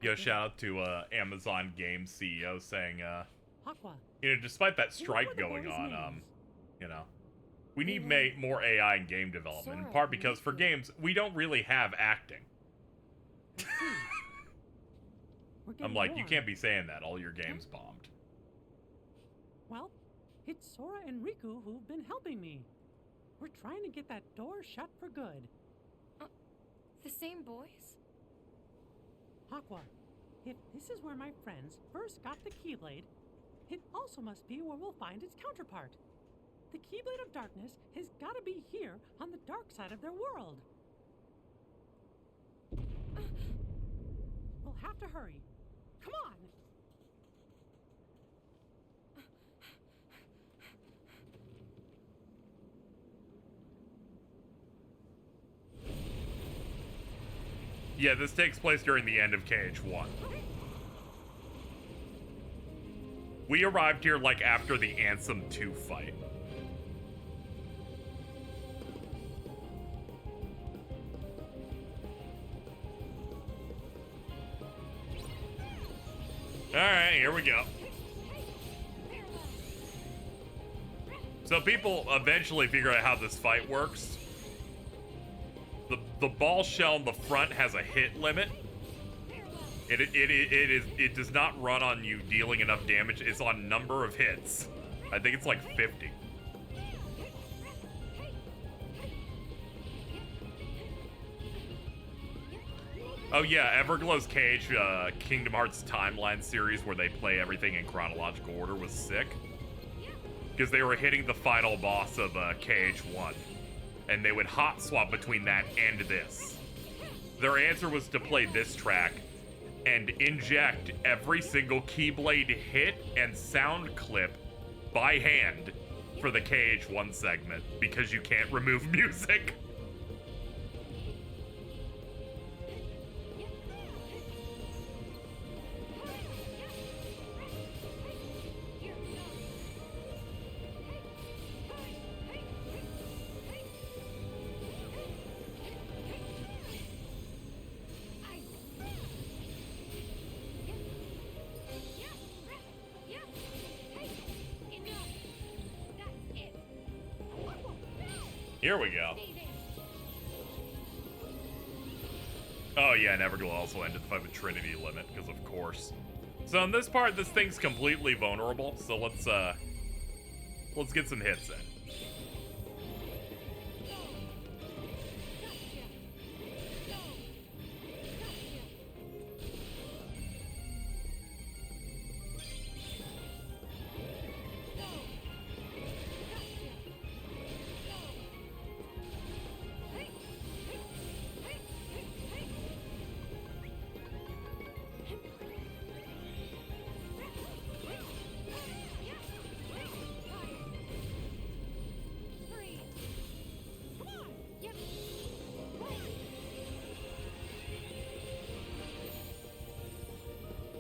Yo, shout out to Amazon Games CEO saying, Aqua, you know, despite that strike going on, you know, we need more AI in game development, in part because for games, we don't really have acting. I'm like, you can't be saying that. All your games bombed. It's Sora and Riku who've been helping me. We're trying to get that door shut for good. The same boys? Aqua, if this is where my friends first got the Keyblade, it also must be where we'll find its counterpart. The Keyblade of Darkness has got to be here on the dark side of their world. We'll have to hurry. Come on! Yeah, this takes place during the end of KH1. We arrived here like after the Ansem 2 fight. Alright, here we go. So people eventually figure out how this fight works. The ball shell in the front has a hit limit. It does not run on you dealing enough damage. It's on number of hits. I think it's like 50. Oh yeah, Everglow's KH Kingdom Hearts timeline series where they play everything in chronological order was sick. Because they were hitting the final boss of KH1. And they would hot swap between that and this. Their answer was to play this track and inject every single Keyblade hit and sound clip by hand for the KH1 segment because you can't remove music. Here we go. Oh yeah, and Everglow also ended the fight with Trinity Limit, because of course. So in this part, this thing's completely vulnerable, so let's get some hits in.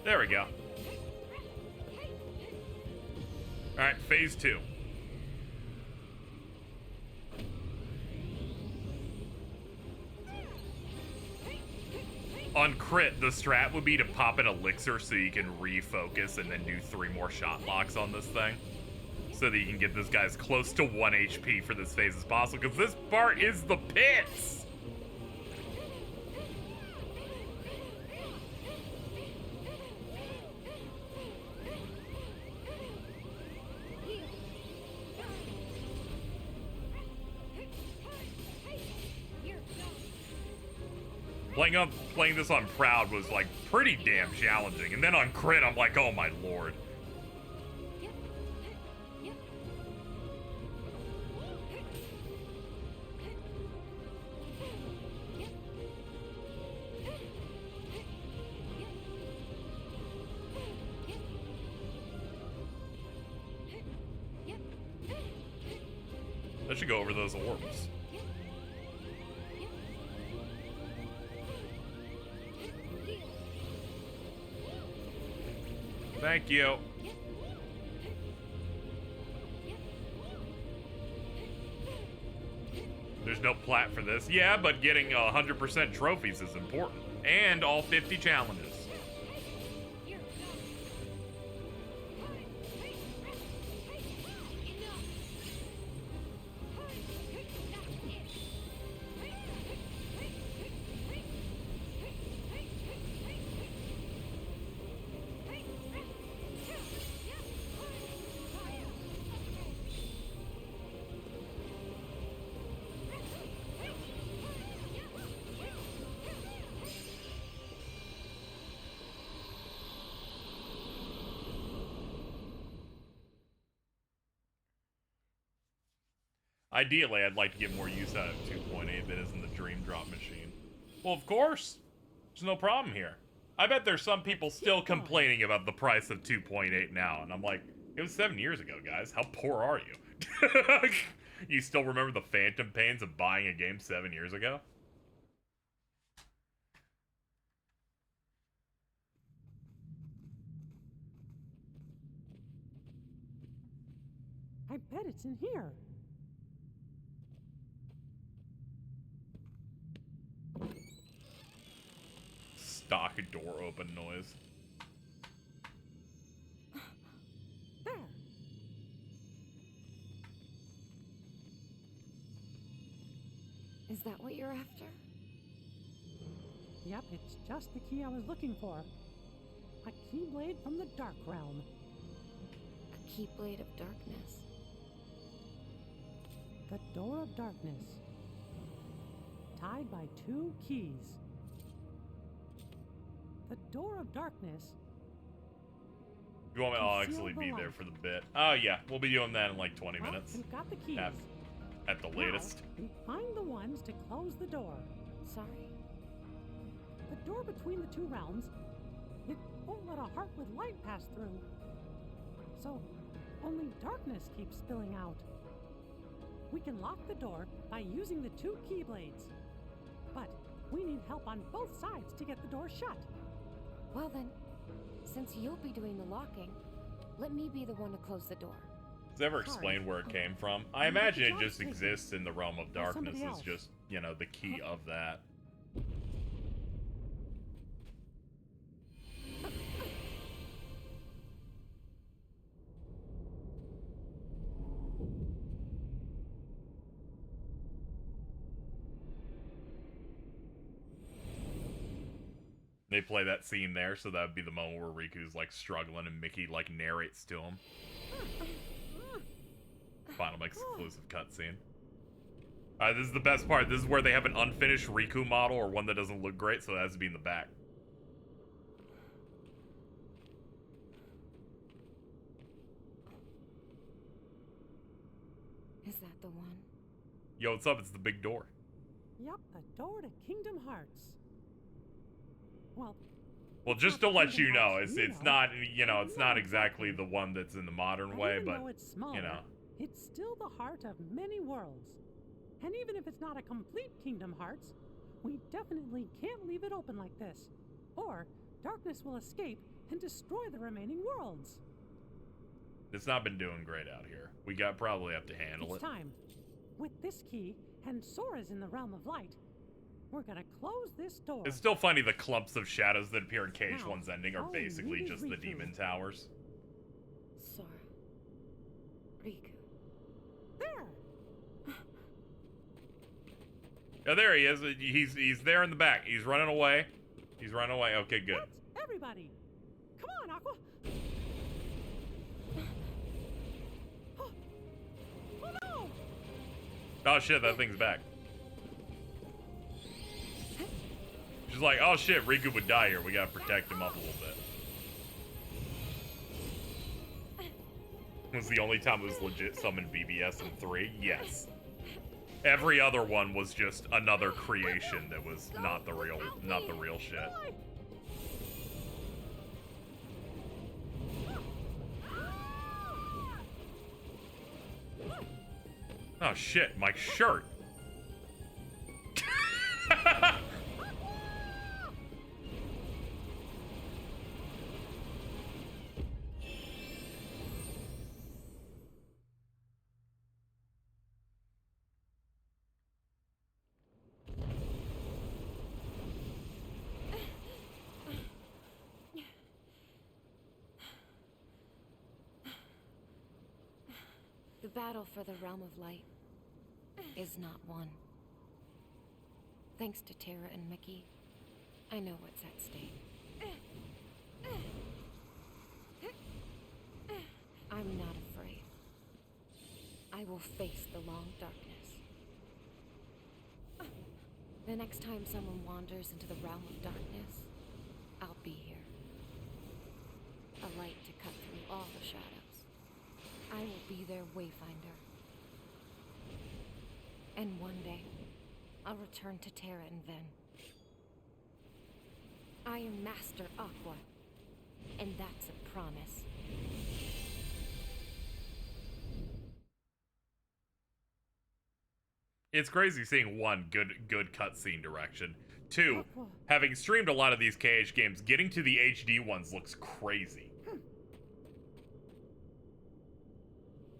There we go. Alright, phase 2. On crit, the strat would be to pop an elixir so you can refocus and then do 3 more shot locks on this thing. So that you can get this guy as close to 1 HP for this phase as possible, because this part is the pits! Playing this on Proud was like pretty damn challenging, and then on crit I'm like, oh my lord. I should go over those orbs. Thank you. There's no plat for this. Yeah, but getting 100% trophies is important. And all 50 challenges. Ideally, I'd like to get more use out of 2.8 that isn't the Dream Drop machine. Well, of course. There's no problem here. I bet there's some people still complaining about the price of 2.8 now, and I'm like, it was 7 years ago, guys. How poor are you? You still remember the phantom pains of buying a game 7 years ago? I bet it's in here. Stock door open noise. There. Is that what you're after? Yep, it's just the key I was looking for. A keyblade from the Dark Realm. A keyblade of darkness. The Door of Darkness. Tied by 2 keys. The Door of Darkness. You want me? I'll actually be there for the bit. Oh yeah, we'll be doing that in like 20 minutes. We've got the keys. At the latest. Now, we find the ones to close the door. Sorry. The door between the 2 realms, it won't let a heart with light pass through. So, only darkness keeps spilling out. We can lock the door by using the 2 keyblades. But we need help on both sides to get the door shut. Well then, since you'll be doing the locking, let me be the one to close the door. Does it ever explain where it came from? I imagine it just exists in the realm of darkness. It's just, you know, the key of that. They play that scene there, so that would be the moment where Riku's like struggling and Mickey like narrates to him. Final exclusive cutscene. This is the best part. This is where they have an unfinished Riku model or one that doesn't look great, so it has to be in the back. Is that the one? Yo, what's up? It's the big door. Yep, the door to Kingdom Hearts. Well, just to let you know, it's not, you know, it's not exactly the one that's in the modern way, but, you know. It's still the heart of many worlds. And even if it's not a complete Kingdom Hearts, we definitely can't leave it open like this. Or darkness will escape and destroy the remaining worlds. It's not been doing great out here. We probably have to handle it. It's time. With this key, and Sora's in the realm of light, we're gonna close this door. It's still funny the clumps of shadows that appear in KH1's ending are all basically we need just is the Riku. demon towers. Sora. Riku. There! Oh, there he is. He's there in the back. He's running away. He's running away. Okay, good. That's everybody! Come on, Aqua! Oh no! Oh shit, that thing's back. She's like, oh shit, Riku would die here. We gotta protect him up a little bit. Was the only time it was legit summoned BBS in 3? Yes. Every other one was just another creation that was not the real shit. Oh shit, my shirt. The battle for the Realm of Light is not won. Thanks to Terra and Mickey, I know what's at stake. I'm not afraid. I will face the long darkness. The next time someone wanders into the Realm of Darkness, I'll be here. A light to cut through all the shadows. I will be their wayfinder. And one day, I'll return to Terra and Ven. I am Master Aqua, and that's a promise. It's crazy seeing one, good cutscene direction. Two, having streamed a lot of these KH games, getting to the HD ones looks crazy.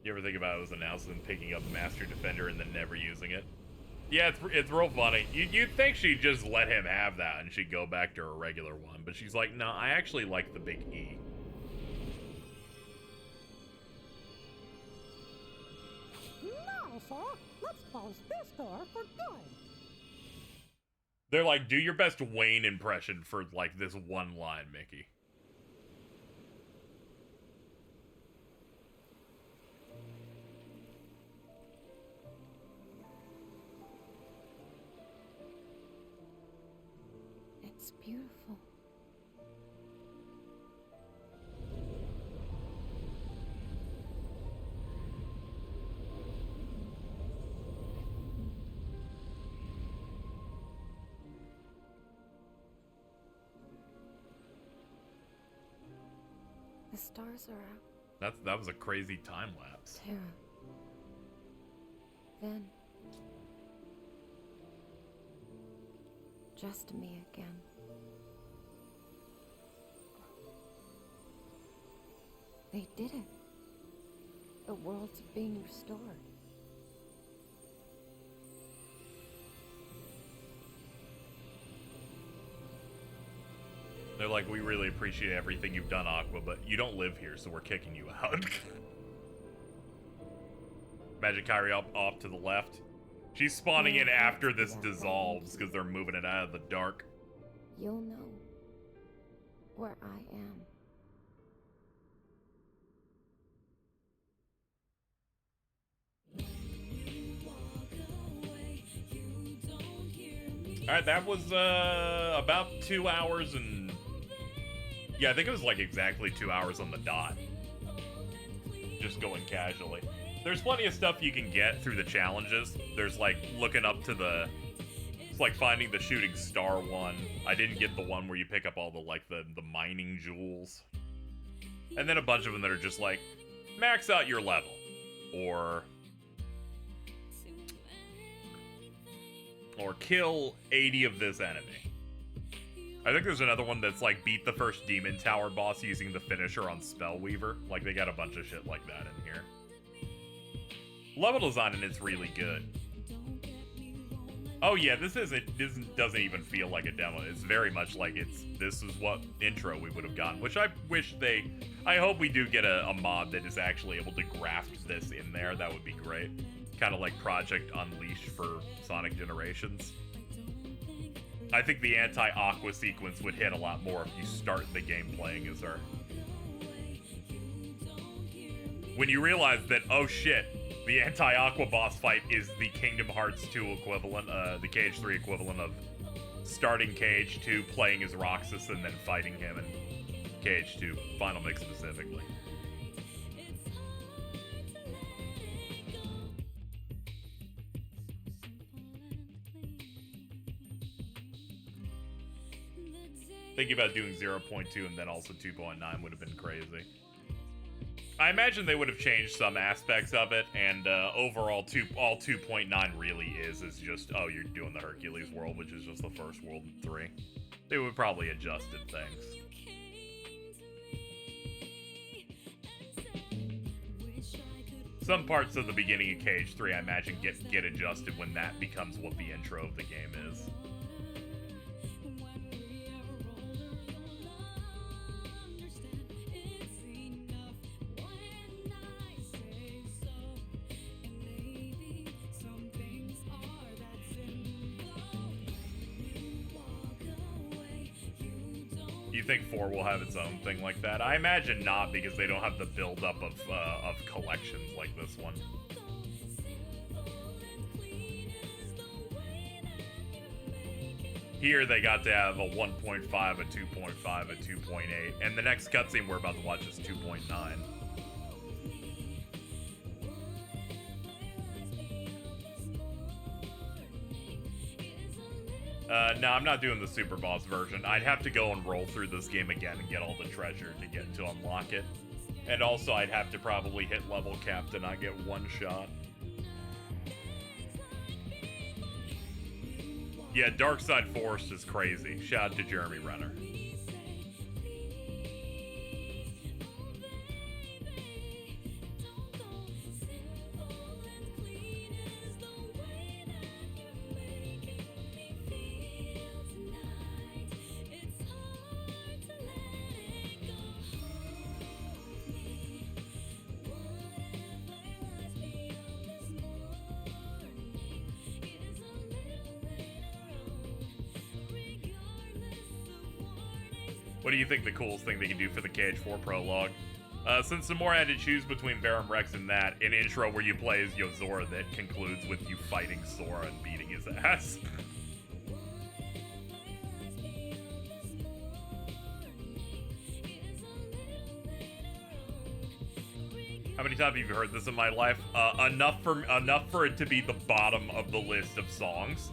You ever think about it was announced and picking up Master Defender and then never using it? Yeah, it's real funny. You'd think she'd just let him have that and she'd go back to her regular one, but she's like, no, I actually like the big E. Now, sir, let's close this door for good. They're like, do your best Wayne impression for, like, this one line, Mickey. It's beautiful. The stars are out. That was a crazy time lapse. Terra. Then. Just me again. They did it. The world's being restored. They're like, we really appreciate everything you've done, Aqua, but you don't live here, so we're kicking you out. Magic Kyrie off to the left. She's spawning in after this dissolves, because they're moving it out of the dark. You'll know where I am. Alright, that was about 2 hours and... Yeah, I think it was like exactly 2 hours on the dot. Just going casually. There's plenty of stuff you can get through the challenges. There's like looking up to the... It's like finding the shooting star one. I didn't get the one where you pick up all the like the mining jewels. And then a bunch of them that are just like, max out your level. Or kill 80 of this enemy. I think there's another one that's like beat the first Demon Tower boss using the finisher on Spellweaver. Like they got a bunch of shit like that in here. Level design in it's really good. Oh yeah, this doesn't even feel like a demo. It's very much like this is what intro we would have gotten, which I hope we do get a mod that is actually able to graft this in there. That would be great. Kind of like Project Unleashed for Sonic Generations. I think the anti-Aqua sequence would hit a lot more if you start the game playing as her. When you realize that, oh shit, the anti-Aqua boss fight is the Kingdom Hearts 2 equivalent, the KH3 equivalent of starting KH2, playing as Roxas, and then fighting him in KH2, Final Mix specifically. Thinking about doing 0.2 and then also 2.9 would have been crazy. I imagine they would have changed some aspects of it, and overall, all 2.9 really is just, oh, you're doing the Hercules world, which is just the first world in 3. They would probably adjusted things. Some parts of the beginning of KH3, I imagine, get adjusted when that becomes what the intro of the game is. You think 4 will have its own thing like that? I imagine not, because they don't have the build-up of collections like this one. Here they got to have a 1.5, a 2.5, a 2.8, and the next cutscene we're about to watch is 2.9. No, I'm not doing the super boss version. I'd have to go and roll through this game again and get all the treasure to get to unlock it. And also, I'd have to probably hit level cap to not get one shot. Yeah, Dark Side Forest is crazy. Shout out to Jeremy Renner. What do you think the coolest thing they can do for the KH4 prologue? Since the more I had to choose between Baron Rex and that, an intro where you play as Yozora that concludes with you fighting Sora and beating his ass. How many times have you heard this in my life? Enough for it to be the bottom of the list of songs.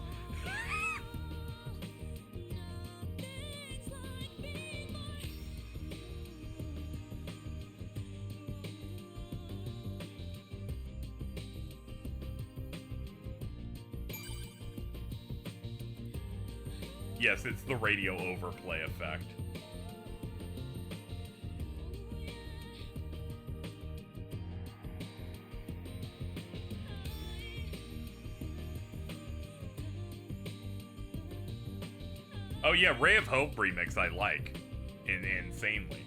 Yes, it's the radio overplay effect. Oh yeah, Ray of Hope remix I like. Insanely.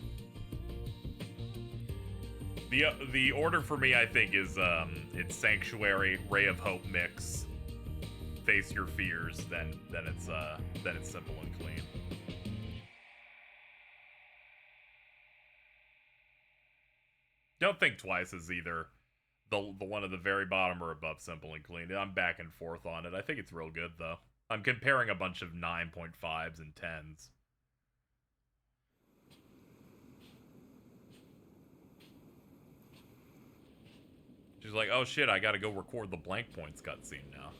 The order for me I think is it's Sanctuary, Ray of Hope mix, Face Your Fears, then it's Simple and Clean. Don't Think Twice is either the one at the very bottom or above Simple and Clean. I'm back and forth on it. I think it's real good though. I'm comparing a bunch of 9.5s and 10s. She's like, oh shit, I gotta go record the Blank Points cutscene now.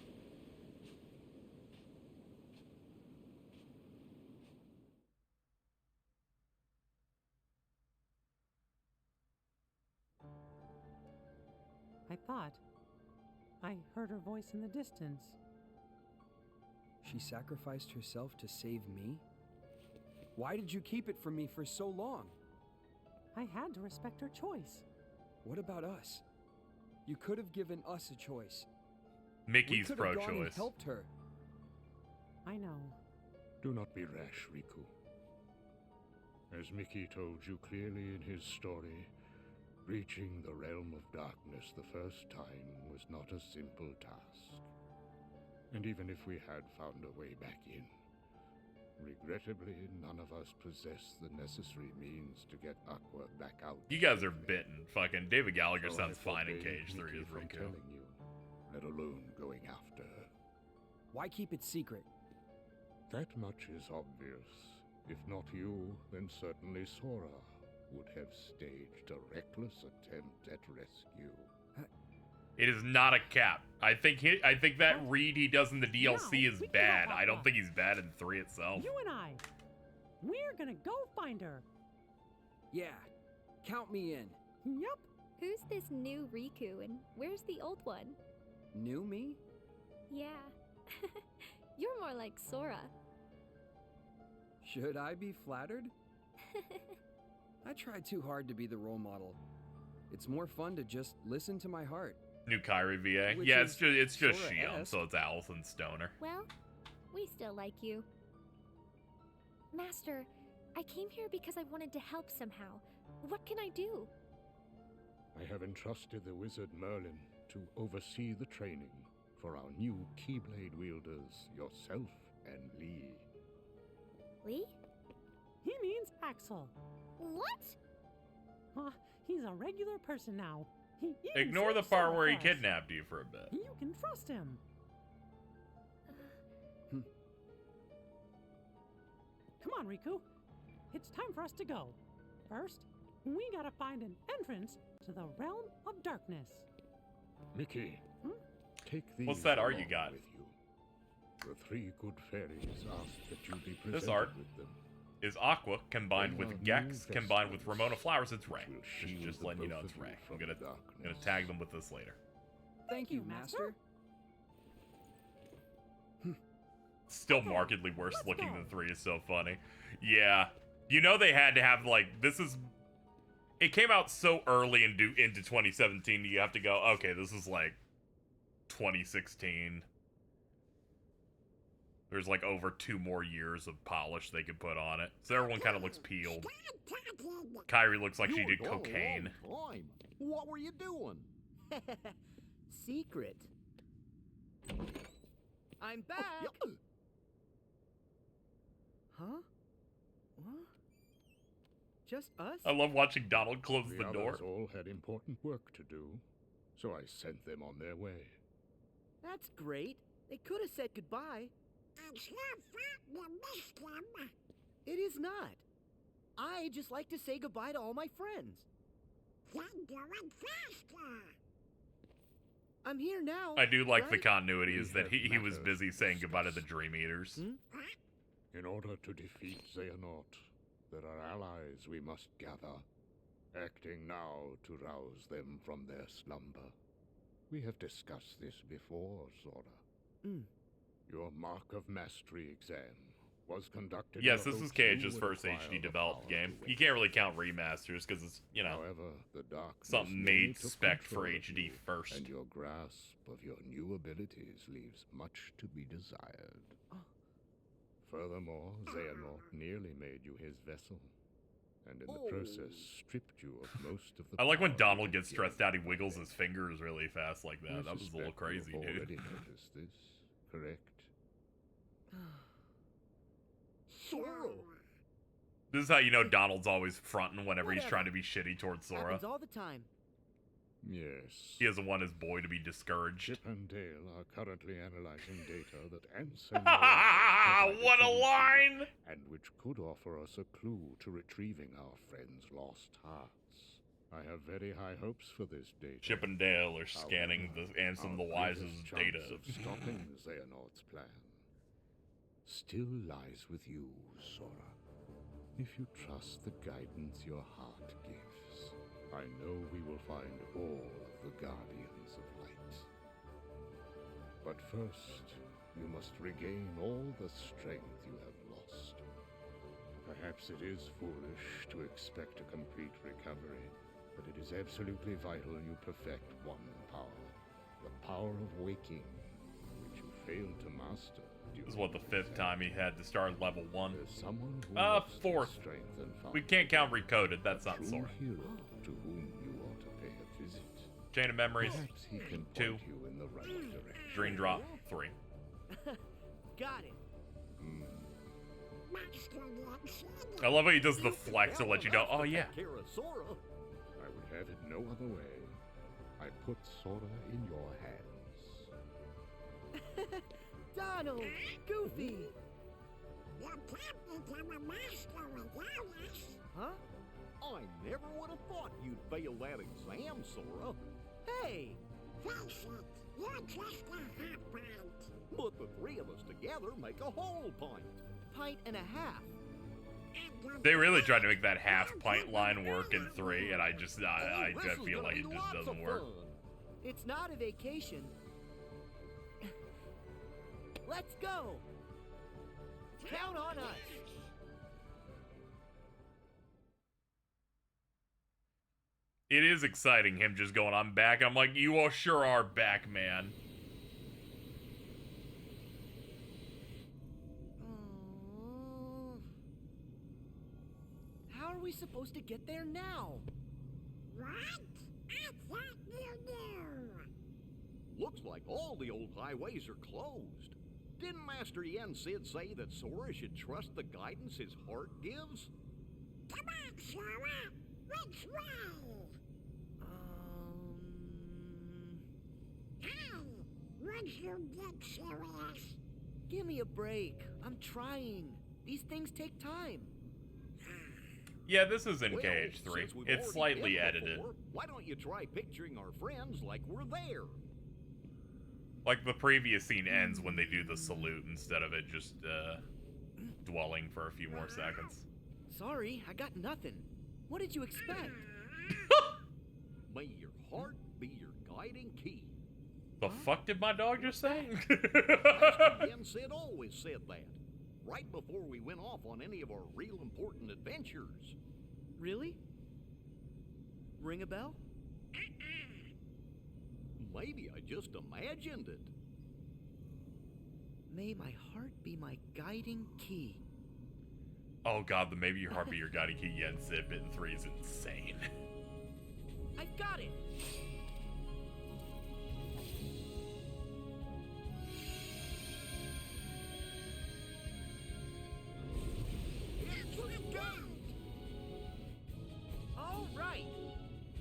I thought I heard her voice in the distance. She sacrificed herself to save me? Why did you keep it from me for so long? I had to respect her choice. What about us? You could have given us a choice. Mickey's we could have gone pro-choice. and helped her. I know. Do not be rash, Riku. As Mickey told you clearly in his story, reaching the realm of darkness the first time was not a simple task. And even if we had found a way back in, regrettably, none of us possess the necessary means to get Aqua back out. You guys are bitten. Fucking David Gallagher So sounds I fine in forbade Cage 3 Mickey as from Riku. telling you, let alone going after her. Why keep it secret? That much is obvious. If not you, then certainly Sora would have staged a reckless attempt at rescue. It is not a cap. I think that read he does in the DLC is bad. I don't think he's bad in 3 itself. You and I, we're gonna go find her. Yeah, count me in. Yup. Who's this new Riku and where's the old one? New me? Yeah. You're more like Sora. Should I be flattered? I try too hard to be the role model. It's more fun to just listen to my heart. New Kyrie VA. Which Yeah, is it's just sorta Shion, esque. so it's Allison Stoner. Well, we still like you. Master, I came here because I wanted to help somehow. What can I do? I have entrusted the wizard Merlin to oversee the training for our new Keyblade wielders, yourself and Lee. Lee? He means Axel. What? He's a regular person now. He even Ignore the saved part Sora where he for us. kidnapped you for a bit. You can trust him. Come on, Riku. It's time for us to go. First, we gotta find an entrance to the realm of darkness. Mickey, take these What's that art you along got? with you. The three good fairies asked that you be presented This art with them. is Aqua combined They with are Gex new combined with vestments Ramona Flowers. It's Ray. will Just shield the letting you know both it's of you Ray. I'm from gonna darkness. tag them with this later. Thank you, Master. Still markedly worse looking than 3 is so funny. Yeah. You know they had to have, like, this is... It came out so early into 2017, you have to go, okay, this is, like, 2016. There's, like, over 2 more years of polish they could put on it. So everyone kind of looks peeled. Kyrie looks like she did cocaine. What were you doing? Secret. I'm back. Huh? What? Just us? I love watching Donald close the door. Others all had important work to do, so I sent them on their way. That's great. They could have said goodbye. It is not. I just like to say goodbye to all my friends. I'm here now. I do like the right? continuity is We that have he was matters busy to saying goodbye to the discuss. Dream Eaters. In order to defeat Xehanort, there are allies we must gather, acting now to rouse them from their slumber. We have discussed this before, Sora. Your Mark of Mastery exam was conducted. Yes, in this hopes is Cage's you would first acquire HD the developed power game. to You can't really count remasters because it's, you know, However, the darkness something nearly made took spec for control of HD you, first. and your grasp of your new abilities leaves much to be desired. Furthermore, Xehanort nearly made you his vessel, and in the process stripped you of most of the I like when power Donald you gets had stressed gained out, he by wiggles them. his fingers really fast like I that. That was a little suspect you crazy, have dude. already noticed this, correct? Sora. This is how you know Donald's always fronting whenever he's trying to be shitty towards Sora. Happens all the time. Yes. He doesn't want his boy to be discouraged. Chip and Dale are currently analyzing data that What a line! and which could offer us a clue to retrieving our friend's lost hearts. I have very high hopes for this data. Chip and Dale are scanning the Ansem the Our Wise's greatest data. chance of stopping Xehanort's plan still lies with you, Sora. If you trust the guidance your heart gives, I know we will find all of the Guardians of Light. But first, you must regain all the strength you have lost. Perhaps it is foolish to expect a complete recovery, but it is absolutely vital you perfect one power. The power of waking, which you failed to master. This is what, the 5th time he had to start level 1? There's someone who loves 4th. strength and We found can't count Recoded, that's not true Sora. hero to whom you ought to pay a visit. Chain of Memories, Perhaps he can 2. point you in the right direction. Dream Drop, 3. Got it. I love how he does the flex to let you know, oh yeah. Care of Sora. I would have it no other way. I put Sora in your hands. Donald! Goofy! Huh? I never would have thought you'd fail that exam, Sora. Hey! Face it, you're just a half pint. But the three of us together make a whole pint. Pint and a half. They really tried to make that half pint line work in 3, and I feel like it just doesn't work. It's not a vacation. Let's go! Count on us! It is exciting, him just going, I'm back. I'm like, you all sure are back, man. How are we supposed to get there now? What? I thought you knew. Looks like all the old highways are closed. Didn't Master Yen Sid say that Sora should trust the guidance his heart gives? Come on, Sora! Which way? Hey! Would you get serious? Give me a break. I'm trying. These things take time. Yeah, this is in Well, KH3. since we've It's already slightly been edited. before, why don't you try picturing our friends like we're there? Like, the previous scene ends when they do the salute instead of it just, dwelling for a few more seconds. Sorry, I got nothing. What did you expect? May your heart be your guiding key. The fuck did my dog just say? Master Yen Sid always said that, right before we went off on any of our real important adventures. Really? Ring a bell? Maybe I just imagined it. May my heart be my guiding key. Oh god, the maybe your heart be your guiding key Yen Sid bit in 3 is insane. I've got it! All right!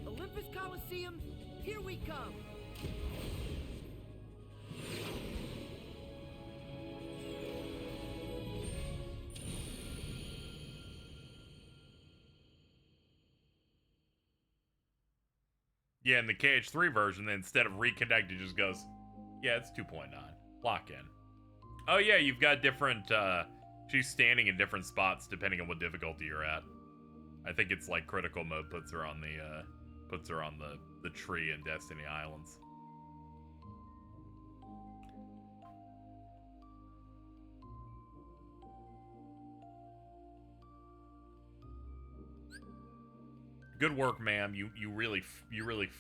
Olympus Coliseum, here we come! Yeah, in the KH3 version, instead of reconnect, it just goes, yeah, it's 2.9. Lock in. Oh yeah, you've got different, she's standing in different spots depending on what difficulty you're at. I think it's like critical mode puts her on the tree in Destiny Islands. Good work, ma'am. You really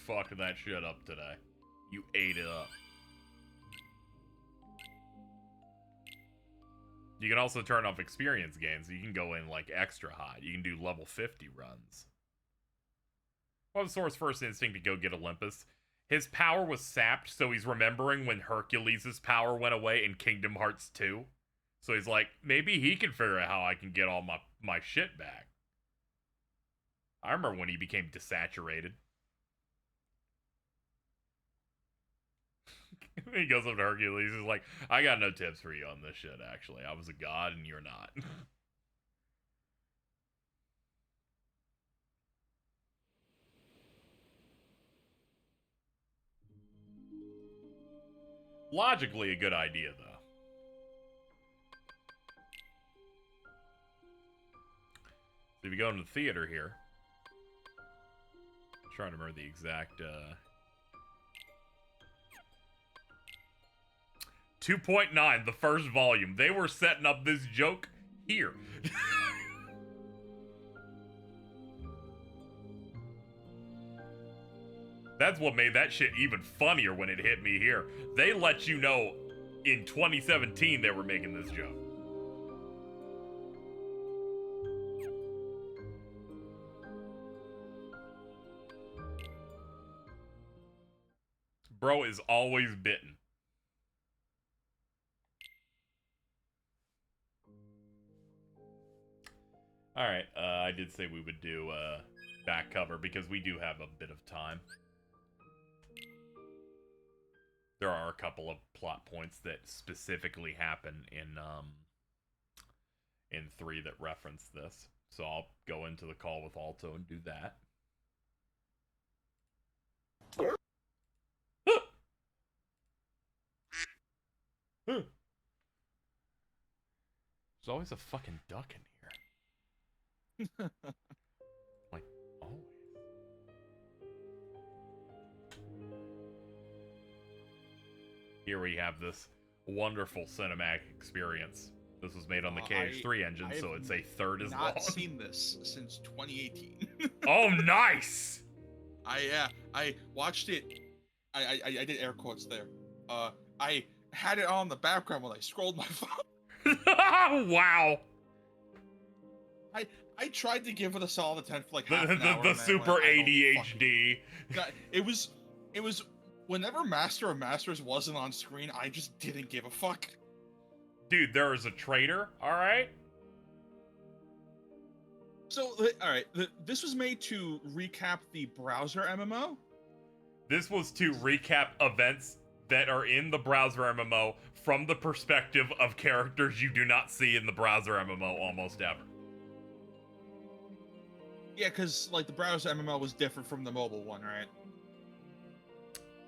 fucked that shit up today. You ate it up. You can also turn off experience gains. So you can go in like extra high. You can do level 50 runs. What was Sora's first instinct to go get Olympus? His power was sapped, so he's remembering when Hercules' power went away in Kingdom Hearts 2. So he's like, maybe he can figure out how I can get all my shit back. I remember when he became desaturated. He goes up to Hercules. He's like, I got no tips for you on this shit, actually. I was a god and you're not. Logically a good idea, though. So if you go into the theater here, I'm trying to remember the exact 2.9, the first volume. They were setting up this joke here. That's what made that shit even funnier when it hit me here. They let you know in 2017 they were making this joke. Bro is always bitten. Alright, I did say we would do back cover because we do have a bit of time. There are a couple of plot points that specifically happen in 3 that reference this. So I'll go into the call with Alto and do that. There's always a fucking duck in here. Like, always. Here we have this wonderful cinematic experience. This was made on the KH3 engine, so it's a third as long. I've not seen this since 2018. Oh, nice! I watched it. I did air quotes there. I had it on the background while I scrolled my phone. Wow. I tried to give it a solid 10 for like half an hour. The super ADHD. It was whenever Master of Masters wasn't on screen, I just didn't give a fuck. Dude, there is a traitor, alright? So, alright, this was made to recap the browser MMO? This was to recap events that are in the browser MMO from the perspective of characters you do not see in the browser MMO almost ever. Yeah, because, like, the browser MMO was different from the mobile one, right?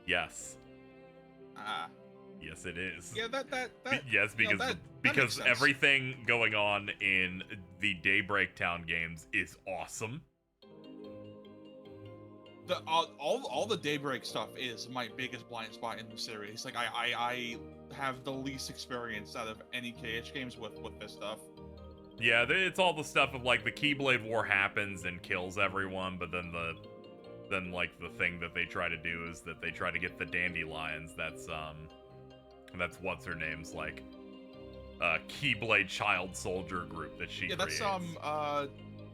Yes. Yes, it is. Yeah, that yes, you know, because that because makes sense. everything going on in the Daybreak Town games is awesome. The all the Daybreak stuff is my biggest blind spot in the series. Like I have the least experience out of any KH games with this stuff. Yeah, it's all the stuff of like the Keyblade War happens and kills everyone, but then like the thing that they try to do is that they try to get the dandelions. That's what's her name's like Keyblade child soldier group that she creates. That's Ava,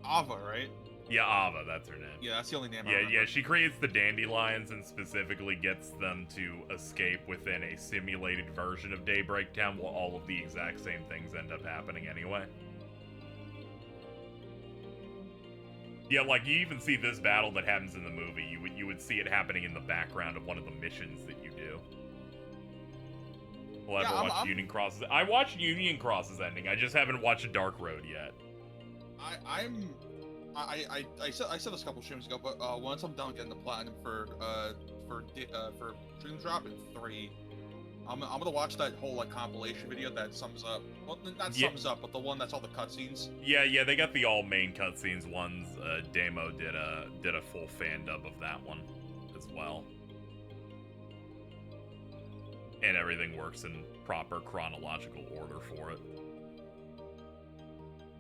right? Yeah, Ava, that's her name. Yeah, that's the only name I Yeah, remember. she creates the dandelions and specifically gets them to escape within a simulated version of Daybreak Town, while all of the exact same things end up happening anyway. Yeah, like you even see this battle that happens in the movie. You would see it happening in the background of one of the missions that you do. We'll ever watch Union Cross's. I watched Union Cross's ending. I just haven't watched Dark Road yet. I said this a couple streams ago, but once I'm done getting the platinum for Dream Drop in 3, I'm gonna watch that whole like compilation video that sums up. Well, not sums up, but the one that's all the cutscenes. Yeah, they got the all main cutscenes ones. Damo did a full fan dub of that one as well, and everything works in proper chronological order for it.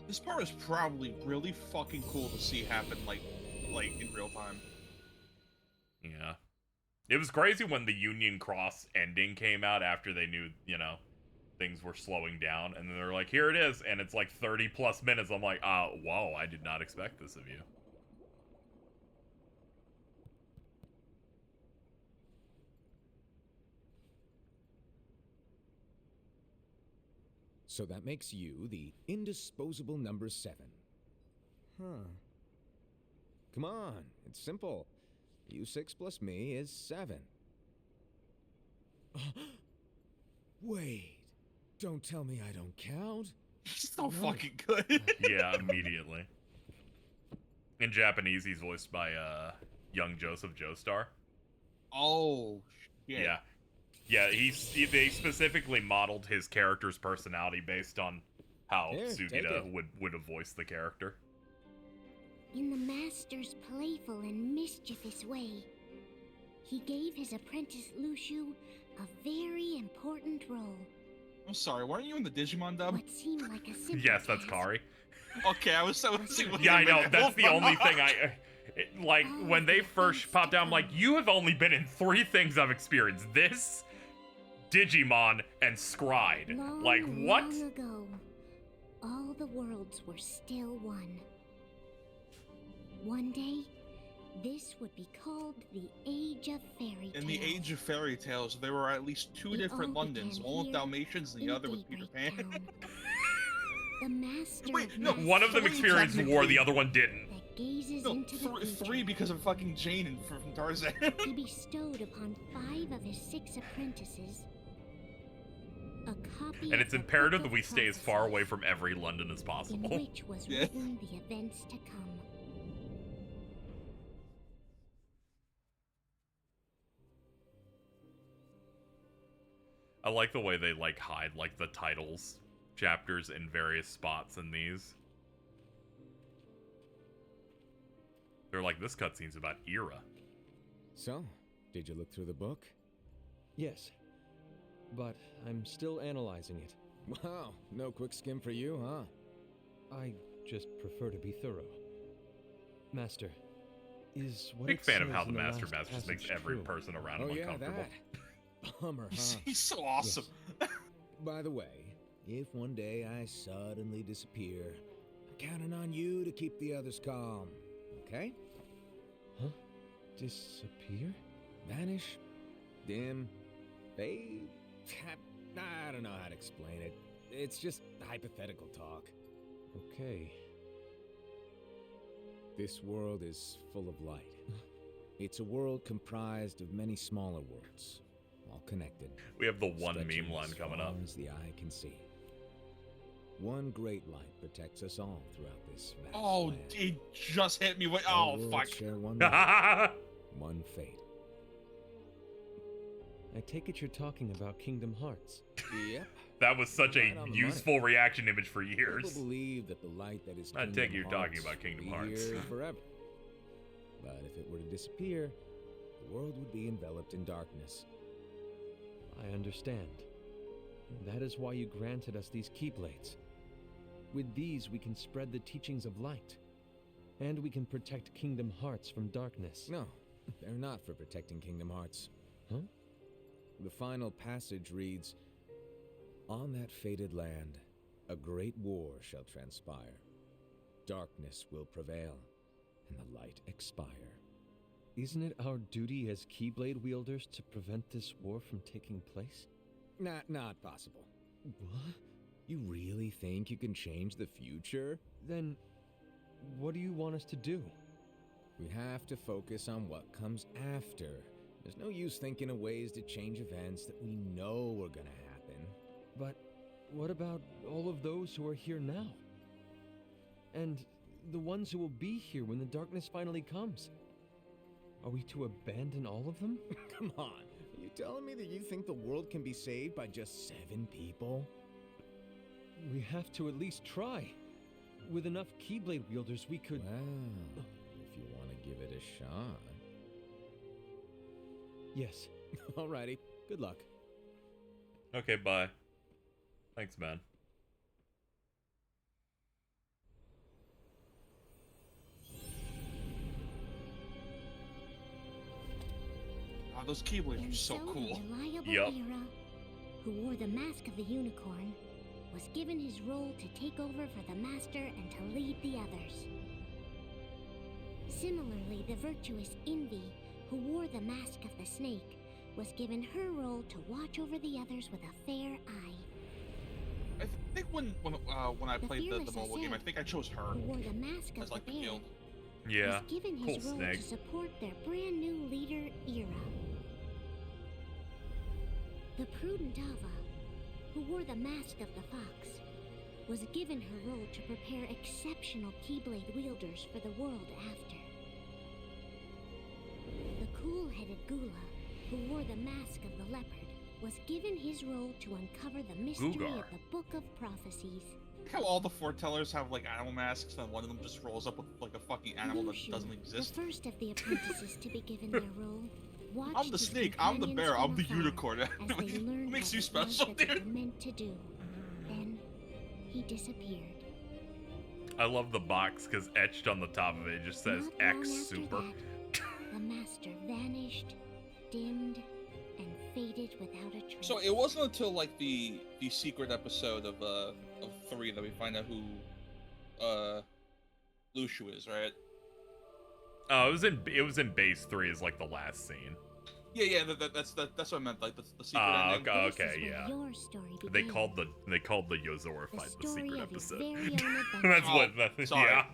This part is probably really fucking cool to see happen like in real time. Yeah. It was crazy when the Union Cross ending came out after they knew, things were slowing down, and then they're like, here it is, and it's like 30 plus minutes. I'm like, whoa, I did not expect this of you. So that makes you the indisposable number 7. Huh. Come on, it's simple. U6 plus me is 7. Wait, don't tell me I don't count. So fucking good. Yeah, immediately. In Japanese, he's voiced by young Joseph Joestar. Oh, shit. Yeah, they specifically modeled his character's personality based on how Sugita would have voiced the character. In the Master's playful and mischievous way, he gave his apprentice Lushu a very important role. I'm sorry, weren't you in the Digimon dub? What seemed like a simple Yes, that's Kari. Okay, I was Yeah, I know. That's the only thing when they first popped out, I'm like, you have only been in 3 things I've experienced. This, Digimon, and Scried. Like, what? Long ago, all the worlds were still one. One day, this would be called the Age of Fairy Tales. In the Age of Fairy Tales, there were at least 2 different Londons, one with Dalmatians and the other with Peter Pan. The Master. Wait, no, one of them experienced war, the other one didn't. Gazes no, into the future. 3 because of fucking Jane from Tarzan. He bestowed upon 5 of his 6 apprentices a copy. And it's imperative that we stay as far away from every London as possible. In which was written the events to come. I like the way they hide the titles chapters in various spots in these. They're like, this cutscene's about Era. So, did you look through the book? Yes, but I'm still analyzing it. Wow, no quick skim for you, huh? I just prefer to be thorough. Master, is what Big it fan of says how the in Master last Masters makes passage every true? person around him uncomfortable. That. Bummer, huh? He's so awesome. Yes. By the way, if one day I suddenly disappear, I'm counting on you to keep the others calm, okay? Huh? Disappear? Vanish? Dim? Fade? I don't know how to explain it. It's just hypothetical talk. Okay. This world is full of light. It's a world comprised of many smaller worlds, all connected. We have the one stretching meme line as coming far up. as the eye can see. One great light protects us all throughout this vast Oh, land. it just hit me with. All Oh, worlds fuck. share one light, one fate. I take it you're talking about Kingdom Hearts. Yep. That was such Right a on the useful money. reaction image for years. People believe that the light that is I Kingdom take it you're talking Hearts about Kingdom will be Hearts. here forever. But if it were to disappear, the world would be enveloped in darkness. I understand. That is why you granted us these Keyblades. With these, we can spread the teachings of light. And we can protect Kingdom Hearts from darkness. No, they're not for protecting Kingdom Hearts. Huh? The final passage reads, "On that fated land, a great war shall transpire. Darkness will prevail, and the light expire." Isn't it our duty as Keyblade wielders to prevent this war from taking place? Not possible. What? You really think you can change the future? Then, what do you want us to do? We have to focus on what comes after. There's no use thinking of ways to change events that we know are gonna happen. But what about all of those who are here now? And the ones who will be here when the darkness finally comes? Are we to abandon all of them? Come on. Are you telling me that you think the world can be saved by just 7 people? We have to at least try. With enough Keyblade wielders, we could... Well, if you want to give it a shot. Yes. Alrighty. Good luck. Okay, bye. Thanks, man. Wow, those Keyblades are so cool. The reliable Yup. Era, who wore the mask of the unicorn, was given his role to take over for the Master and to lead the others. Similarly, the virtuous Envy, who wore the mask of the snake, was given her role to watch over the others with a fair eye. I think when I The played the fearless mobile game, I think I chose her who wore the mask of as like the the bear, guild. Yeah, was given cool his role snake. to support their brand new leader, Era. The prudent Ava, who wore the mask of the fox, was given her role to prepare exceptional Keyblade wielders for the world after. The cool-headed Gula, who wore the mask of the leopard, was given his role to uncover the mystery Gugar. of the Book of Prophecies. How all the foretellers have like animal masks, and one of them just rolls up with like a fucking animal that Lushu, doesn't exist. the first of the apprentices to be given their role, watched I'm the his snake, I'm the companions bear, I'm from the afar unicorn. as they What learned makes what you it was special, that they dude? were meant to do. Then he disappeared. I love the box because etched on the top of it just says Not long X after Super. that, the master vanished, dimmed, and faded without a trace. So it wasn't until like the secret episode of 3 that we find out who Lushu is, right? Oh, it was in base 3 is like the last scene. Yeah, that's what I meant. Like the secret Oh, ending. okay, yeah. Your story They began. called the Yozora fight the story secret of his episode. very own adventure. That's what. Oh, sorry. Yeah.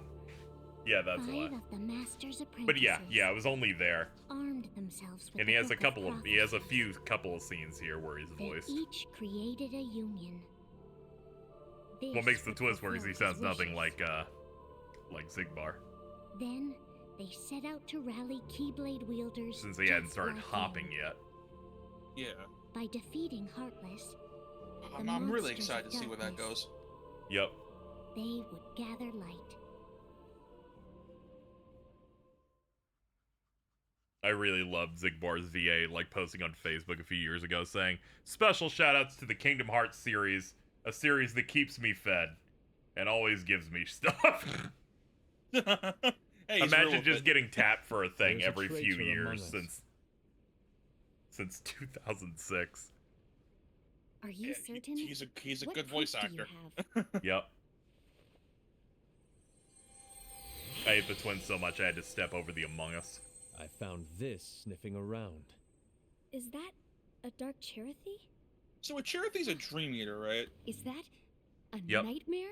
Yeah, that's Five why. of the master's apprentices But yeah, it was only there. armed themselves with And the he has a Book couple of Prophecies. couple of scenes here where he's They voiced. each created a union. What This makes the would twist where he fulfill his sounds nothing wishes. like Zigbar, Then they set out to rally Keyblade wielders since he hadn't just started like hopping him. yet. Yeah. By defeating Heartless, I'm really monsters excited of to see where that darkness. goes. Yep. they would gather light. I really loved Zigbar's VA like posting on Facebook a few years ago saying, "Special shoutouts to the Kingdom Hearts series, a series that keeps me fed and always gives me stuff." Hey, he's real Imagine with just it. getting tapped for a thing There's a every few traitor among years us. since 2006. Are you certain? He's a What good voice proof do you actor. have? Yep. I hate the twins so much I had to step over the Among Us. I found this sniffing around. Is that a dark Cherothy? So a Cherothy's a dream eater, right? Is that a Yep. nightmare?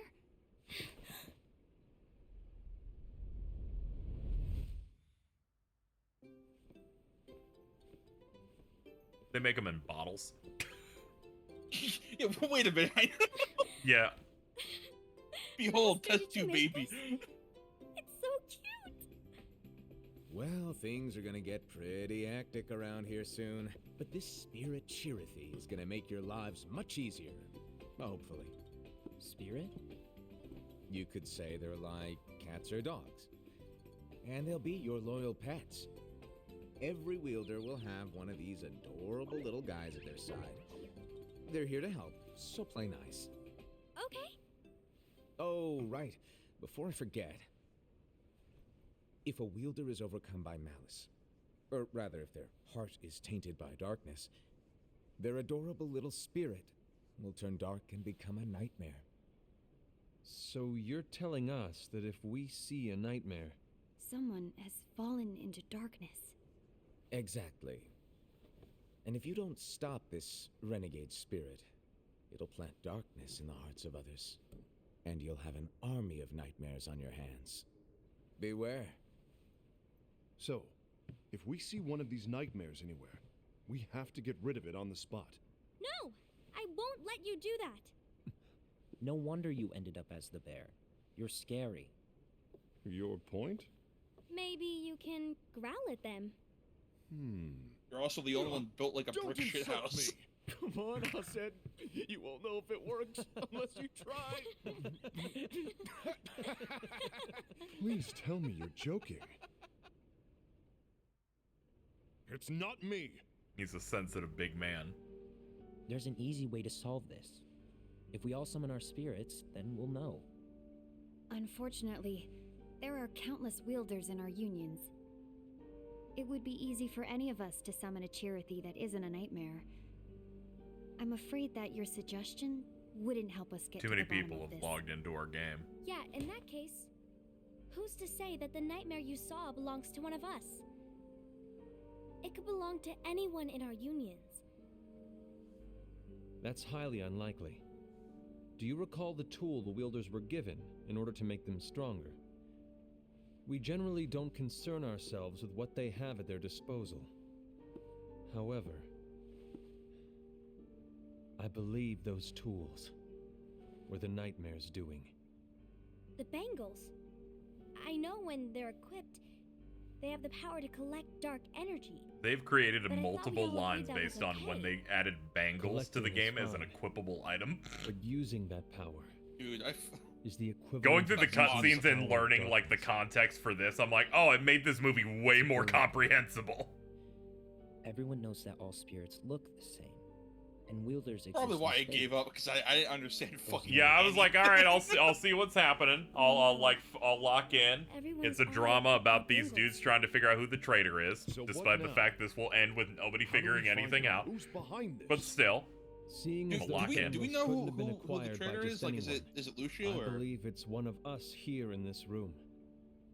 They make them in bottles. Yeah, wait a minute. Yeah. Behold, How else test did you tube make baby. It's so cute. Well, things are gonna get pretty hectic around here soon. But this spirit Chirithy is gonna make your lives much easier. Hopefully. Spirit? You could say they're like cats or dogs. And they'll be your loyal pets. Every wielder will have one of these adorable little guys at their side. They're here to help, so play nice. Okay. Oh, right. Before I forget, if a wielder is overcome by malice, or rather if their heart is tainted by darkness, their adorable little spirit will turn dark and become a nightmare. So you're telling us that if we see a nightmare... Someone has fallen into darkness. Exactly. And if you don't stop this renegade spirit, it'll plant darkness in the hearts of others. And you'll have an army of nightmares on your hands. Beware. So, if we see one of these nightmares anywhere, we have to get rid of it on the spot. No! I won't let you do that! No wonder you ended up as the bear. You're scary. Your point? Maybe you can growl at them. You're also the only one built like a brick shit house. Me. Come on, Hassan. You won't know if it works unless you try. Please tell me you're joking. It's not me. He's a sensitive big man. There's an easy way to solve this. If we all summon our spirits, then we'll know. Unfortunately, there are countless wielders in our unions. It would be easy for any of us to summon a Chirithy that isn't a nightmare. I'm afraid that your suggestion wouldn't help us get Too to many the bottom people of have this. logged into our game. Yeah, in that case, who's to say that the nightmare you saw belongs to one of us? It could belong to anyone in our unions. That's highly unlikely. Do you recall the tool the wielders were given in order to make them stronger? We generally don't concern ourselves with what they have at their disposal. However, I believe those tools were the nightmare's doing. The bangles. I know when they're equipped, they have the power to collect dark energy. They've created But I thought we multiple all agreed lines that was based on when okay. they added bangles to the Collecting is game as an fine. equipable item. But using that power Dude, is the equivalent Going through the of using cutscenes the and power of learning like the darkness. context for this, I'm like, oh, it made this movie way more comprehensible. Everyone knows that all spirits look the same, and wielders exist. probably why I in gave up, because I didn't understand fucking Yeah, I was anything. like, all right, I'll see what's happening. I'll lock in. Everyone's It's a all drama about about the these bangles. dudes trying to figure out who the traitor is, So what despite the now? fact this will end with nobody How do we figuring find anything out. Who's behind this? But still, Seeing Do, as I'll those lock in. do we bangles know couldn't who have been the acquired by traitor just is? Like, anyone, is it Lucio I or? believe it's one of us here in this room.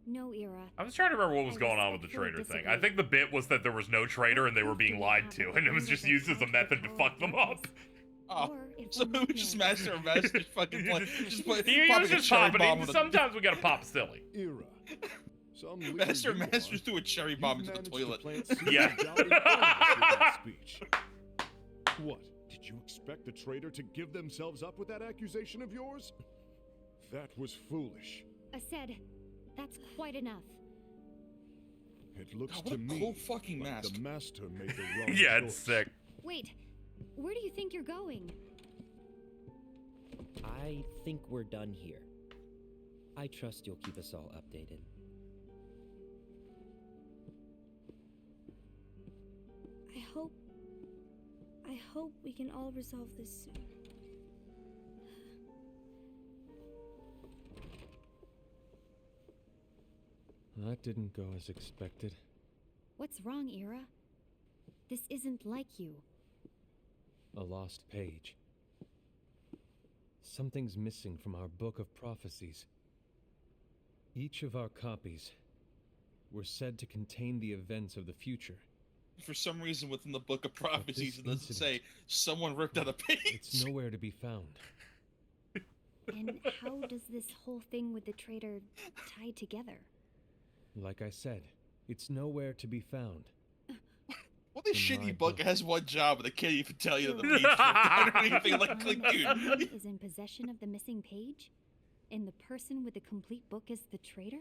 No, Era. I was trying to remember what was I going on with the respectfully traitor thing. I disagree. think the bit was that there was no traitor and they were being lied to, and it was just used as a method to fuck them up. Oh, Or if so we're it was just Master and Master fucking play. Just play. He popping was a just cherry popping bomb it. with a- Sometimes we gotta pop silly. Era. Some leader Master you Masters are, threw a cherry you've bomb into the managed to toilet. plant seeds Yeah. of doubt in all of us with that speech. What? Did you expect the traitor to give themselves up with that accusation of yours? That was foolish. I said, that's quite enough. It looks God, to what a me cool fucking like mask. the master made the wrong Yeah, choice. it's sick. Wait, where do you think you're going? I think we're done here. I trust you'll keep us all updated. I hope we can all resolve this soon. That didn't go as expected. What's wrong, Era? This isn't like you. A lost page. Something's missing from our book of prophecies. Each of our copies were said to contain the events of the future. For some reason, within the Book of But Prophecies, this it doesn't say incident- someone ripped out a page. It's nowhere to be found. And how does this whole thing with the traitor tie together? Like I said, it's nowhere to be found. Well, this In my shitty book book. has one job, and they can't even tell you the page or anything. Like, dude. Someone is in possession of the missing page? And the person with the complete book is the traitor?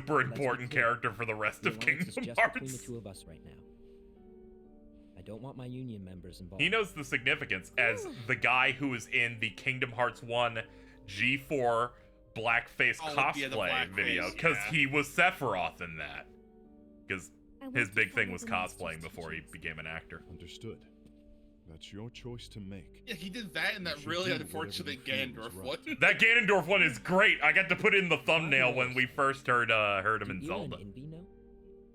super Let's be important clear. character for the rest The of alliance is Kingdom just Hearts. between the two of us right now. I don't want my union members involved. He knows the significance as the guy who was in the Kingdom Hearts 1 G4 blackface cosplay video, because he was Sephiroth in that. Because his big thing was cosplaying before he became an actor. Understood. That's your choice to make. Yeah, he did that and that really unfortunate Ganondorf one. That Ganondorf one is great. I got to put it in the thumbnail when we first heard him in Zelda.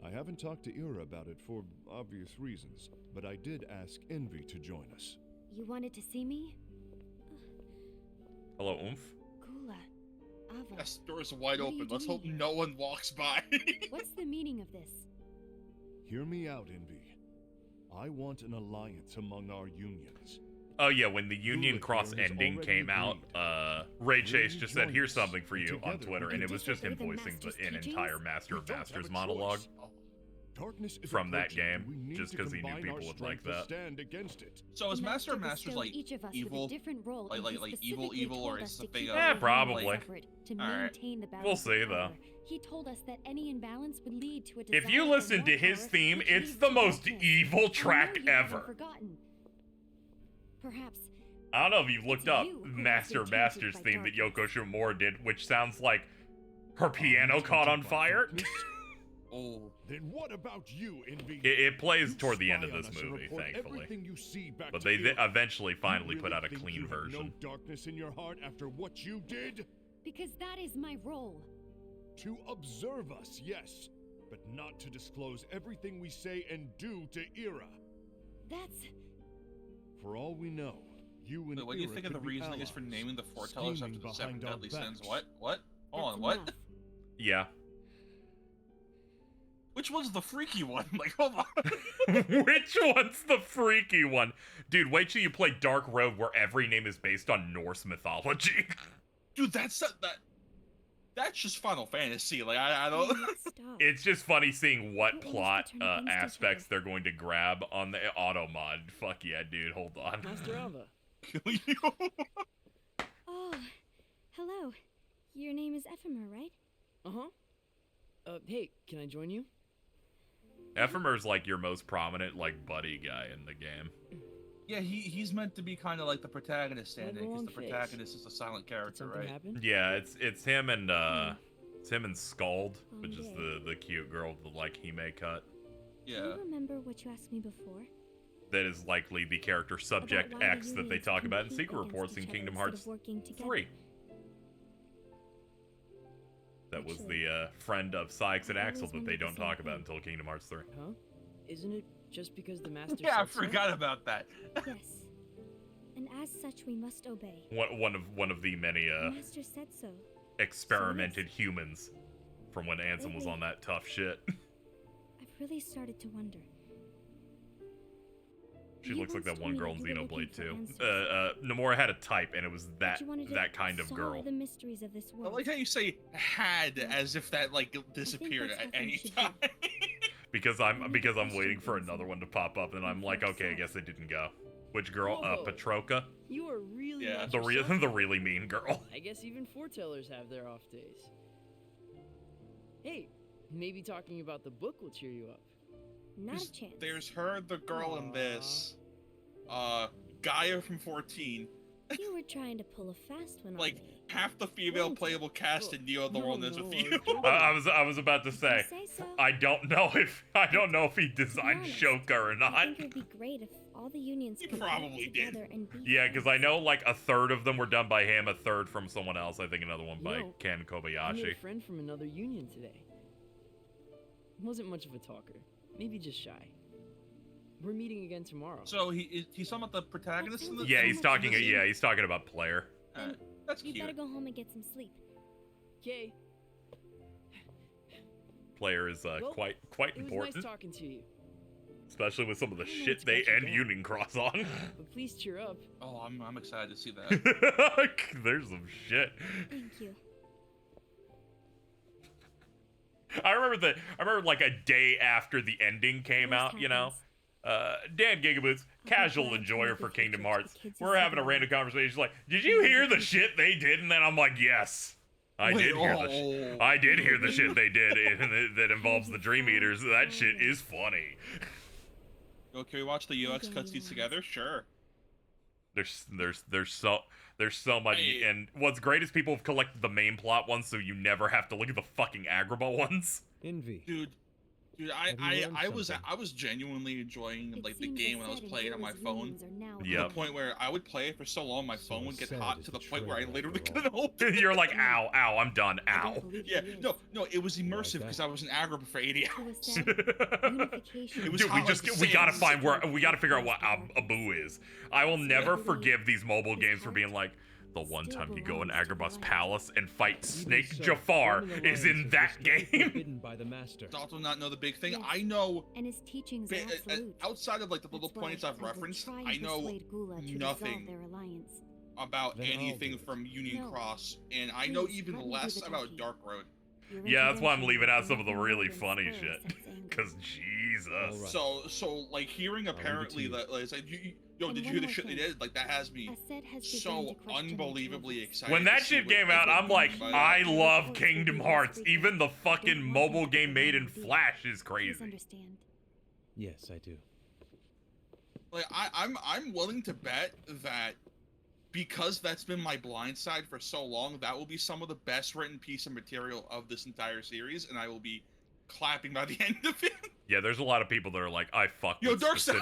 I haven't talked to Ira about it for obvious reasons, but I did ask Envy to join us. You wanted to see me? Hello, Oomph. Gula. Ava. Yes, door's wide open. Let's hope no one walks by. What's the meaning of this? Hear me out, Envy. I want an alliance among our unions. Oh yeah, when the Union Cross ending came out, Ray Chase just said, "Here's something for you" on Twitter, and it was just him voicing an entire Master of Masters monologue from that game, just because he knew people would like that. So is Master of Masters like evil, like evil, or is the thing? Yeah, probably. To maintain the balance We'll see though. He told us that any imbalance would lead to a If you listen to his theme, it's the most evil track ever. Forgotten. Perhaps. I don't know if you've looked up Master of Masters theme that Yoko Shimomura did, which sounds like her piano caught on fire. Oh. Then what about you, Envy? It plays toward the end of this movie, thankfully. But they eventually finally put out a clean version. No darkness in your heart after what you did? Because that is my role. To observe us, yes, but not to disclose everything we say and do to Ira. That's... For all we know, you and Wait, what do you think of the reasoning is for naming the foretellers after the 7 deadly sins? What? Hold on, what? Yeah. Which one's the freaky one? Like, hold on. Which one's the freaky one? Dude, wait till you play Dark Road, where every name is based on Norse mythology. Dude, that's just Final Fantasy. Like, I don't. It's just funny seeing what plot aspects they're going to grab on the auto mod. Fuck yeah, dude. Hold on. Master Ava. Kill you. Oh, hello. Your name is Ephemer, right? Hey, can I join you? Ephemer's like your most prominent like buddy guy in the game. Yeah, he's meant to be kind of like the protagonist standing, because the protagonist is a silent character, right? Yeah, it's him and Scald, which is the cute girl with the like Hime cut. Yeah. Do you remember what you asked me before? That is likely the character Subject X that they talk about in secret reports in Kingdom Hearts 3. That was the friend of Sykes and Axel that they don't talk about until Kingdom Hearts 3. Huh? Isn't it just because the master Yeah, I said so? forgot about that. Yes. And as such, we must obey. One of the many The master said so. experimented humans from when Ansem was on that tough shit. I've really started to wonder. She looks like that one girl in Xenoblade too. Nomura had a type, and it was that kind of girl. The mysteries of this I world. like how you say "had" as if that like disappeared at any time. because I'm waiting for another one to pop up, and I'm like, okay, I guess it didn't go. Which girl? Whoa. Patroka? You are really not the yourself. really mean girl. I guess even foretellers have their off days. Hey, maybe talking about the book will cheer you up. Not a chance. There's her, the girl in this, Gaia from 14. You were trying to pull a fast one. Like half the female playable cast in Neo the World is with you. I was about to say, I don't know if he designed Shoka or not. I think it'd be great if all the unions could probably work together and be. Yeah, because I know like a third of them were done by him, a third from someone else. I think another one by Ken I Kobayashi. made a friend from another union today. Wasn't much of a talker. Maybe just shy. We're meeting again tomorrow. So he's talking about the protagonist in the He's talking about Player. That's You cute. better go home and get some sleep. Okay. Player is quite It was important, nice talking to you. especially with some of the I don't know shit what's they got you end down. Union Cross on. But please cheer up. Oh, I'm excited to see that. There's some shit. Thank you. I remember like a day after the ending came out, you know. Dan Gigaboots, casual enjoyer for Kingdom Hearts. We're having a random conversation. He's like, did you hear the shit they did? And then I'm like, yes. I did hear the shit they did that involves the Dream Eaters. That shit is funny. Yo, can we watch the UX cutscenes together? Sure. There's so much, and what's great is people have collected the main plot ones, so you never have to look at the fucking Agrabah ones. Envy. Dude, I was genuinely enjoying like the game when I was playing on my phone. Yeah. To the point where I would play it for so long, my phone would get hot to the point where I literally couldn't open it. You're like, ow, ow, I'm done, ow. Yeah, no, it was immersive because I was in Agrabah for 80 hours. Dude, we gotta figure out what Abu is. I will never forgive these mobile games for being like, the one time you go in Agrabah's palace and fight Snake Jafar is in that game. By the master. Dalton not know the big thing. I know, and his teachings are absolute. outside of like the little points I've referenced, I know nothing about anything from Union Cross, and I know even less about Dark Road. Yeah, that's why I'm leaving out some of the really funny shit. Cause Jesus. So like hearing apparently that like, did you hear the shit they did? Like that has me so unbelievably excited. When that shit came out, I'm like, I love Kingdom Hearts. Even the fucking mobile game made in Flash is crazy. Yes, I do. Like I'm willing to bet that because that's been my blind side for so long, that will be some of the best written piece of material of this entire series, and I will be clapping by the end of it. Yeah, there's a lot of people that are like, I fuck. Yo, Darkseid.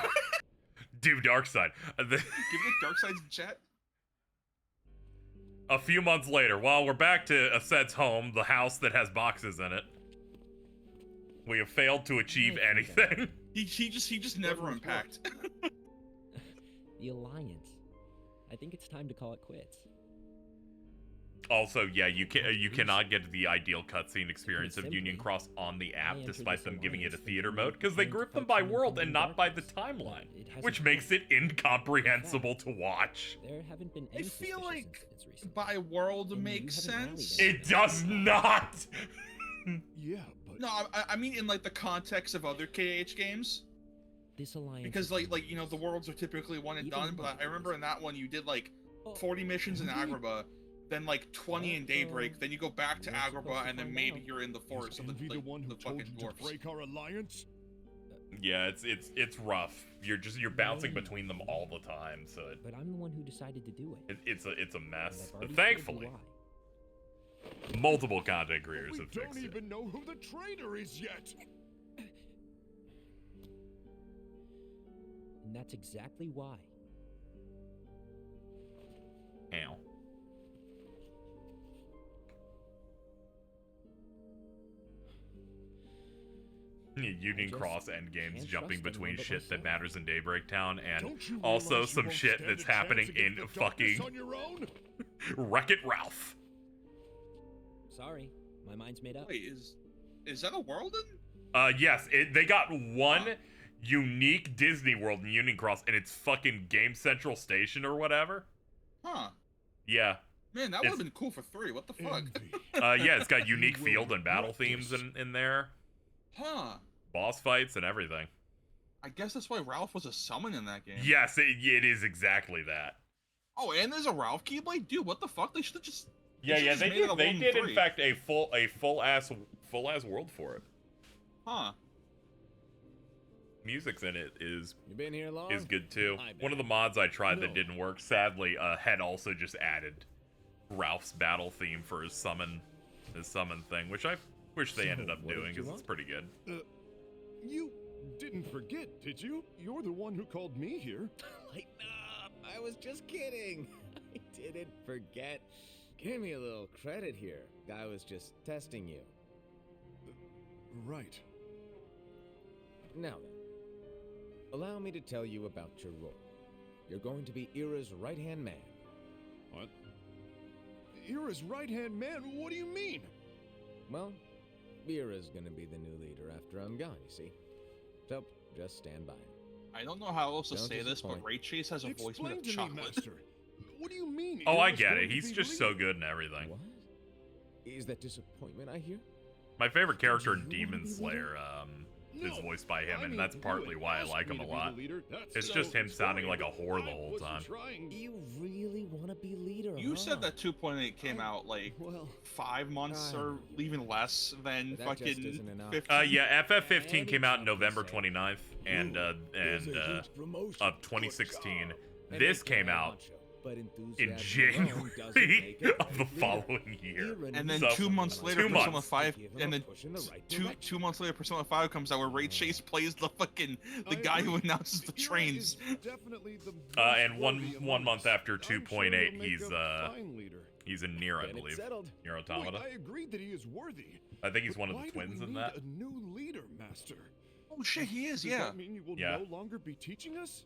Dude, Darkseid. Give me Darkseid's chat. A few months later, while we're back to Ased's home, the house that has boxes in it, we have failed to achieve anything. He just never unpacked. The Alliance. I think it's time to call it quits. Also, yeah, you cannot get the ideal cutscene experience of Union Cross on the app, despite them giving it a theater mode, because they group them by world and not by the timeline, which makes it incomprehensible to watch. There haven't been I any feel like by world makes sense. It does not. Yeah, but no, I mean in like the context of other KH games. This Alliance. Because like you know the worlds are typically one and done, but I remember in that one you did like 40 missions in Agrabah, then like 20 in Daybreak, then you go back to Agrabah, and then maybe you're in the forest of the fucking dwarfs. Break our alliance? Yeah, it's rough. You're bouncing between them all the time, so But I'm the one who decided to do it. it's a mess. But thankfully, multiple content creators have fixed it. We don't even know who the traitor is yet. And that's exactly why. Ow. Union Cross endgames jumping between shit that matters in Daybreak Town and also some shit that's happening in fucking Wreck-It Ralph. Sorry, my mind's made up. Wait, is that a world Yes, they got one unique Disney World in Union Cross, and it's fucking Game Central Station or whatever. Huh. Yeah. Man, that would have been cool for 3. What the fuck? Yeah, it's got unique field and battle themes in there. Huh. Boss fights and everything. I guess that's why Ralph was a summon in that game. Yes, it is exactly that. Oh, and there's a Ralph Keyblade? Dude, what the fuck? They should have just... Yeah, they did in fact a full ass world for it. Huh. Music's in it is is good too. One of the mods I tried that didn't work, sadly, had also just added Ralph's battle theme for his summon thing, which I wish they ended up doing because it's pretty good. You didn't forget, did you? You're the one who called me here. Lighten up! I was just kidding. I didn't forget. Give me a little credit here. I was just testing you. Right. Now then, allow me to tell you about your role. You're going to be Ira's right-hand man. What? Ira's right-hand man? What do you mean? Well, Ira's gonna be the new leader after I'm gone, you see. So, just stand by. I don't know how else to Don't say this, but disappoint. Ray Chase has a voice made of chocolate. What do you mean? Oh, I Ira's get going it. to He's be just so good in everything. What? Is that disappointment I hear? My favorite character in Demon Slayer is voiced by him, and that's partly why I like him a lot. It's just him sounding like a whore the whole time. You really want to be leader, You you said that 2.8 came out like 5 months or even less than fucking 15. Yeah, FF15 came out November 29th and of 2016. This came out in January of the following year. And then So, 2 months later, 2 Persona months. 5, and then two months later, Persona 5 comes out where Ray Chase plays the guy who announces the trains. And one month after 2.8, he's in Nier, I believe. Nier Automata. I agreed that he is worthy. I think he's one of the twins in that. A new leader, Master. Oh shit, he is. Does Yeah. that mean you will Yeah. no longer be teaching us?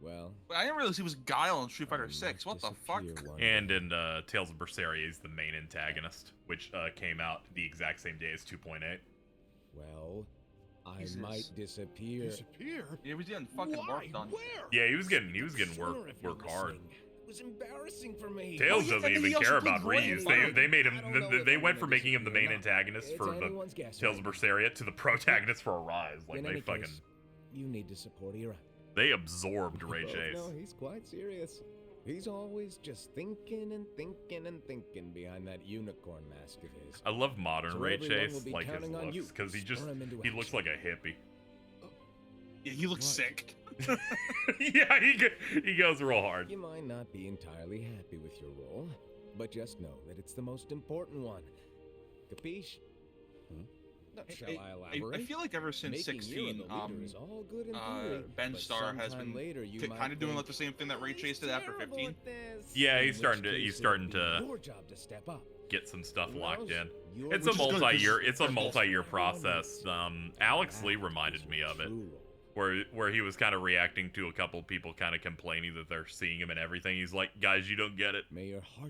Well, But I didn't realize he was Guile in Street Fighter 6. What the fuck? And in Tales of Berseria, he's the main antagonist, which came out the exact same day as 2.8. Well, I Jesus. might disappear. Disappear? Yeah, he was getting fucking work done. Yeah, he was getting work hard. It was embarrassing for me. Tails doesn't even care about reuse. They made him. They went from making him the main antagonist for the Tales of Berseria to the protagonist for Arise. Like they fucking. You need to support Ira. They absorbed Ray Both Chase. know he's quite serious. He's always just thinking and thinking and thinking behind that unicorn mask of his. I love modern So Ray everyone will Chase, be like his counting on you looks, because to spur him into he looks like a hippie. Yeah, he looks sick. Yeah, he goes real hard. You might not be entirely happy with your role, but just know that it's the most important one. Capiche? Shall I elaborate? I feel like ever since Making 16, you the leader is all good in theory, Ben but Starr has sometime been later you kind might of doing think, like the same thing that Ray Chase did after 15. Yeah, in he's starting which to case your job to step up. get some stuff locked in. you're- It's a Which is good, 'cause multi-year process. Alex Lee reminded me of it, where he was kind of reacting to a couple people kind of complaining that they're seeing him in everything. He's like, guys, you don't get it.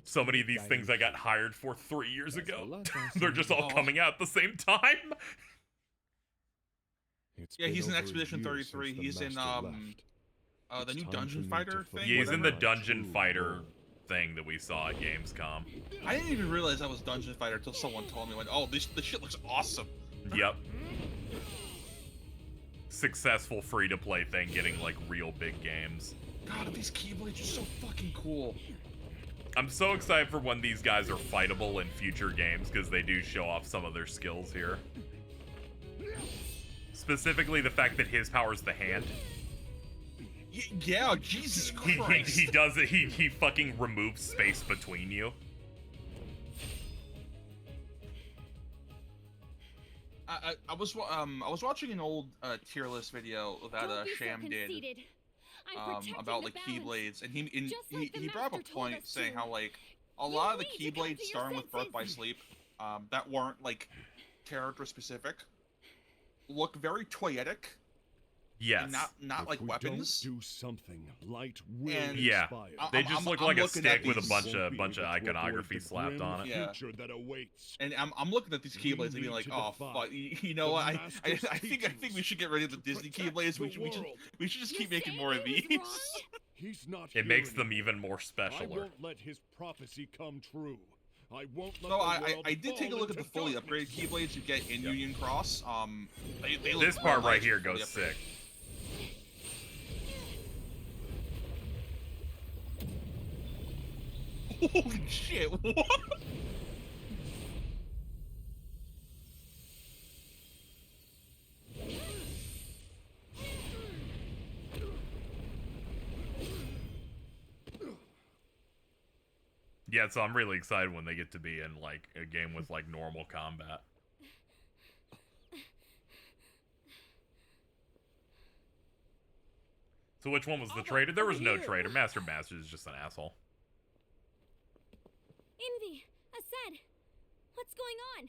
So many of these things I got hired for 3 years ago, they're just all coming out at the same time. Yeah, he's in Expedition 33. He's in the new Dungeon Fighter thing. Yeah, he's in the whatever. Dungeon Fighter thing that we saw at Gamescom. I didn't even realize that was Dungeon Fighter until someone told me. Like, oh, this shit looks awesome. Yep. Successful free-to-play thing, getting like real big games. God, these Keyblades are so fucking cool. I'm so excited for when these guys are fightable in future games because they do show off some of their skills here. Specifically, the fact that his power is the hand. Yeah, Jesus Christ. He does it. He fucking removes space between you. I was watching an old tier list video that Sham did about like Keyblades, and he brought up a point saying how like a lot of the Keyblades starting with Birth by Sleep that weren't like character specific look very toyetic. Yes. And not like weapons. Do something. Light will And yeah, they just look like a stick with a bunch of avoid iconography the slapped grim on it. Yeah. future that awaits. And I'm looking at these Keyblades and being like, oh fuck, you know what? I think we should get rid of the Disney Keyblades. We should just keep making more of these. He's not It here makes them anymore. even more I special. won't let his prophecy come true. I won't let No, the I world did take a fall look at the into fully darkness. upgraded Keyblades you get in Union Cross. They look This part real right nice here with fully goes upgraded. sick. Holy shit! What? Yeah, so I'm really excited when they get to be in like a game with like normal combat. So which one was the traitor? There was no traitor. Master is just an asshole. Envy! Ased! What's going on?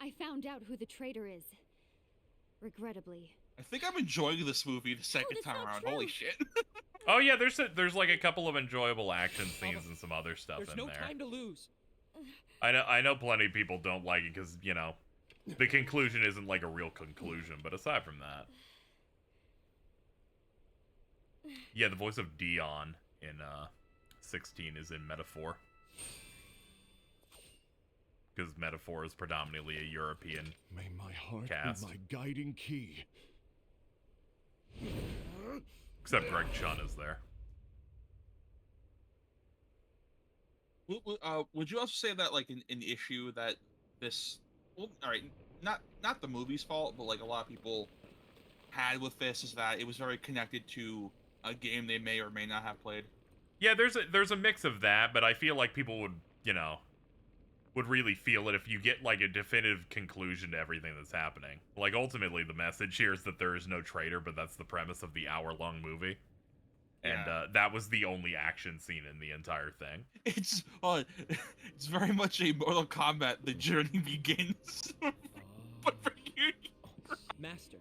I found out who the traitor is. Regrettably. I think I'm enjoying this movie the second time around. Holy shit! Oh yeah, there's like a couple of enjoyable action scenes and some other stuff in there. to lose. I know plenty of people don't like it because, you know, the conclusion isn't like a real conclusion, but aside from that. Yeah, the voice of Dion in 16 is in Metaphor. Because Metaphor is predominantly a European May my heart cast. be my guiding key. Except Greg Chun is there. Would you also say that like an issue that this, well, all right, not the movie's fault, but like a lot of people had with this is that it was very connected to a game they may or may not have played. Yeah, there's a mix of that, but I feel like people would, would really feel it if you get like a definitive conclusion to everything that's happening. Like ultimately the message here is that there is no traitor, but that's the premise of the hour-long movie. And that was the only action scene in the entire thing. It's very much a Mortal Kombat. The journey begins. But for you, Master.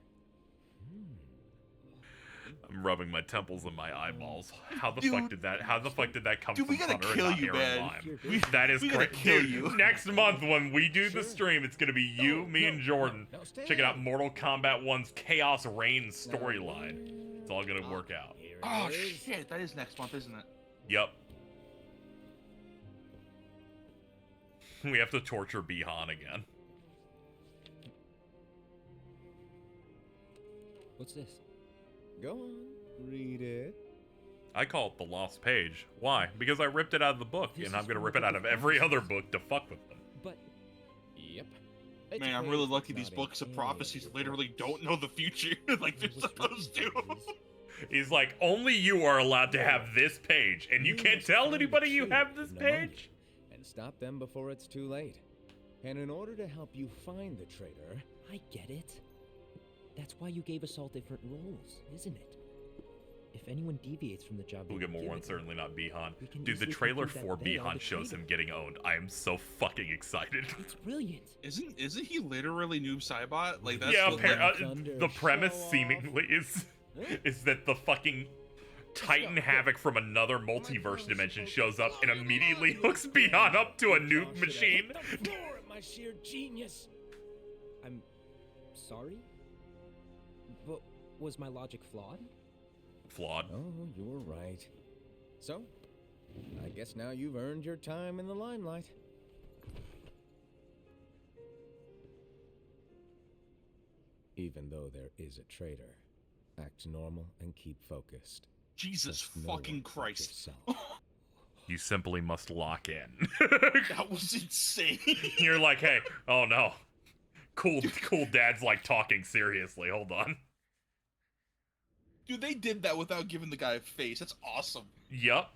I'm rubbing my temples and my eyeballs. How the fuck did that come dude, from we gotta Hunter kill and not you, Aaron man. Lime? That is we gotta great. kill Dude, you. next month when we do the stream, it's gonna be you, me, and Jordan checking out Mortal Kombat 1's Chaos Reign storyline. It's all gonna work out. Oh shit, that is next month, isn't it? Yep. We have to torture Bihan again. What's this? Go on, read it. I call it the Lost Page. Why? Because I ripped it out of the book, and I'm gonna rip it out of every other book to fuck with them. But, yep. Man, I'm really lucky these books of prophecies literally don't know the future like they're supposed to. He's like, only you are allowed to have this page, and you can't tell anybody you have this page? And stop them before it's too late. And in order to help you find the traitor... I get it. That's why you gave us all different roles, isn't it? If anyone deviates from the job, We'll get more one, certainly not Bihan. Dude, the easily trailer conclude for that they are Bihan the shows traitor. him getting owned. I am so fucking excited. It's brilliant. Isn't he literally Noob Saibot? Like that's Yeah, what, the premise seemingly is that the fucking Titan Havoc from another multiverse dimension shows up and immediately hooks Bihan up to a noob machine. My sheer genius. I'm sorry, but was my logic flawed? Flawed. Oh, you're right. So, I guess now you've earned your time in the limelight. Even though there is a traitor, act normal and keep focused. Jesus fucking Christ. You simply must lock in. That was insane. You're like, hey, oh no. Cool dad's like talking seriously. Hold on. Dude, they did that without giving the guy a face. That's awesome. Yup.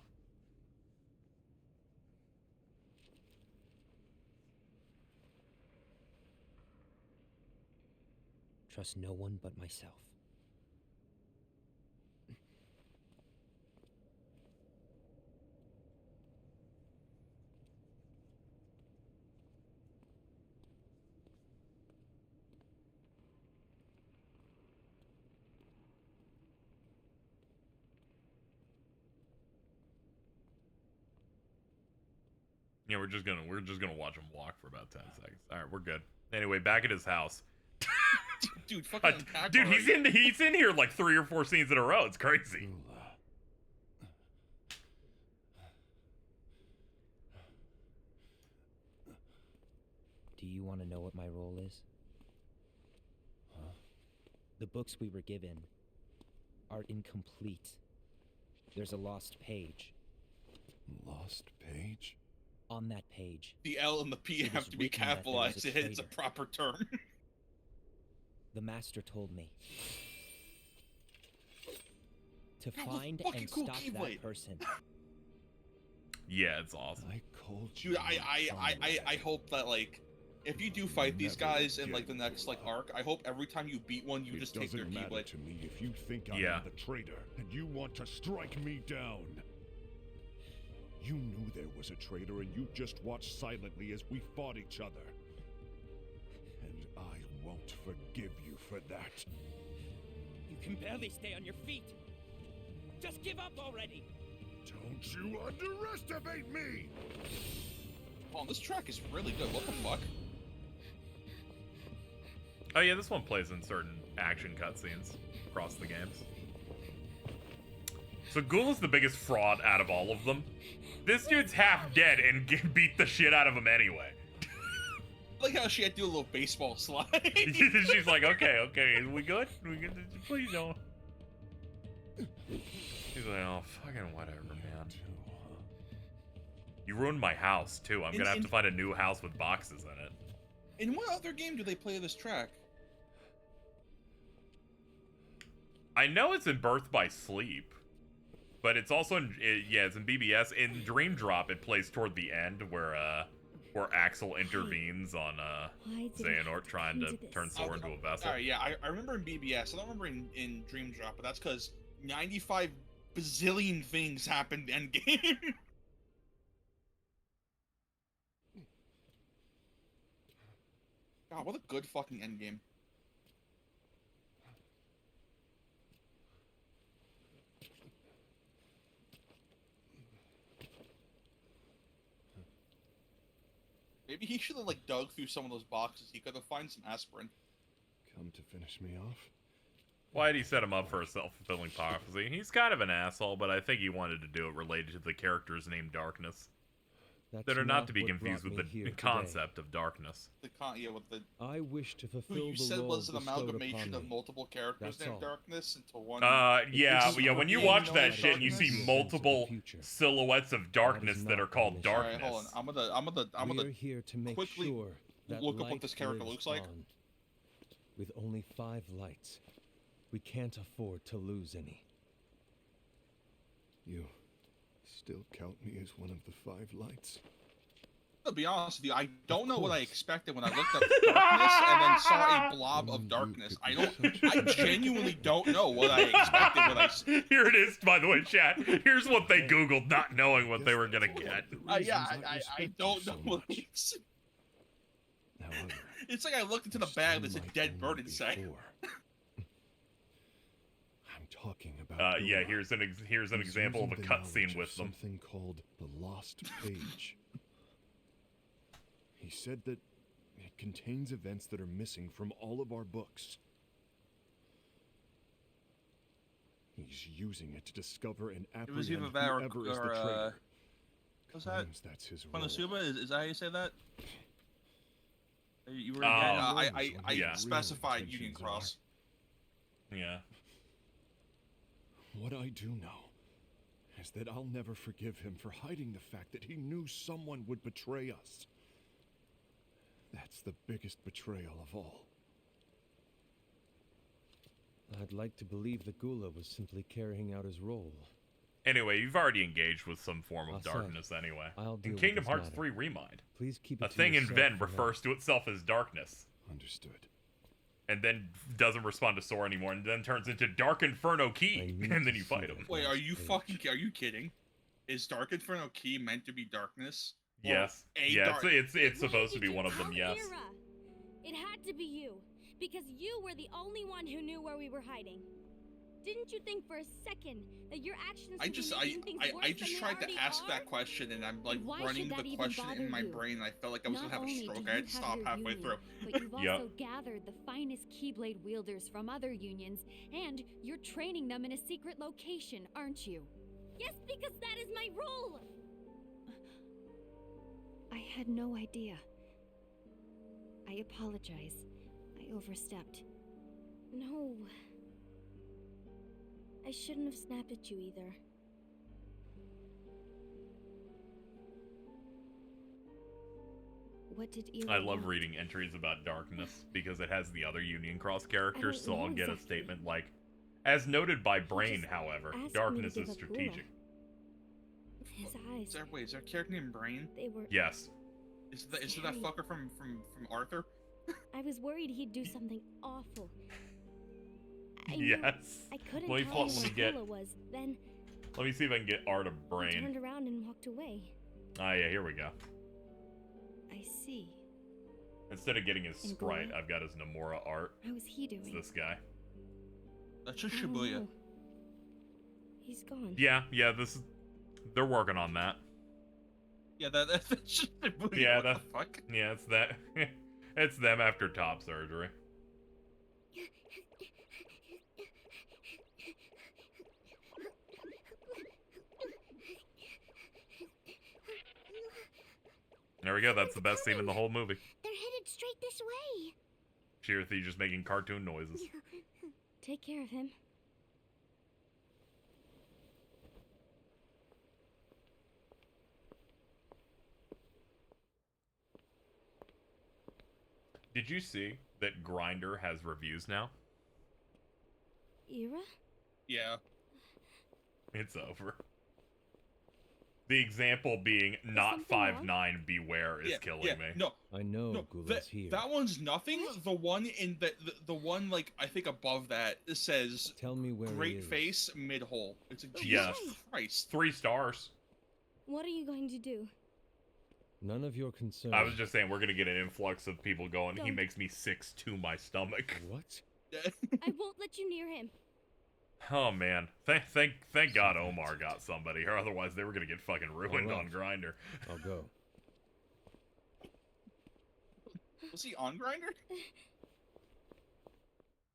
Trust no one but myself. Yeah, we're just gonna watch him walk for about 10 seconds. All right, we're good. Anyway, back at his house. Dude, fucking unpack dude, already. he's in here like 3 or 4 scenes in a row. It's crazy. Do you want to know what my role is? Huh? The books we were given are incomplete. There's a lost page. Lost page? On that page. The L and the P it have is to be written that there capitalized. is a It's a traitor. proper term. The master told me to That was find fucking and cool stop Keyblade. that person. Yeah, it's awesome. I called you. Dude, I hope that like if you do fight these guys in like the next like arc, I hope every time you beat one, you just take their Doesn't matter Keyblade. to me if you think I Yeah. am the traitor and you want to strike me down. You knew there was a traitor and you just watched silently as we fought each other. And I won't forgive you for that. You can barely stay on your feet. Just give up already. Don't you underestimate me! Oh, this track is really good. What the fuck? Oh yeah, this one plays in certain action cutscenes across the games. So Ghoul is the biggest fraud out of all of them. This dude's half dead and beat the shit out of him anyway. I like how she had to do a little baseball slide. She's like, okay, we good? We good? Please don't. He's like, oh, fucking whatever, man. You ruined my house, too. I'm gonna have to find a new house with boxes in it. In what other game do they play this track? I know it's in Birth by Sleep, but it's also in, it's in BBS. In Dream Drop, it plays toward the end where Axel intervenes on Xehanort trying to turn Sora into a vessel. Alright, yeah, I remember in BBS. I don't remember in Dream Drop, but that's because 95 bazillion things happened endgame. God, what a good fucking endgame. Maybe he should have like dug through some of those boxes. He could have found some aspirin. Come to finish me off? Why'd he set him up for a self-fulfilling prophecy? He's kind of an asshole, but I think he wanted to do it related to the characters named Darkness. That are not to be confused with the concept of darkness. I wish to fulfill you the said role was an bestowed amalgamation upon of me. multiple characters That's named all. Darkness into one. Yeah. When you watch that shit and you see Darkness? multiple silhouettes of darkness that are called darkness. Alright, hold on. I'm gonna We're here to make quickly sure that look up light what this character lives looks like. on. With only 5 lights, we can't afford to lose any. You still count me as one of the 5 lights? To be honest with you, I don't know what I expected when I looked up darkness and then saw a blob of darkness. I genuinely don't know what I expected when I. Here it is, by the way, chat. Here's what they Googled, not knowing what they were gonna get. I don't know what I expected. It's like I looked into the bag that's a dead bird inside. I'm talking about. Yeah. Here's an example of a cutscene with them. Something called the Lost Page. He said that it contains events that are missing from all of our books. He's using it to discover and It was apprehend either that or whoever is the traitor. What's that? That's his role. Konosuba? Is that how you say that? You were. Yeah. Specified Union Cross. Yeah. What I do know is that I'll never forgive him for hiding the fact that he knew someone would betray us. That's the biggest betrayal of all. I'd like to believe the Gula was simply carrying out his role. Anyway, you've already engaged with some form of I'll say, darkness anyway. I'll deal In with Kingdom this Hearts matter. 3 Remind, Please keep a it to thing in yourself Ven for now. refers to itself as darkness. Understood. And then doesn't respond to Sora anymore, and then turns into Dark Inferno Key, and then you fight him. Wait, are you kidding? Is Dark Inferno Key meant to be darkness? Yes. It's supposed to be one of them, yes. Mira, it had to be you, because you were the only one who knew where we were hiding. Didn't you think for a second that your actions I just tried to ask that question, and I'm like running the question in my brain. I felt like I was gonna have a stroke. I had to stop halfway through. But you've also gathered the finest Keyblade wielders from other unions, and you're training them in a secret location, aren't you? Yes, because that is my role. I had no idea. I apologize. I overstepped. No. I shouldn't have snapped at you either. What did Ira I love want? reading entries about darkness because it has the other Union Cross characters, so don't I'll know get a exactly. statement like, as noted by Brain, however, asked me to darkness give is up Gula. strategic. His eyes. Is there a character named Brain? They were. Yes. Is it that fucker from Arthur? I was worried he'd do something awful. I knew Yes. I couldn't Let me tell him let me what get. Gula was. Then Let me see if I can get Art of he Brain. turned around and walked away. Ah, yeah, here we go. I see. Instead of getting his And sprite, Gula? I've got his Nomura art. How is he It's doing? this guy. That's just I don't Shibuya. know. He's gone. Yeah, they're working on that. Yeah, that's just Shibuya. Yeah, what that. the fuck? Yeah, it's that. It's them after top surgery. There we go. That's the best scene in the whole movie. They're headed straight this way. Chirithy just making cartoon noises. Take care of him. Did you see that Grindr has reviews now? Ira? Yeah. It's over. The example being not something wrong? 5'9" beware is killing me. No, I know no, Gula's here. that one's nothing. The one in the one like I think above that it says Tell me where he great is. face mid hole. It's a Yes. Jesus Christ. 3 stars. What are you going to do? None of your concern. I was just saying we're gonna get an influx of people going. He Don't. makes me 6 to my stomach. What? I won't let you near him. Oh man, thank God Omar got somebody, or otherwise they were gonna get fucking ruined All right. on Grindr. I'll go. Was he on Grindr?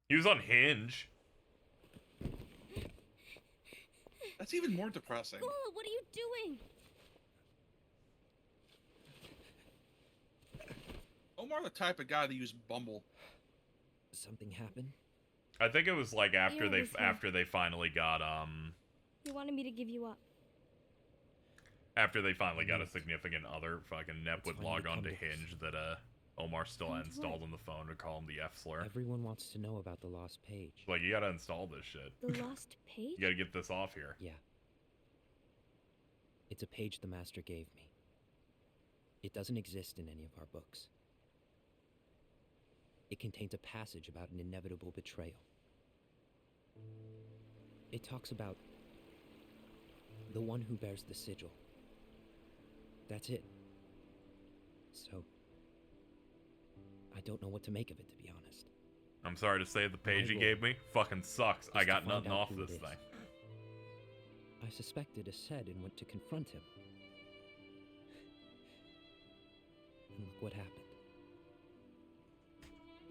He was on Hinge. That's even more depressing. Gula, what are you doing? Omar the type of guy that used Bumble. Something happened? I think it was like after Yeah, it was him. they finally got He wanted me to give you up. after they finally got a significant other, fucking Nep would fine log to on come to to this. Hinge that Omar still had Hinge installed what? on the phone to call him the F slur. Everyone wants to know about the lost page. Like, you gotta install this shit. The lost page? You gotta get this off here. Yeah. It's a page the Master gave me. It doesn't exist in any of our books. It contains a passage about an inevitable betrayal. It talks about the one who bears the sigil. That's it. So, I don't know what to make of it, to be honest. I'm sorry to say the page he will. gave me fucking sucks. I Just to got find nothing out off who it this is. thing. I suspected a said and went to confront him. And look what happened.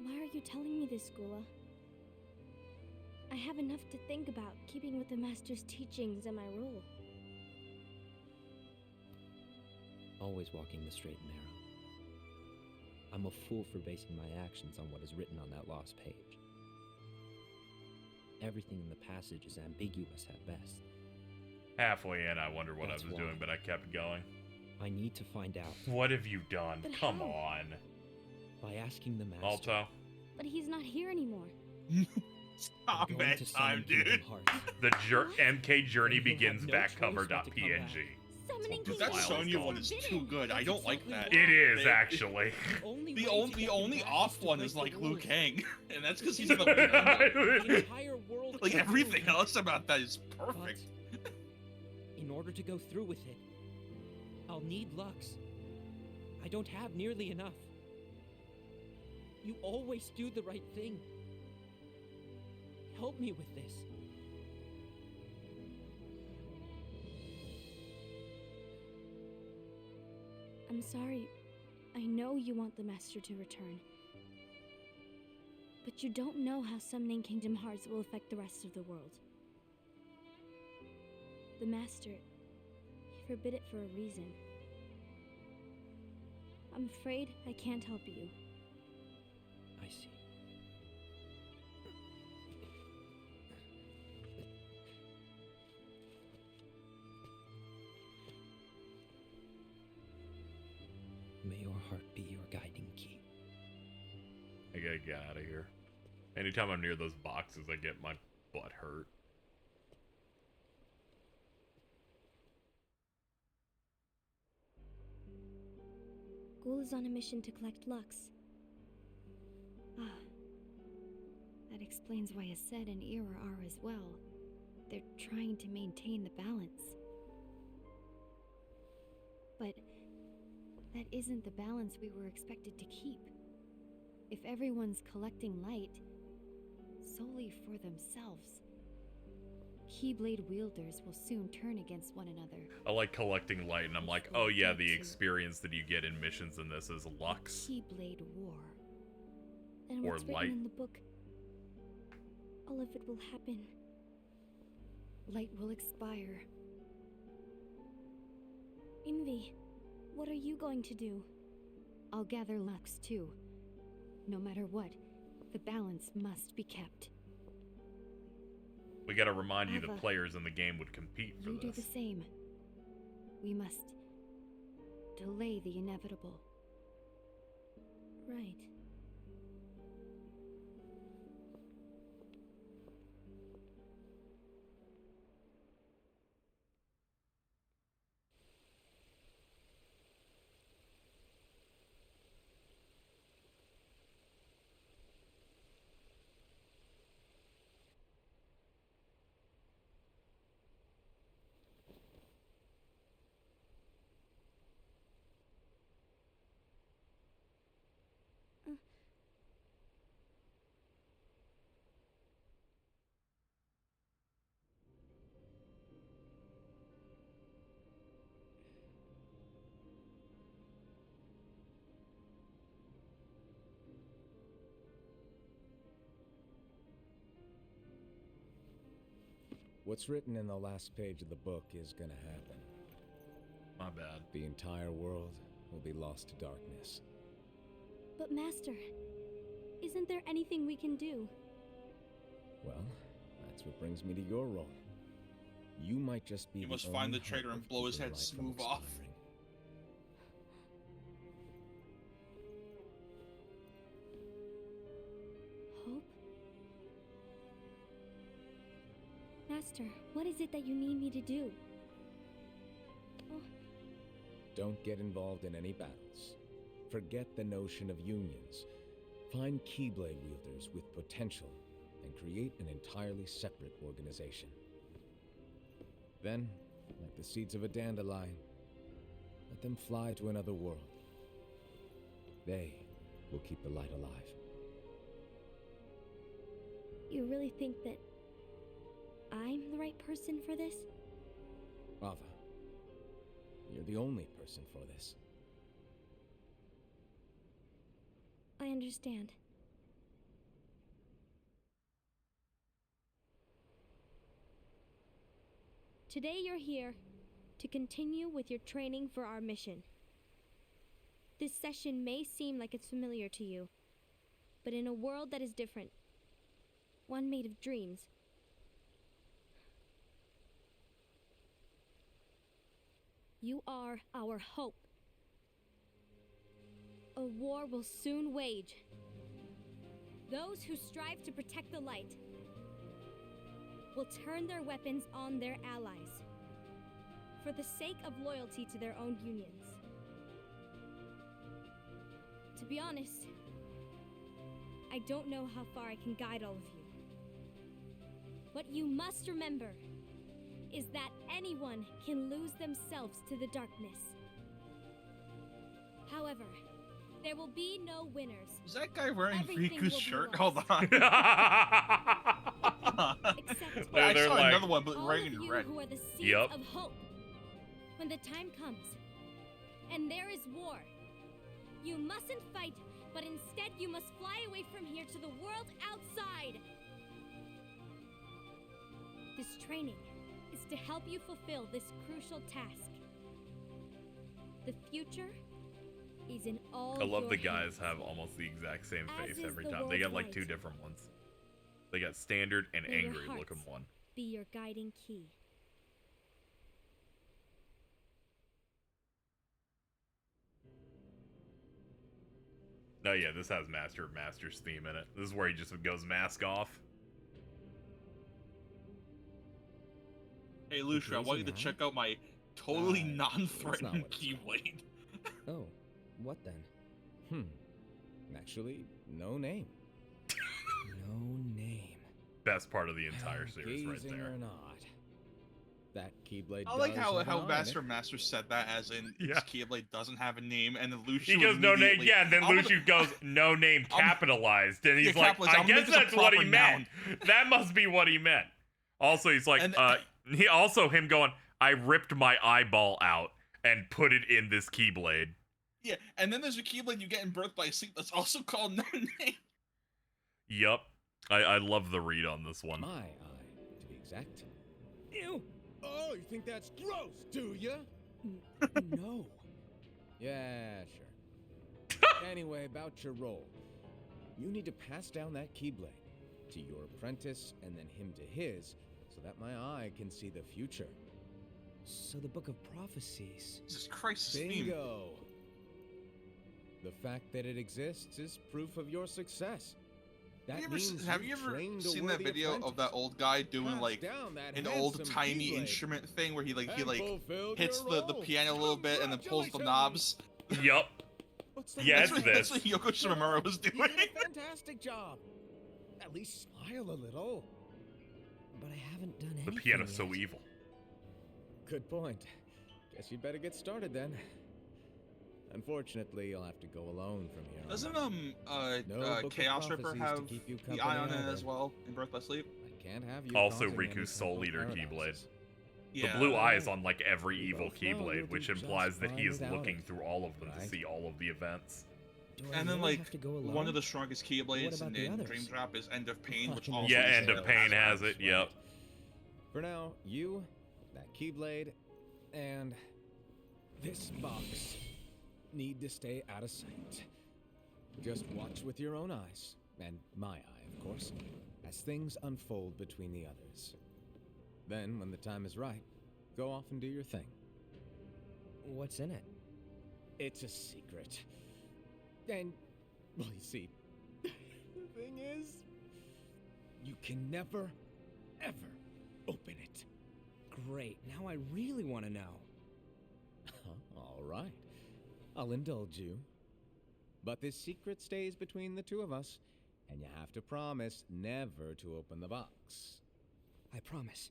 Why are you telling me this, Gula? I have enough to think about, keeping with the Master's teachings and my role. Always walking the straight and narrow. I'm a fool for basing my actions on what is written on that lost page. Everything in the passage is ambiguous at best. Halfway in, I wondered what That's I was why. doing, but I kept going. I need to find out What have you done? But Come how? on. by asking the Master. Alto, But he's not here anymore. Stop I'm going that to time, summon Kingdom dude. Hearts. the MK Journey Then he'll begins have no back choice cover but to come back. .png. Summoning Dude, King that Wow. Sonya one is too good. I don't like that. It is They- actually. The only off one is like Liu Kang, and that's because he's in the The entire world like is everything ruined. else about that is perfect. But in order to go through with it, I'll need Lux. I don't have nearly enough. You always do the right thing. Help me with this. I'm sorry. I know you want the Master to return. But you don't know how summoning Kingdom Hearts will affect the rest of the world. The Master, he forbid it for a reason. I'm afraid I can't help you. I see. May your heart be your guiding key. I gotta get out of here. Anytime I'm near those boxes, I get my butt hurt. Ghoul is on a mission to collect Lux. Ah. That explains why Ased and Ira are as well. They're trying to maintain the balance. But that isn't the balance we were expected to keep. If everyone's collecting light solely for themselves, Keyblade wielders will soon turn against one another. I like collecting light, and I'm like, oh yeah, the experience that you get in missions in this is Lux. Keyblade War. And Or what's written light. in the book, all of it will happen. Light will expire. Envy, what are you going to do? I'll gather Lux too. No matter what, the balance must be kept. We gotta remind you that Ava, players in the game would compete for You do this. the same. We must delay the inevitable. Right. What's written in the last page of the book is gonna happen. My bad. The entire world will be lost to darkness. But Master, isn't there anything we can do? Well, that's what brings me to your role. You might just be You must the find the only traitor hope and of blow his keeping head light from smooth off. expiring. Hope? Master, what is it that you need me to do? Oh, Don't get involved in any battles. Forget the notion of unions. Find Keyblade wielders with potential and create an entirely separate organization. Then, like the seeds of a dandelion, let them fly to another world. They will keep the light alive. you really think that I'm the right person for this? Ava, you're the only person for this. I understand. Today you're here to continue with your training for our mission. This session may seem like it's familiar to you, but in a world that is different, one made of dreams, you are our hope. A war will soon wage. Those who strive to protect the light will turn their weapons on their allies for the sake of loyalty to their own unions. To be honest, I don't know how far I can guide all of you. What you must remember is that anyone can lose themselves to the darkness. However, there will be no winners. Is that guy wearing Everything Riku's will be shirt? lost. Hold on. Except Wait, I they're saw like- another one, but all wearing of in you red. who are the seeds Yep. of hope. When the time comes, and there is war, you mustn't fight, but instead you must fly away from here to the world outside. This training is to help you fulfill this crucial task. The future is in all I love your the guys hands. have almost the exact same As face is every the time. They world's got like two light. different ones. They got standard and May your angry hearts looking one. Be your guiding key. Oh yeah, this has Master of Masters theme in it. This is where he just goes mask off. Hey, Lucia, I want you to Blazing check out my totally that's not non-threatening what it's Keyblade. Oh, what then? Actually, no name. No name. Best part of the entire series right Gazing there. or not, that Keyblade I like does how have an eye in Master it. Master said that, as in Yeah. this Keyblade doesn't have a name, and then Lucia He goes, no name. immediately- Yeah, and then I'm gonna- Luciu goes, no name capitalized. And he's Yeah, like, capitalized. I I'm gonna guess make this a that's what he proper meant. That must be what he meant. Also, he's like, And- he also him going, I ripped my eyeball out and put it in this Keyblade. Yeah, and then there's a Keyblade you get in Birth by Sleep that's also called No Name. Yup. I love the read on this one. My eye, to be exact. Ew! Oh, you think that's gross, do you? No. Yeah, sure. Anyway, about your role. You need to pass down that Keyblade to your apprentice and then him to his, so that my eye can see the future. So the Book of Prophecies. Jesus Christ, this theme. Bingo! The fact that it exists is proof of your success. That means Have you you've ever trained a seen that worthy video of apprentice. that old guy doing Pass like down that an handsome old-timey Keyblade. instrument thing where he And fulfilled hits your the role. piano a little bit and then pulls the knobs? Yup. What's that? Yeah, That's it's what, that's this. what Yoko Shimamura was You doing. did a fantastic job. At least smile a little. But I haven't done The anything piano's so yet. evil. Good point. Guess you'd better get started then. Unfortunately, you'll have to go alone from here on Doesn't out. No Book of Chaos Ripper Prophecies to have keep you the eye on company it as either. well in Birth by Sleep? I can't have you Also, causing any Riku's Soul temporal Eater Keyblade. paradoxes. Yeah. The blue eye is on like every We evil both know you'll Keyblade, do which just implies that he fine is without looking it, through all of them to right? see all of the events. Do I And then really like have to go alone? one of the strongest Keyblades about in the others? Dream Drop is End of Pain, which Fucking also Yeah, is End of the Pain last has one. it. Yep. For now, you, that Keyblade, and this box need to stay out of sight. Just watch with your own eyes, and my eye, of course, as things unfold between the others. Then, when the time is right, go off and do your thing. What's in it? It's a secret. And, well, you see, the thing is, you can never, ever open it. Great, now I really want to know. All right, I'll indulge you. But this secret stays between the two of us, and you have to promise never to open the box. I promise.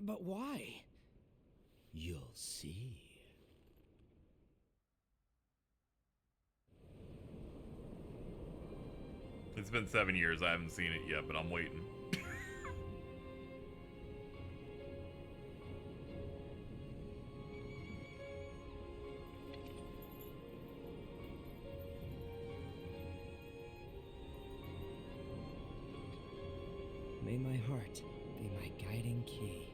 But why? You'll see. It's been 7 years. I haven't seen it yet, but I'm waiting. May my heart be my guiding key.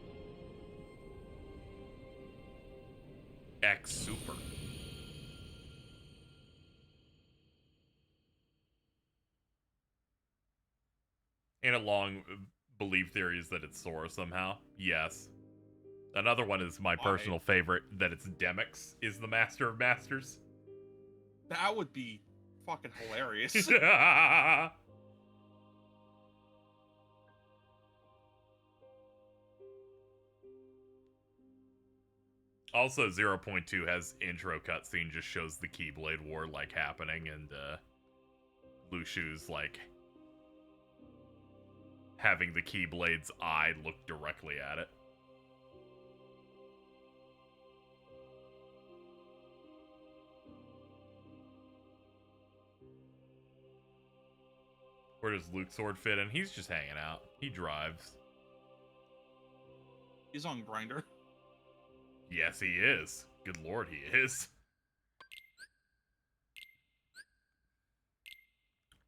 X Super. And a long belief theory is that it's Sora somehow. Yes. Another one is my personal favorite, that it's Demix is the Master of Masters. That would be fucking hilarious. Also, 0.2 has intro cutscene, just shows the Keyblade War, like, happening, and, Lushu's, like, having the Keyblade's eye look directly at it. Where does Luke's sword fit in? He's just hanging out. He drives. He's on Grinder. Yes, he is. Good lord, he is.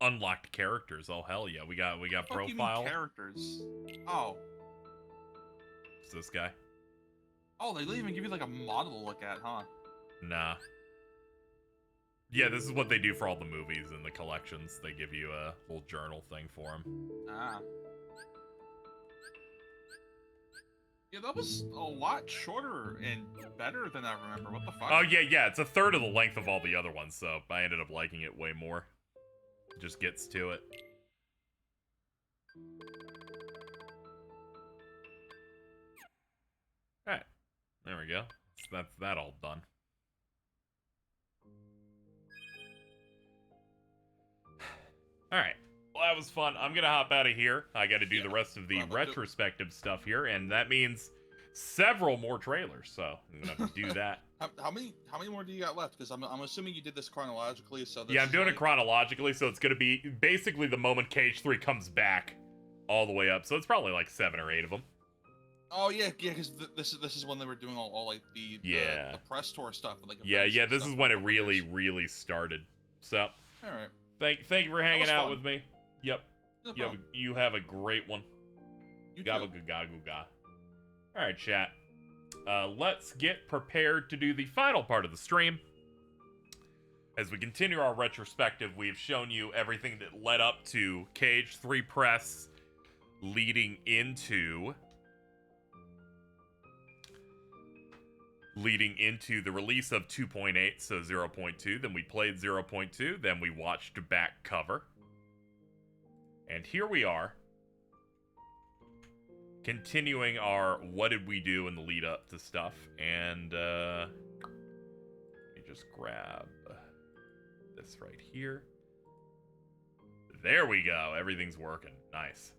Unlocked characters. Oh hell yeah, we got What do you profile. mean characters? Oh. It's this guy. Oh, they didn't even give you like a model to look at, huh? Nah. Yeah, this is what they do for all the movies and the collections. They give you a little journal thing for them. Ah. Yeah, that was a lot shorter and better than I remember. What the fuck? Oh yeah, it's a third of the length of all the other ones, so I ended up liking it way more. Just gets to it. Alright. There we go. So that's that all done. Alright. Well, that was fun. I'm gonna hop out of here. I gotta do the rest of the retrospective stuff here, and that means several more trailers, so I'm gonna have to do that. How many more do you got left? Because I'm assuming you did this chronologically, so this Yeah, I'm doing it chronologically, so it's gonna be basically the moment Cage 3 comes back all the way up, so it's probably like 7 or 8 of them. Oh yeah, because this is when they were doing all like the press tour stuff. Like Yeah, this is when it really started. So, all right. Thank you for hanging out fun. with me. Yep. No You have a great one. You Gabba too. ga ga ga. All right, chat. Let's get prepared to do the final part of the stream. As we continue our retrospective, we've shown you everything that led up to Cage 3 press, leading into the release of 2.8, so 0.2. Then we played 0.2. Then we watched back cover. And here we are, continuing our what did we do in the lead up to stuff. And let me just grab this right here. There we go. Everything's working. Nice.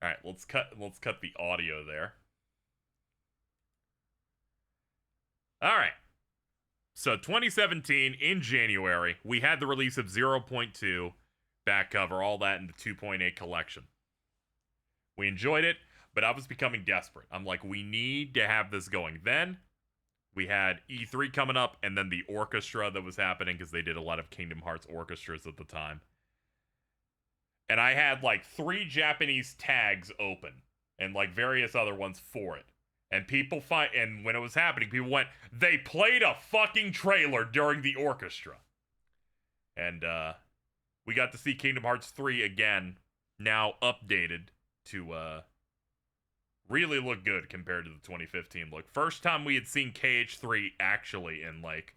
All right, let's cut the audio there. All right. So 2017, in January, we had the release of 0.2, back cover, all that in the 2.8 collection. We enjoyed it, But I was becoming desperate. I'm like, we need to have this going. Then we had E3 coming up, and then the orchestra that was happening, because they did a lot of Kingdom Hearts orchestras at the time. And I had like 3 Japanese tags open, and like various other ones for it. And people and when it was happening, people went, they played a fucking trailer during the orchestra. And we got to see Kingdom Hearts 3 again, now updated to really look good compared to the 2015 look. First time we had seen KH3 actually in like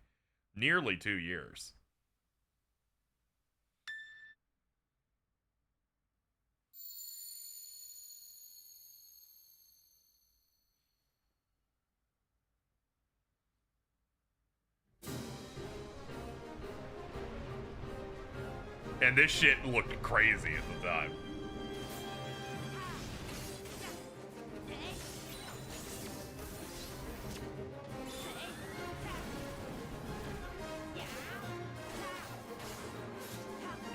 nearly 2 years. And this shit looked crazy at the time.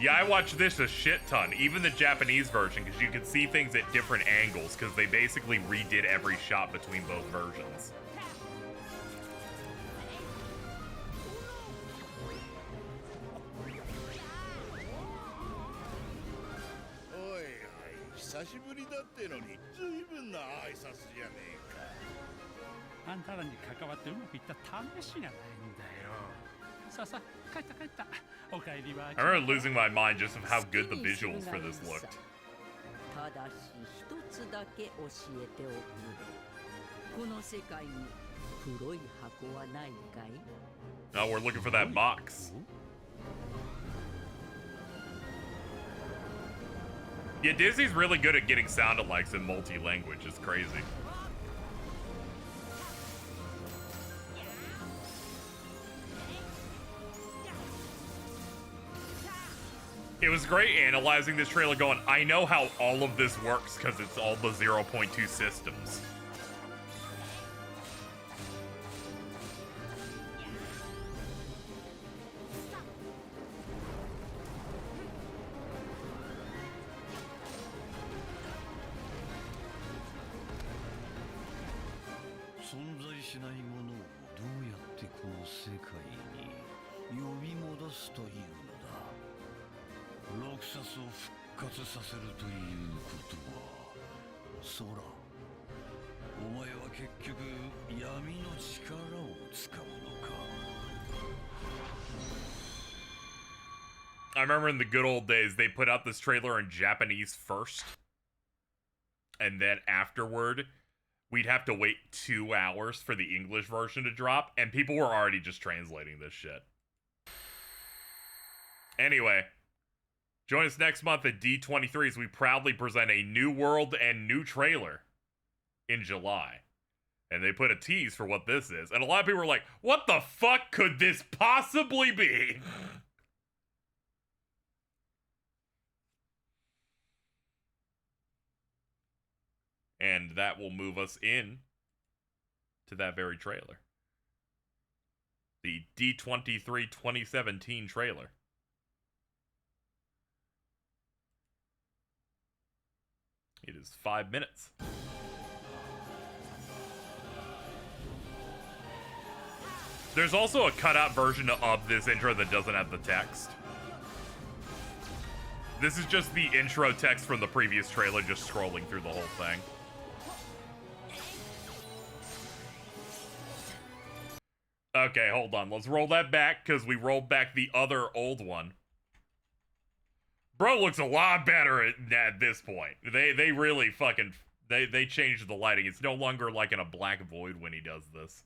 Yeah, I watched this a shit ton, even the Japanese version, because you could see things at different angles, because they basically redid every shot between both versions. I remember losing my mind just of how good the visuals for this looked. Oh, we're looking for that box. Yeah, Disney's really good at getting sound alikes in multi-language. It's crazy. It was great analyzing this trailer going, I know how all of this works because it's all the 0.2 systems. I remember in the good old days, they put out this trailer in Japanese first. And then afterward, we'd have to wait 2 hours for the English version to drop. And people were already just translating this shit. Anyway, join us next month at D23 as we proudly present a new world and new trailer in July. And they put a tease for what this is. And a lot of people were like, what the fuck could this possibly be? And that will move us in to that very trailer. The D23 2017 trailer. It is 5 minutes. There's also a cutout version of this intro that doesn't have the text. This is just the intro text from the previous trailer, just scrolling through the whole thing. Okay, hold on. Let's roll that back, because we rolled back the other old one. Bro looks a lot better at this point. They really fucking... They changed the lighting. It's no longer like in a black void when he does this.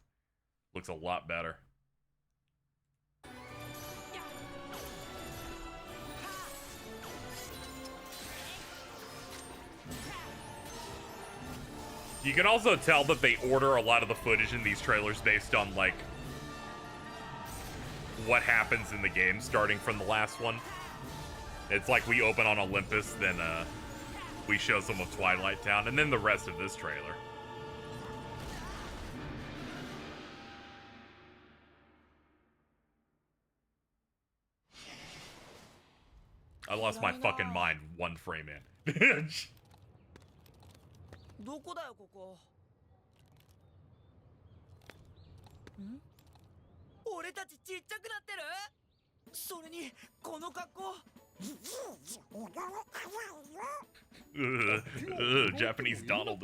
Looks a lot better. You can also tell that they order a lot of the footage in these trailers based on, like, what happens in the game, starting from the last one. It's like we open on Olympus, then we show some of Twilight Town, and then the rest of this trailer. I lost my fucking mind 1 frame in. どこだよここ。ん？俺たちちっちゃくなってる？それにこの格好。Japanese Donald.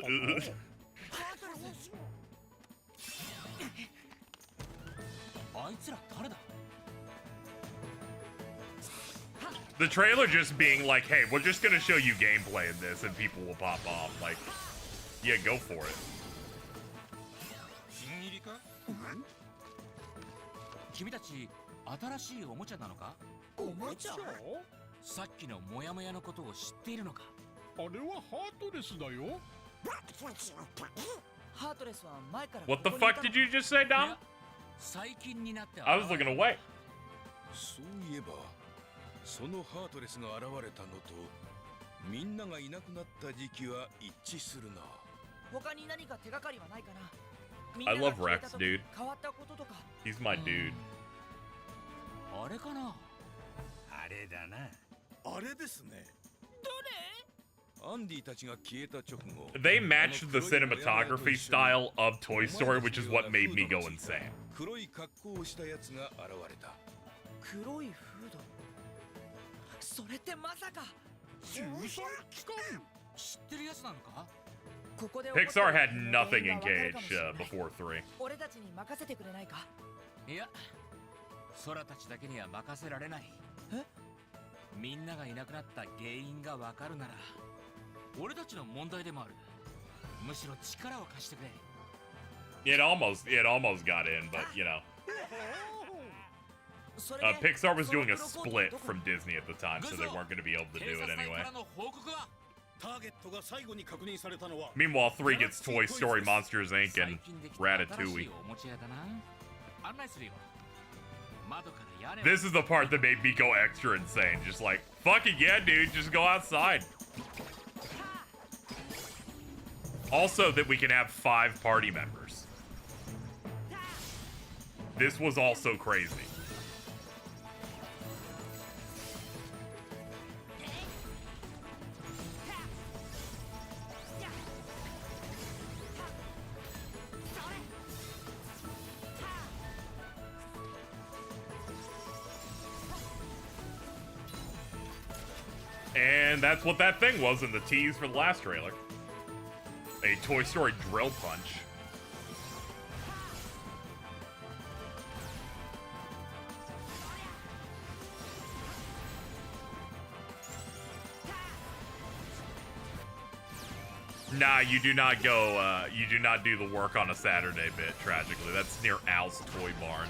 The trailer just being like, hey, we're just gonna show you gameplay in this and people will pop off. Like, yeah, go for it. 君たち新しいおもちゃなのか？おもちゃ？さっきのモヤモヤのことを知っているのか？あれはハートレスだよ。ハートレスは前から。 What the fuck did you just say, Dom? 最近になって。 I was looking away. そういえば、そのハートレスが現れたのと、みんながいなくなった時期は一致するな。他に何か手がかりはないかな。 I love Rex, dude. He's my dude. あれかな？あれだな。あれですね。アンディたちが消えた直後。 They matched the cinematography style of Toy Story, which is what made me go insane. 黒い格好をしたやつが現れた。黒いフード。それってまさか。知ってるやつなのか？ Pixar had nothing engaged before 3. 俺たちに任せてくれないか？いや、空たちだけには任せられない。え？みんながいなくなった原因がわかるなら、俺たちの問題でもある。むしろ力を貸してくれ。It almost got in, but you know. Pixar was doing a split from Disney at the time, so they weren't going to be able to do it anyway. Meanwhile, 3 gets Toy Story, Monsters Inc., and Ratatouille. This is the part that made me go extra insane. Just like, fucking yeah, dude, just go outside. Also, that we can have 5 party members. This was also crazy. And that's what that thing was in the tease for the last trailer. A Toy Story drill punch. Nah, you do not go, you do not do the work on a Saturday bit, tragically. That's near Al's Toy Barn.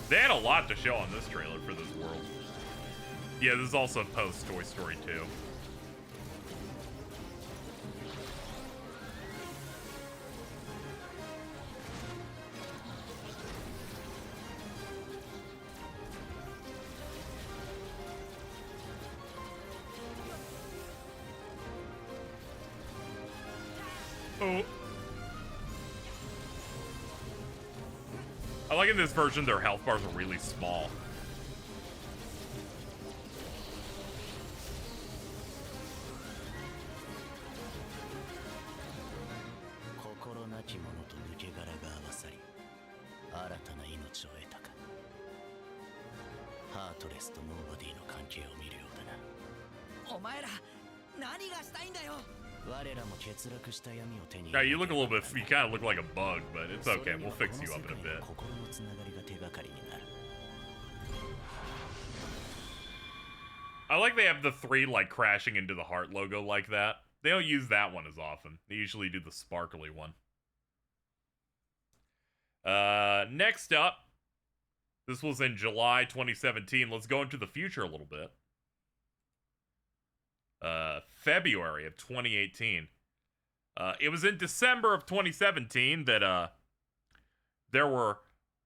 They had a lot to show on this trailer for this world. Yeah, this is also post Toy Story 2. Oh. I like in this version their health bars are really small. Yeah, you look a little bit, you kind of look like a bug, but it's okay, we'll fix you up in a bit. I like they have the 3 like crashing into the heart logo like that. They don't use that one as often. They usually do the sparkly one. Next up, this was in July 2017. Let's go into the future a little bit. February of 2018. It was in December of 2017 that there were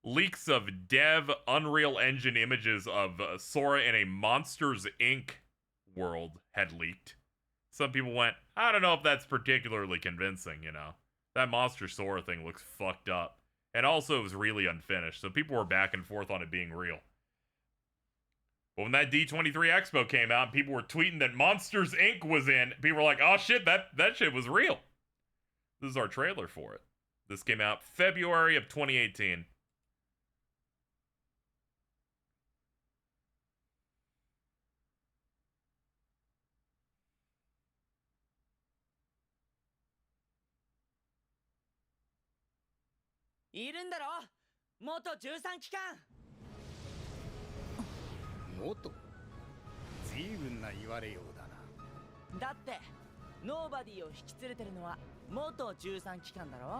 leaks of dev Unreal Engine images of Sora in a Monsters Inc. world had leaked. Some people went, I don't know if that's particularly convincing, you know. That Monster Sora thing looks fucked up. And also, it was really unfinished, so people were back and forth on it being real. But when that D23 Expo came out and people were tweeting that Monsters, Inc. was in, people were like, oh shit, that shit was real. This is our trailer for it. This came out February of 2018.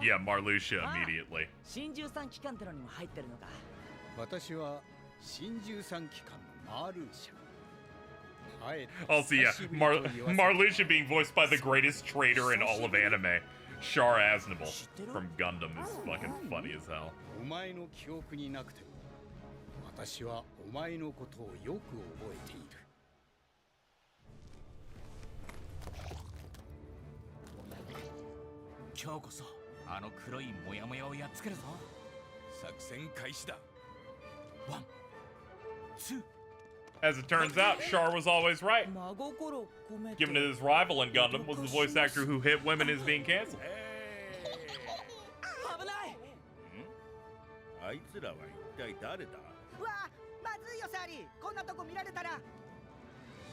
Yeah, Marluxia immediately. Also, yeah, Marluxia being voiced by the greatest traitor in all of anime, Char Aznable from Gundam, is fucking funny as hell. As it turns out, Char was always right. Given that his rival in Gundam was the voice actor who hit women as being canceled.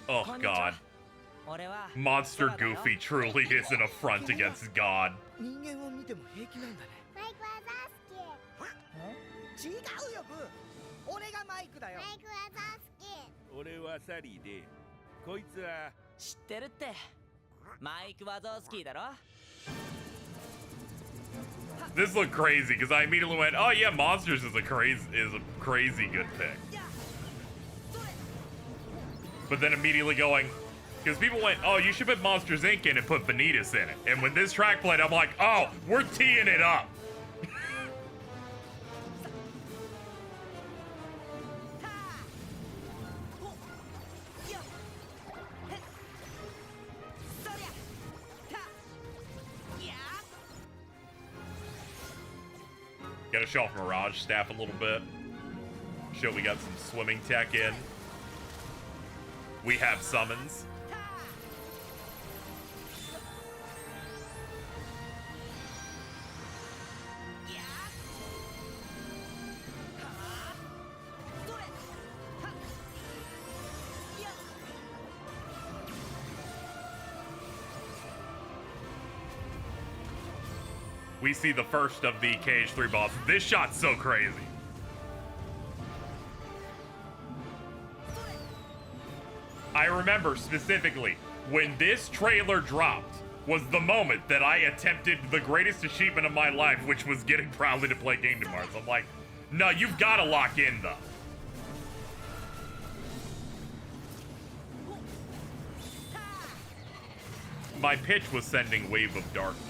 Oh god. Monster Goofy truly is an affront against God. This looked crazy because I immediately went, oh yeah, Monsters is a crazy good pick. But then immediately going, because people went, oh, you should put Monsters Inc. in and put Vanitas in it. And when this track played, I'm like, oh, we're teeing it up. Gotta show off Mirage staff a little bit. Show we got some swimming tech in. We have summons. We see the first of the KH3 bosses. This shot's so crazy. I remember specifically when this trailer dropped was the moment that I attempted the greatest achievement of my life, which was getting Proudly to play Kingdom Hearts. I'm like, no, you've got to lock in though. My pitch was sending Wave of Darkness.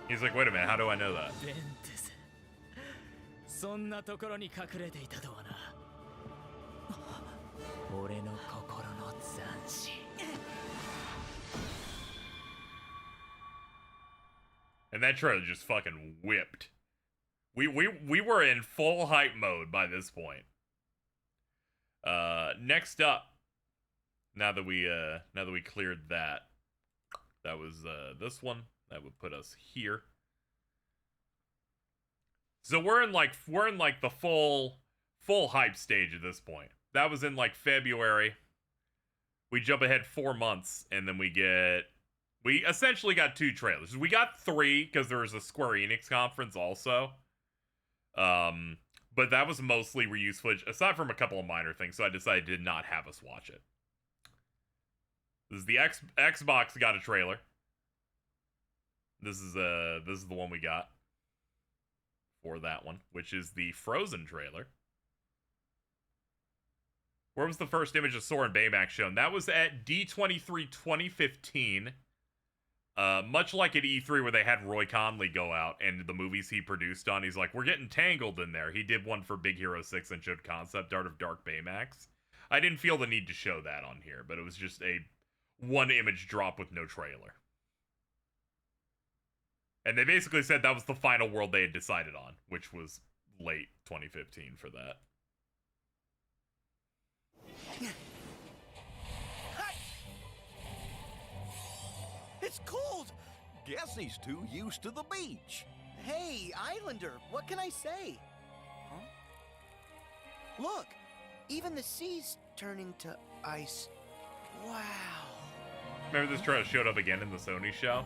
He's like, wait a minute, how do I know that? And that trailer just fucking whipped. We were in full hype mode by this point. Next up, now that we cleared that was this one. That would put us here. So we're in like the full hype stage at this point. That was in like February. We jump ahead 4 months, and then we essentially got 2 trailers. We got 3 because there was a Square Enix conference also. But that was mostly reuse footage, aside from a couple of minor things, so I decided to not have us watch it. This is the Xbox got a trailer. This is the one we got for that one, which is the Frozen trailer. Where was the first image of Sora and Baymax shown? That was at D23 2015. much like at E3 where they had Roy Conley go out and the movies he produced on, he's like, we're getting tangled in there. He did one for Big Hero 6 and showed concept art of Dark Baymax. I didn't feel the need to show that on here, but it was just a one image drop with no trailer. And they basically said that was the final world they had decided on, which was late 2015 for that. It's cold! Guess he's too used to the beach. Hey, Islander, what can I say? Huh? Look, even the sea's turning to ice. Wow. Remember this trailer showed up again in the Sony show?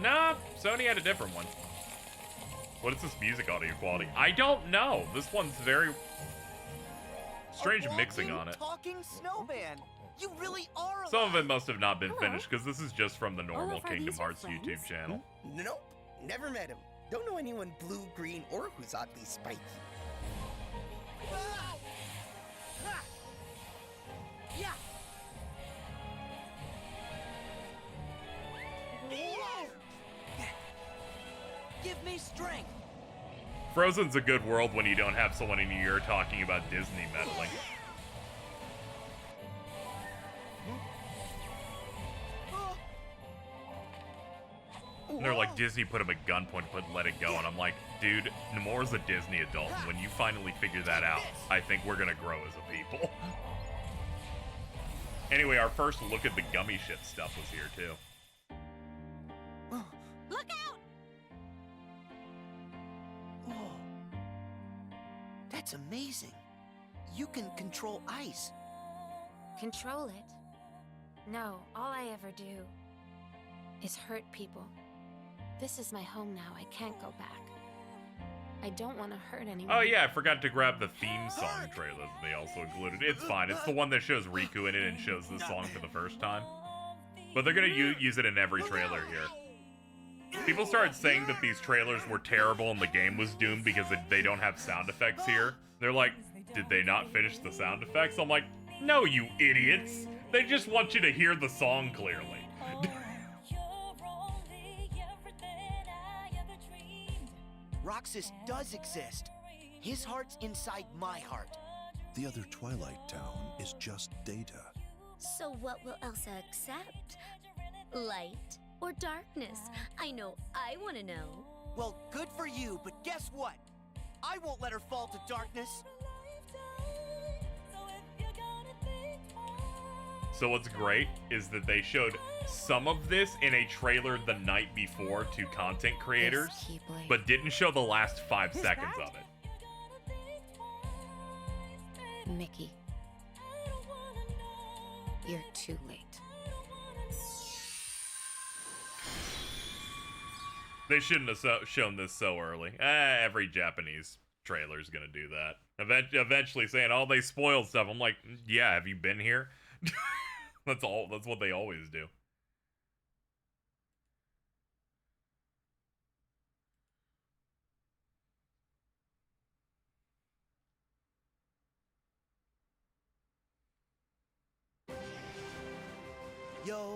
Nah, Sony had a different one. What is this music audio quality? I don't know. This one's very strange mixing on it. Talking snowman. You really are alive. Some of it must have not been finished because this is just from the normal Kingdom Hearts YouTube channel. Nope, never met him. Don't know anyone blue, green, or who's oddly spiky. Yeah. Give me strength. Frozen's a good world when you don't have someone in your ear talking about Disney meddling. And they're like, Disney put him at gunpoint but let it go. And I'm like, dude, Nomura's a Disney adult. And when you finally figure that out, I think we're going to grow as a people. Anyway, our first look at the gummy ship stuff was here, too. Look out! Oh. That's amazing. You can control ice. Control it? No, all I ever do is hurt people. This is my home now. I can't go back. I don't want to hurt anyone. Oh yeah, I forgot to grab the theme song trailer that they also included. It's fine. It's the one that shows Riku in it and shows this song for the first time. But they're going to use it in every trailer here. People started saying that these trailers were terrible and the game was doomed because they don't have sound effects here. They're like, did they not finish the sound effects? I'm like, no, you idiots. They just want you to hear the song clearly. Roxas does exist. His heart's inside my heart. The other Twilight Town is just data. So what will Elsa accept? Light or darkness? I know I want to know. Well, good for you, but guess what? I won't let her fall to darkness. So what's great is that they showed some of this in a trailer the night before to content creators, but didn't show the last 5 seconds of it. Mickey, you're too late. They shouldn't have shown this so early. Every Japanese trailer is gonna do that. Eventually saying, "Oh, they spoiled stuff." I'm like, yeah, have you been here? That's what they always do.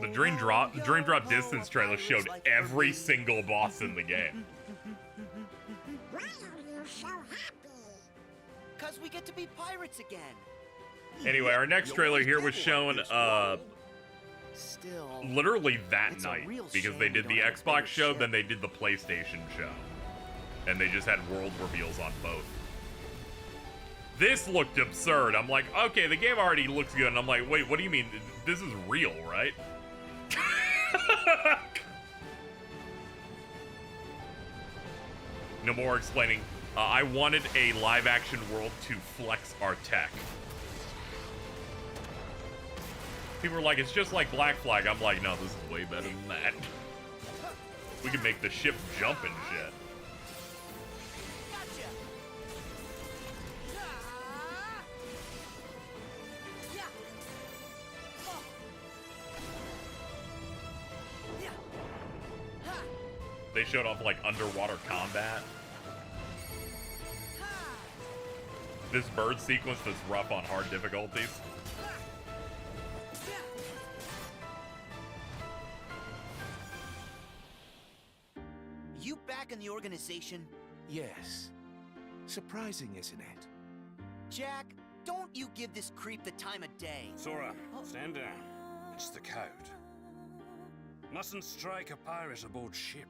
The Dream Drop Distance trailer showed every single boss in the game. Why are you so happy? 'Cause we get to be pirates again. Anyway, our next trailer here was shown Still, literally that night because they did the Xbox show, then they did the PlayStation show. And they just had world reveals on both. This looked absurd. I'm like, okay, the game already looks good. And I'm like, wait, what do you mean? This is real, right? Nomura explaining, I wanted a live-action world to flex our tech. People are like, it's just like Black Flag. I'm like, no, this is way better than that. We can make the ship jump and shit. They showed off like underwater combat. This bird sequence that's rough on hard back in the organization? Yes. Surprising, isn't it? Jack, don't you give this creep the time of day. Sora, stand down. It's the code. Mustn't strike a pirate aboard ship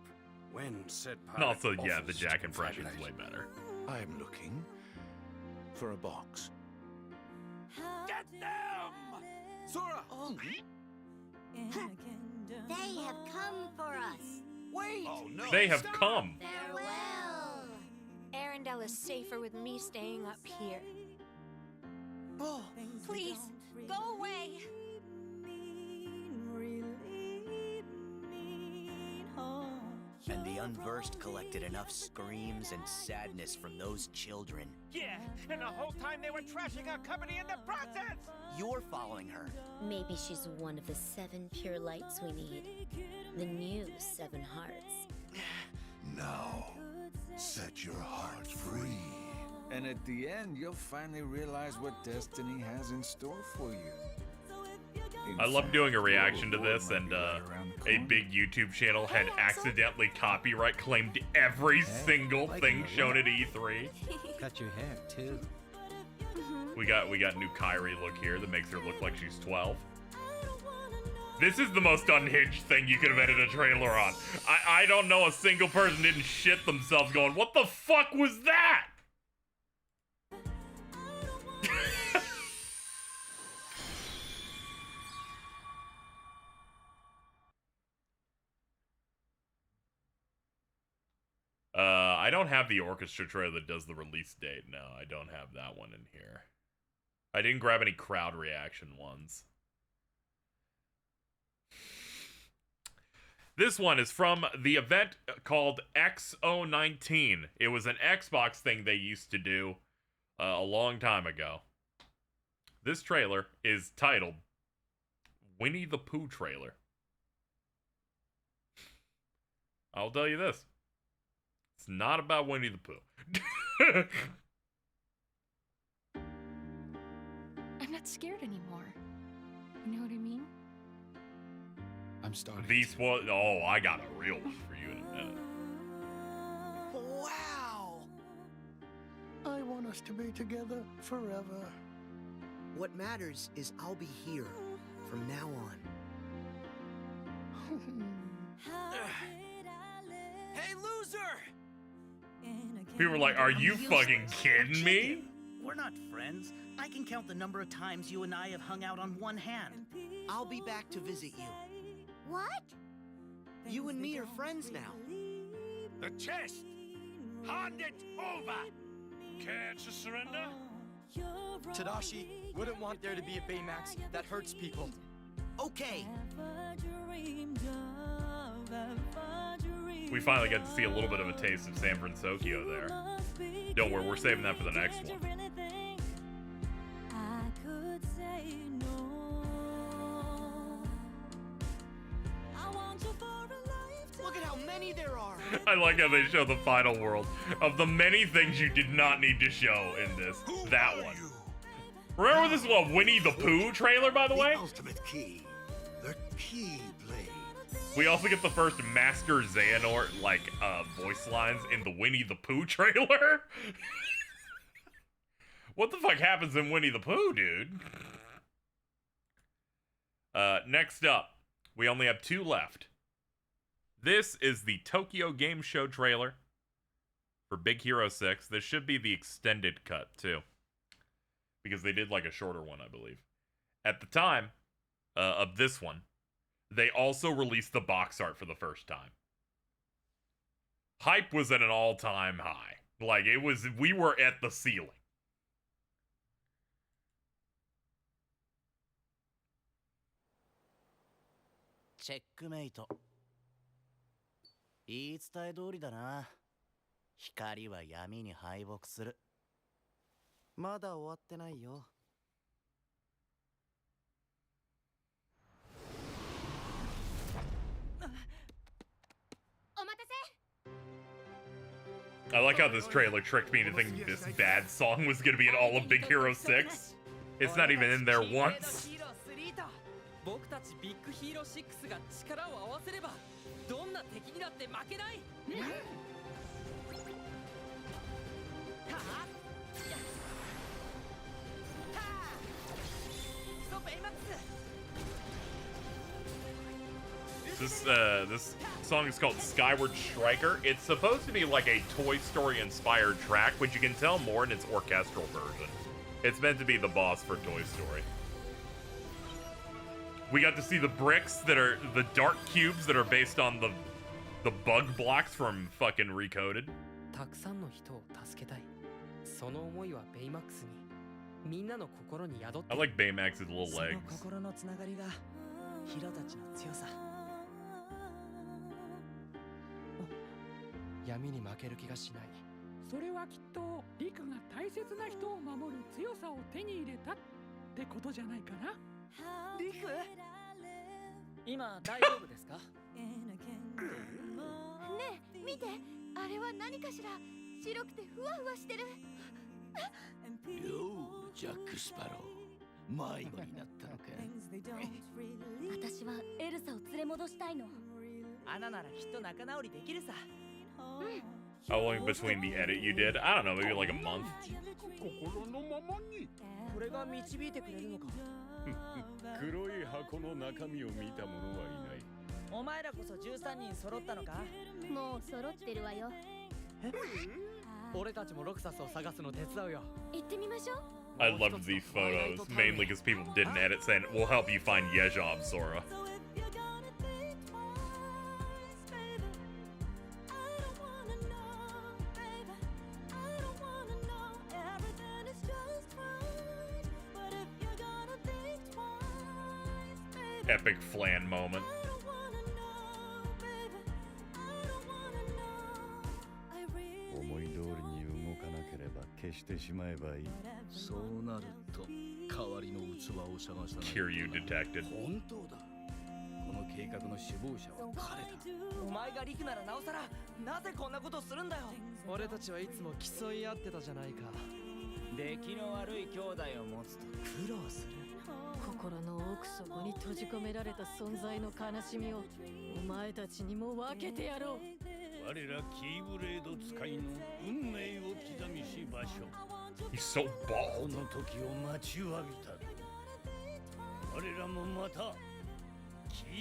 when said pirate. And also, yeah, the offers Jack to impression is confabulate. way better. I'm looking for a box. Get them! Sora! They have come for us. Wait! Oh no! They have come. Farewell. Arendelle is safer with me staying up here. Oh, Please, go away. and the unversed collected enough screams and sadness from those children. Yeah, and the whole time they were trashing our company in the process! You're following her. Maybe she's one of the 7 pure lights we need. The new 7 hearts. Now, set your heart free. And at the end, you'll finally realize what destiny has in store for you. I love doing a reaction to this, and a big YouTube channel had accidentally copyright claimed every single thing shown at E3. Cut your hair too. We got new Kyrie look here that makes her look like she's 12. This is the most unhinged thing you could have edited a trailer on. I don't know a single person didn't shit themselves going, what the fuck was that? I don't have the orchestra trailer that does the release date. No, I don't have that one in here. I didn't grab any crowd reaction ones. This one is from the event called X019. It was an Xbox thing they used to do a long time ago. This trailer is titled Winnie the Pooh trailer. I'll tell you this. It's not about Winnie the Pooh. I'm not scared anymore. You know what I mean? I'm starting. These was I got a real one for you in a minute. Wow! I want us to be together forever. What matters is I'll be here from now on. Hey, loser! People were like, are you fucking kidding me? We're not friends. I can count the number of times you and I have hung out on one hand. I'll be back to visit you. What? You and me are friends now. The chest! Hand it over! Care to surrender? Tadashi wouldn't want there to be a Baymax that hurts people. Okay. We finally got to see a little bit of a taste of San Francisco there. Don't worry, we're saving that for the next one. Look at how many there are. I like how they show the final world. Of the many things you did not need to show in this, that one. Remember this was a Winnie the Pooh trailer, by the way? Ultimate key. The key blade. We also get the first Master Xehanort, voice lines in the Winnie the Pooh trailer. What the fuck happens in Winnie the Pooh, dude? Next up, we only have 2 left. This is the Tokyo Game Show trailer for Big Hero 6. This should be the extended cut, too. Because they did, a shorter one, I believe. At the time of this one, they also released the box art for the first time. Hype was at an all-time high. We were at the ceiling. Checkmate. 言い伝え通りだな。光は闇に敗北する。まだ終わってないよ。I like how this trailer tricked me into thinking this bad song was going to be in all of Big Hero 6. It's not even in there once. 僕たちビッグヒーロー6が力を合わせればどんな敵にだって負けない。This song is called Skyward Striker. It's supposed to be like a Toy Story inspired track, which you can tell more in its orchestral version. It's meant to be the boss for Toy Story. We got to see the bricks that are the dark cubes that are based on the bug blocks from fucking Recoded. たくさんの人を助けたい。その思いはベイマックスにみんなの心に宿って I like Baymax's little legs. その心のつながりがヒロたちの強さ。闇に負ける気がしない。それはきっとリクが大切な人を守る強さを手に入れたってことじゃないかな。リク？今大丈夫ですか？ねえ見て、あれは何かしら。白くてふわふわしてる。ようジャック・スパロー、迷子になったのか。私はエルサを連れ戻したいの。アナならきっと仲直りできるさ。How long between the edit you did? I don't know, maybe like a month. 心のままに。これが導いてくれるのか。黒い箱の中身を見た者はいない。お前らこそ13人揃ったのか？もう揃ってるわよ。俺たちもロクサスを探すの手伝うよ。行ってみましょう。I loved these photos, mainly because people didn't edit saying, we'll help you find Yezhov, Sora. Epic flan moment. 思い通りに動かなければ消してしまえばいい。そうなると代わりの器を探さない。Kiryu detected. 本当だ。この計画の首謀者は彼だ。お前がリクならなおさら、なぜこんなことするんだよ。俺たちはいつも競い合ってたじゃないか。出来の悪い兄弟を持つと苦労する。心の奥底に閉じ込められた存在の悲しみをお前たちにも分けてやろう。我らキーブレード使いの運命を刻みし場所。 He's so bald. この時を待ちわびた。我らもまた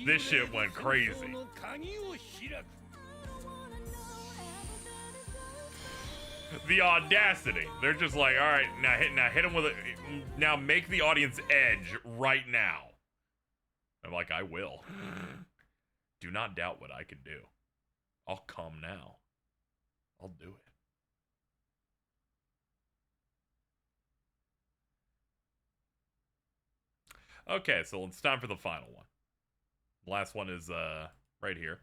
This shit went crazy. その鍵を開く。 The audacity. They're just like, all right, now hit him with it. Now make the audience edge right now. I'm like, I will. Do not doubt what I can do. I'll come now. I'll do it. Okay, so it's time for the final one. Last one is right here.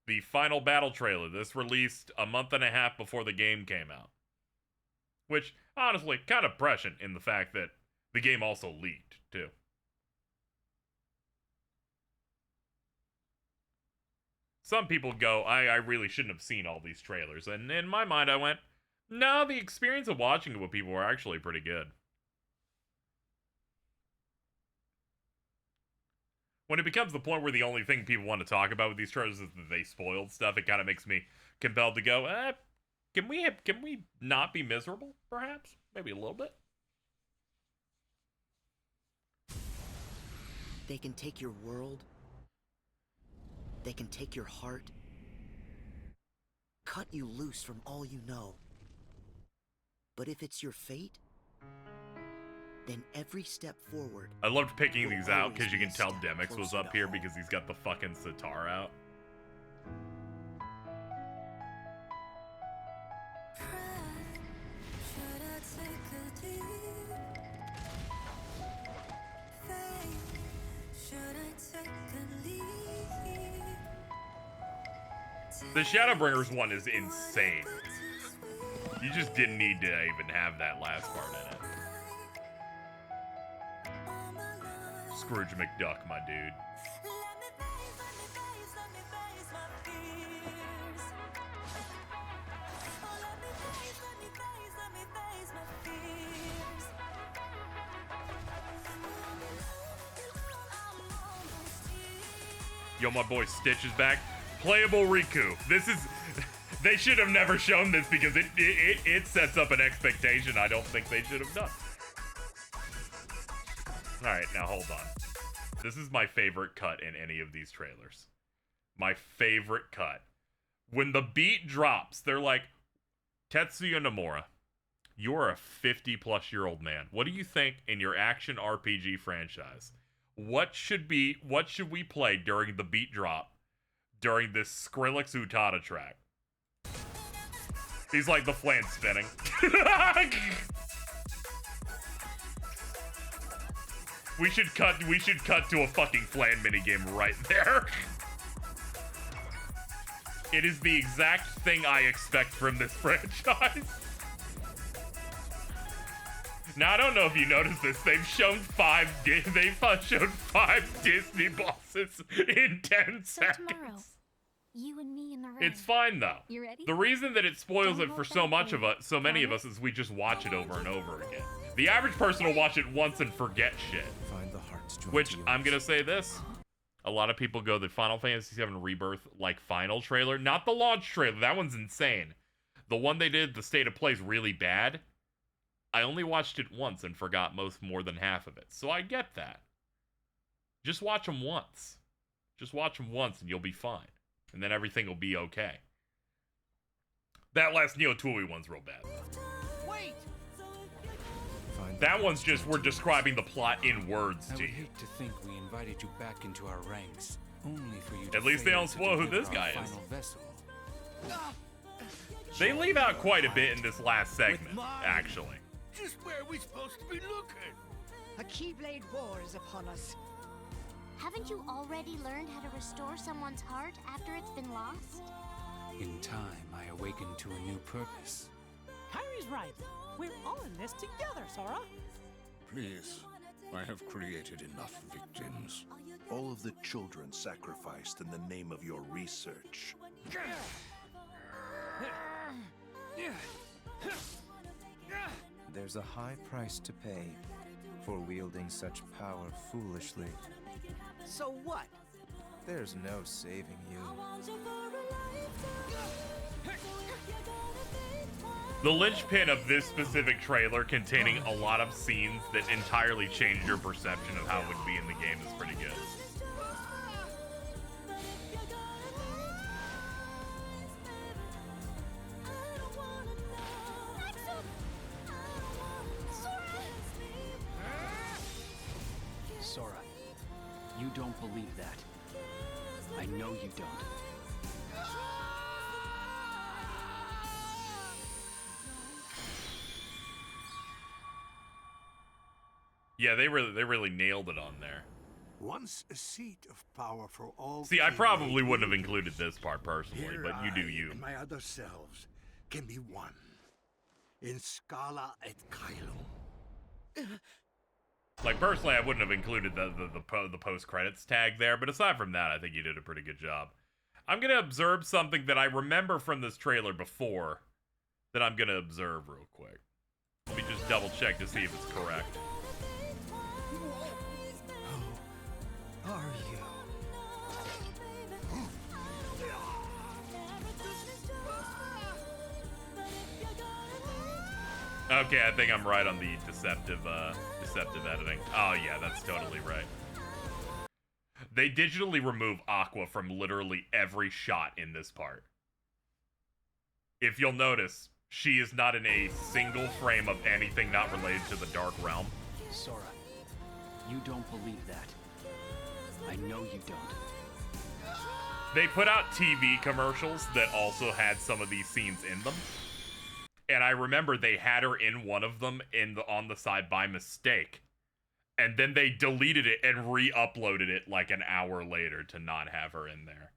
The final battle trailer. This released a month and a half before the game came out. Which, honestly, kind of prescient in the fact that the game also leaked, too. Some people go, I really shouldn't have seen all these trailers. And in my mind, I went, no, the experience of watching it with people were actually pretty good. When it becomes the point where the only thing people want to talk about with these trailers is that they spoiled stuff, it kind of makes me compelled to go, can we not be miserable, perhaps? Maybe a little bit? They can take your world. They can take your heart. Cut you loose from all you know. But if it's your fate, then every step forward. I loved picking these out because you can tell Demix was up here because he's got the fucking sitar out. The Shadowbringers one is insane. You just didn't need to even have that last part in it. Scrooge McDuck, my dude. Yo, my boy Stitch is back. Playable Riku. This is... They should have never shown this because it sets up an expectation I don't think they should have done. Alright, now hold on. This is my favorite cut in any of these trailers. My favorite cut. When the beat drops, they're like, Tetsuya Nomura, you're a 50-plus-year-old man. What do you think in your action RPG franchise? What should we play during the beat drop during this Skrillex Utada track? He's like the flan spinning. We should cut to a fucking flan minigame right there. It is the exact thing I expect from this franchise. Now, I don't know if you noticed this. They've shown five Disney bosses in 10 seconds. Tomorrow, you and me in the room. It's fine though. You ready? The reason that it spoils Don't it for hold so back, much of baby. us, so many of us, is we just watch it over and over again. The average person will watch it once and forget shit. Find the hearts joined Which, to yours. I'm gonna say this. A lot of people go the Final Fantasy VII Rebirth, like, final trailer. Not the launch trailer. That one's insane. The one they did, the State of Play, is really bad. I only watched it once and forgot more than half of it. So I get that. Just watch them once. Just watch them once and you'll be fine. And then everything will be okay. That last Neo Tooie one's real bad. Wait! That one's just, we're describing the plot in words I to would you. hate to think we invited you back into our ranks, only for you to At least they fail don't to spoil who deliver this our guy is. final vessel. They leave out quite a bit in this last segment, actually. Just where are we supposed to be looking? A Keyblade war is upon us. Haven't you already learned how to restore someone's heart after it's been lost? In time, I awakened to a new purpose. Kyrie's right. We're all in this together, Sora. Please, I have created enough victims. All of the children sacrificed in the name of your research. There's a high price to pay for wielding such power foolishly. So what? There's no saving you. The linchpin of this specific trailer, containing a lot of scenes that entirely change your perception of how it would be in the game, is pretty good. Sora, you don't believe that. I know you don't. Yeah, they really nailed it on there. Once a seat of power for all. See, I probably Keyblade wouldn't have wields, included this part personally, here but you do I you. and my other selves can be one. In Scala et Kylo. Like, personally, I wouldn't have included the post-credits tag there, but aside from that, I think you did a pretty good job. I'm gonna observe something that I remember from this trailer before that I'm gonna observe real quick. Let me just double check to see if it's correct. Who are you? Okay, I think I'm right on the deceptive editing. Oh yeah, that's totally right. They digitally remove Aqua from literally every shot in this part. If you'll notice, she is not in a single frame of anything not related to the Dark Realm. Sora, you don't believe that. I know you don't. They put out TV commercials that also had some of these scenes in them. And I remember they had her in one of them on the side by mistake. And then they deleted it and re-uploaded it like an hour later to not have her in there.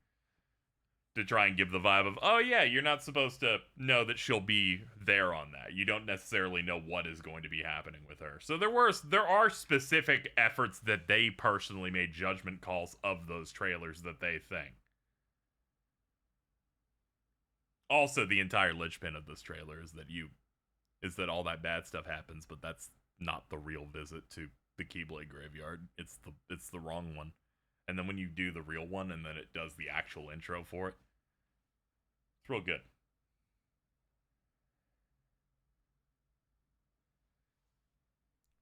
To try and give the vibe of, oh yeah, you're not supposed to know that she'll be there on that. You don't necessarily know what is going to be happening with her. So there are specific efforts that they personally made judgment calls of those trailers that they think. Also, the entire linchpin of this trailer is that all that bad stuff happens, but that's not the real visit to the Keyblade Graveyard. It's the wrong one. And then when you do the real one and then it does the actual intro for it, it's real good.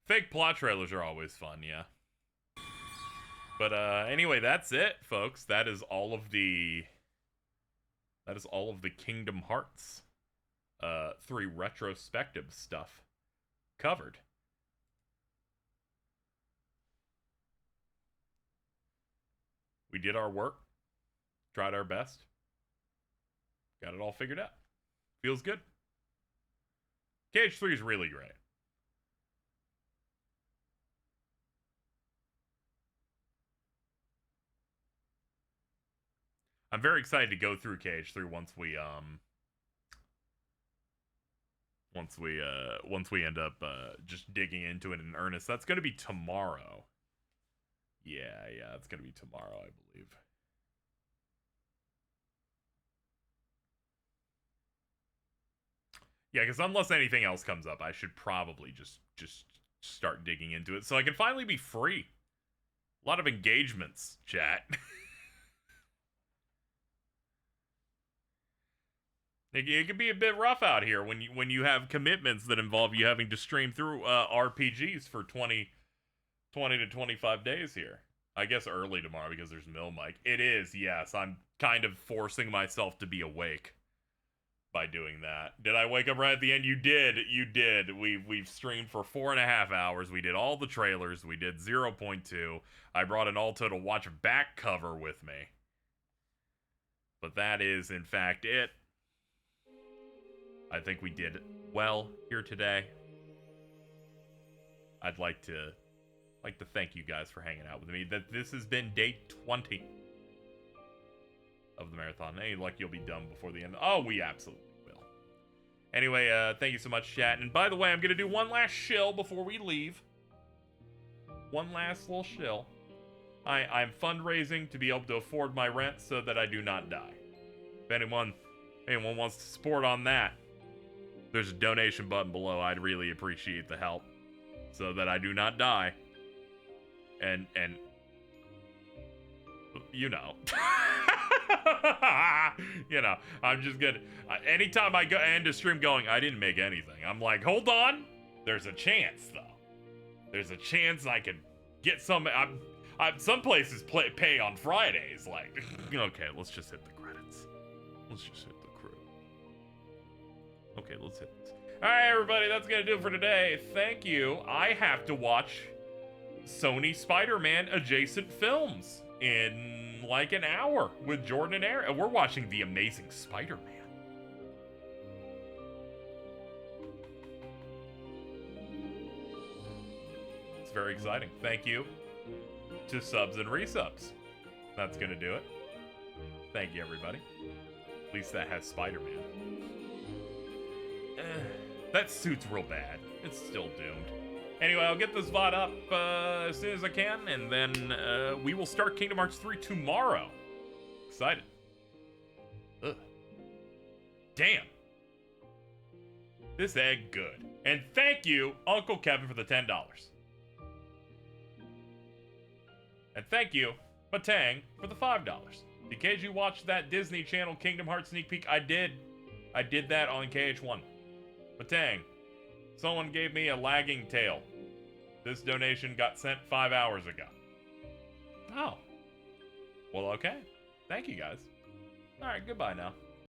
Fake plot trailers are always fun, yeah. But anyway, that's it, folks. That is all of the Kingdom Hearts 3 retrospective stuff covered. We did our work, tried our best, got it all figured out. Feels good. KH3 is really great. I'm very excited to go through KH3 once we end up just digging into it in earnest. That's going to be tomorrow. Yeah, it's going to be tomorrow, I believe. Yeah, because unless anything else comes up, I should probably just start digging into it so I can finally be free. A lot of engagements, chat. It can be a bit rough out here when you have commitments that involve you having to stream through RPGs for 20 to 25 days here. I guess early tomorrow because there's Mill Mike. It is, yes. I'm kind of forcing myself to be awake by doing that. Did I wake up right at the end? You did. We've streamed for 4.5 hours. We did all the trailers. We did 0.2. I brought an Alto to watch back cover with me. But that is, in fact, it. I think we did well here today. I'd like to thank you guys for hanging out with me. That this has been day 20 of the marathon. Hey, like you'll be done before the end. Oh, we absolutely will. Anyway, thank you so much, chat. And by the way, I'm gonna do one last shill before we leave. One last little shill. I'm fundraising to be able to afford my rent so that I do not die. If anyone wants to support on that, there's a donation button below. I'd really appreciate the help so that I do not die. And you know. You know, I'm just gonna anytime I go end a stream going, I didn't make anything, I'm like, hold on, there's a chance though. There's a chance I could get some. Some places pay on Fridays. Like, okay, let's just hit the credits. Let's just hit the crew. Okay, let's hit this. All right, everybody, that's gonna do it for today. Thank you. I have to watch Sony Spider-Man adjacent films in like an hour with Jordan and Aaron. We're watching The Amazing Spider-Man. It's very exciting. Thank you to subs and resubs. That's gonna do it. Thank you, everybody. At least that has Spider-Man. That suit's real bad. It's still doomed. Anyway, I'll get this VOD up as soon as I can, and then we will start Kingdom Hearts 3 tomorrow. Excited. Ugh. Damn. This egg good. And thank you, Uncle Kevin, for the $10. And thank you, Batang, for the $5. In case you watched that Disney Channel Kingdom Hearts sneak peek, I did that on KH1. Batang, someone gave me a lagging tail. This donation got sent 5 hours ago. Oh. Well, okay. Thank you, guys. Alright, goodbye now.